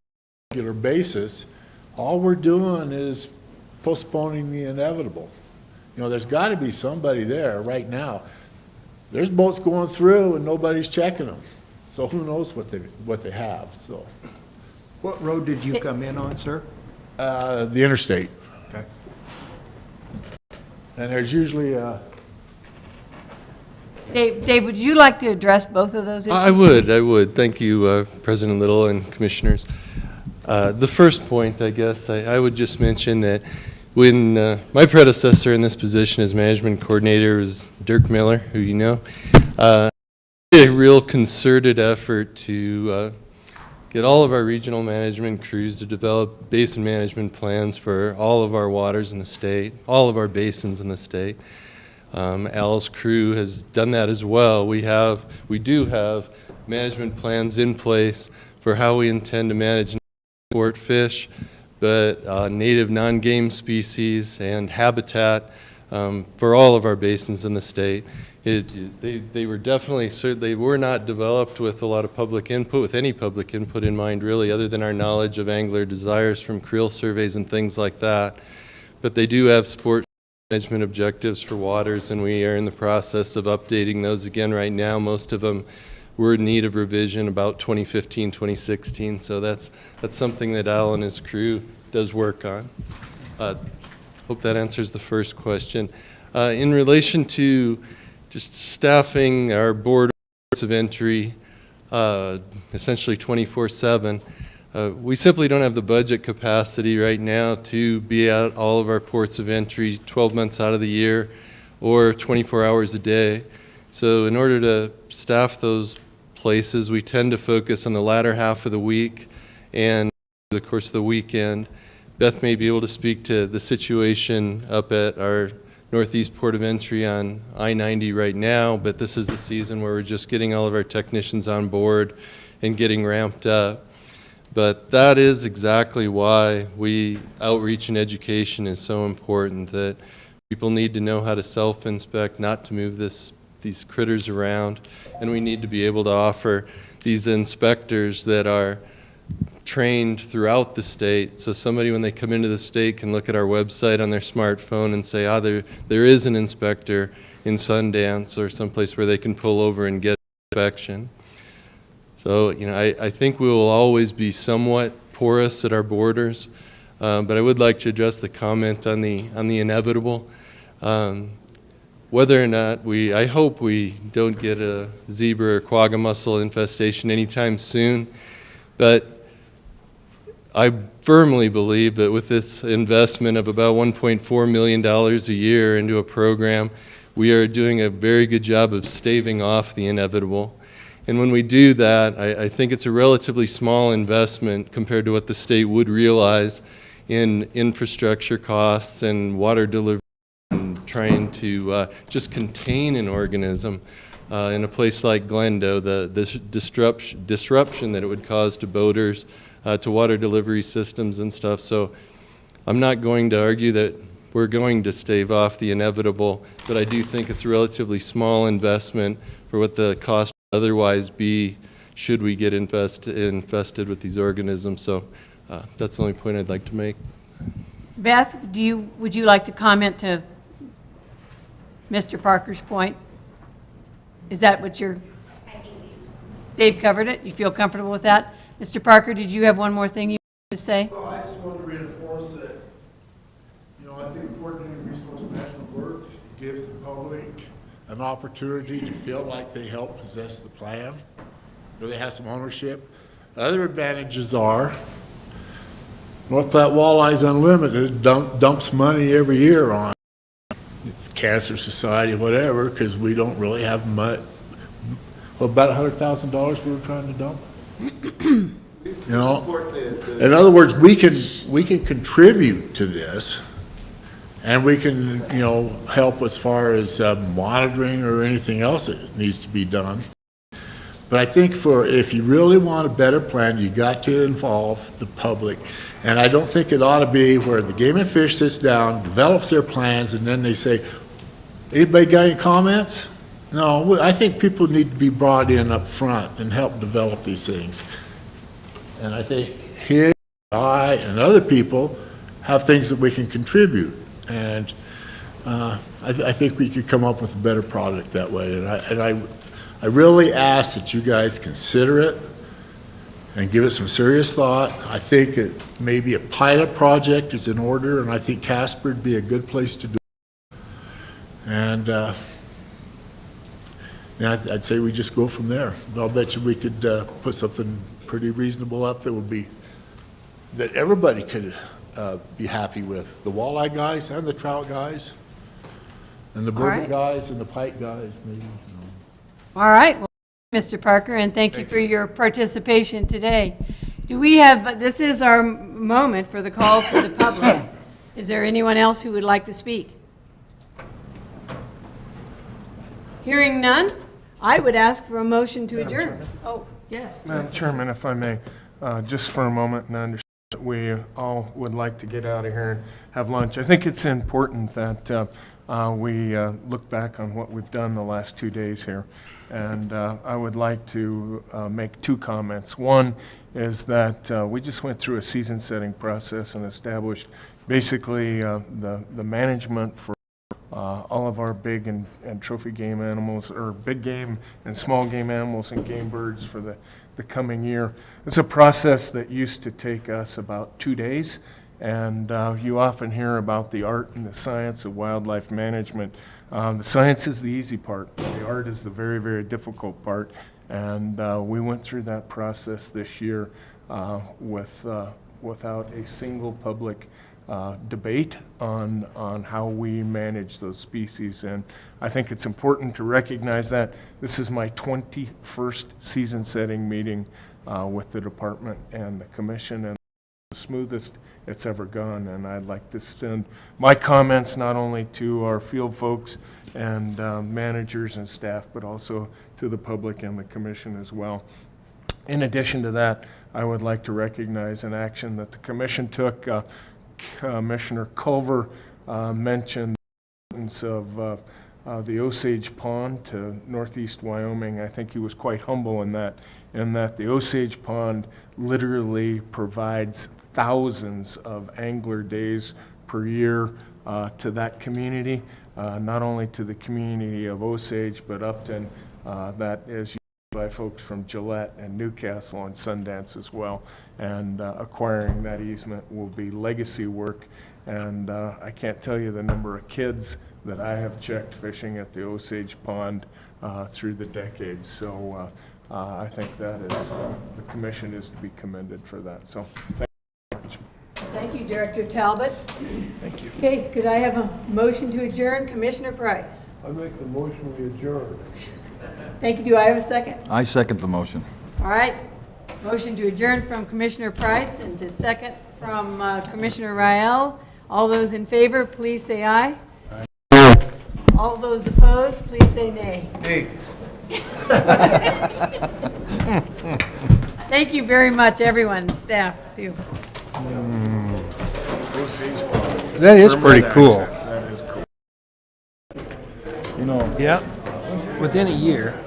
regular basis, all we're doing is postponing the inevitable. You know, there's got to be somebody there right now. There's boats going through and nobody's checking them. So who knows what they have, so. What road did you come in on, sir? The interstate. Okay. And there's usually Dave, would you like to address both of those issues? I would. Thank you, President Little and Commissioners. The first point, I guess, I would just mention that when my predecessor in this position as management coordinator was Dirk Miller, who you know, a real concerted effort to get all of our regional management crews to develop basin management plans for all of our waters in the state, all of our basins in the state. Al's crew has done that as well. We do have management plans in place for how we intend to manage sport fish, but native non-game species and habitat for all of our basins in the state. They were definitely, they were not developed with a lot of public input, with any public input in mind really, other than our knowledge of angler desires from creel surveys and things like that. But they do have sport management objectives for waters, and we are in the process of updating those again right now. Most of them were in need of revision about 2015, 2016, so that's something that Al and his crew does work on. Hope that answers the first question. In relation to just staffing our board of entry essentially 24/7, we simply don't have the budget capacity right now to be at all of our ports of entry 12 months out of the year or 24 hours a day. So in order to staff those places, we tend to focus on the latter half of the week and the course of the weekend. Beth may be able to speak to the situation up at our Northeast Port of Entry on I-90 right now, but this is the season where we're just getting all of our technicians on board and getting ramped up. But that is exactly why outreach and education is so important, that people need to know how to self-inspect, not to move these critters around, and we need to be able to offer these inspectors that are trained throughout the state. So somebody, when they come into the state, can look at our website on their smartphone and say, there is an inspector in Sundance or someplace where they can pull over and get an inspection. So, you know, I think we will always be somewhat porous at our borders, but I would like to address the comment on the inevitable. whether or not I hope we don't get a zebra or quagga mussel infestation anytime soon, but I firmly believe that with this investment of about $1.4 million a year into a program, we are doing a very good job of staving off the inevitable. And when we do that, I think it's a relatively small investment compared to what the state would realize in infrastructure costs and water delivery and trying to just contain an organism in a place like Glendo, the disruption that it would cause to boaters, to water delivery systems and stuff. So I'm not going to argue that we're going to stave off the inevitable, but I do think it's a relatively small investment for what the cost would otherwise be should we get infested with these organisms. So that's the only point I'd like to make. Beth, would you like to comment to Mr. Parker's point? Is that what Dave covered it? You feel comfortable with that? Mr. Parker, did you have one more thing you wanted to say? Well, I just wanted to reinforce that, I think coordinated resource management works. It gives the public an opportunity to feel like they help possess the plan, or they have some ownership. Other advantages are North Platte Walleyes Unlimited dumps money every year on Cancer Society, whatever, because we don't really have much. Well, about $100,000 we were trying to dump. In other words, we can contribute to this, and we can help as far as monitoring or anything else that needs to be done. But I think if you really want a better plan, you got to involve the public. And I don't think it ought to be where the Game and Fish sits down, develops their plans, and then they say, anybody got any comments? No, I think people need to be brought in up front and help develop these things. And I think he, I, and other people have things that we can contribute. And I think we could come up with a better product that way. And I really ask that you guys consider it and give it some serious thought. I think maybe a pilot project is in order, and I think Casper would be a good place to do it. And I'd say we just go from there. But I'll bet you we could put something pretty reasonable up that everybody could be happy with. The walleye guys and the trout guys, and the bourbon guys and the pike guys, maybe. All right, well, Mr. Parker, and thank you for your participation today. This is our moment for the call for the public. Is there anyone else who would like to speak? Hearing none, I would ask for a motion to adjourn. Oh, yes. Madam Chairman, if I may, just for a moment, and I understand that we all would like to get out of here and have lunch. I think it's important that we look back on what we've done the last 2 days here. And I would like to make two comments. One is that we just went through a season-setting process and established basically the management for all of our big and trophy game animals, or big game and small game animals and game birds for the coming year. It's a process that used to take us about 2 days, and you often hear about the art and the science of wildlife management. The science is the easy part. The art is the very, very difficult part, and we went through that process this year without a single public debate on how we manage those species. And I think it's important to recognize that. This is my 21st season-setting meeting with the department and the commission, and the smoothest it's ever gone. And I'd like to send my comments not only to our field folks and managers and staff, but also to the public and the commission as well. In addition to that, I would like to recognize an action that the commission took. Commissioner Culver mentioned the importance of the Osage Pond to northeast Wyoming. I think he was quite humble in that the Osage Pond literally provides thousands of angler days per year to that community, not only to the community of Osage, but Upton, that is used by folks from Gillette and Newcastle and Sundance as well. And acquiring that easement will be legacy work And I can't tell you the number of kids that I have checked fishing at the Osage Pond through the decades. So I think that is, the commission is to be commended for that. So thank you very much. Thank you, Director Talbot. Thank you. Okay, could I have a motion to adjourn? Commissioner Price. I make the motion, we adjourn. Thank you. Do I have a second? I second the motion. All right. Motion to adjourn from Commissioner Price and to second from Commissioner Rael. All those in favor, please say aye. Aye. All those opposed, please say nay. Hey. Thank you very much, everyone, staff, too. That is pretty cool. That is cool. You know, Yeah, within a year.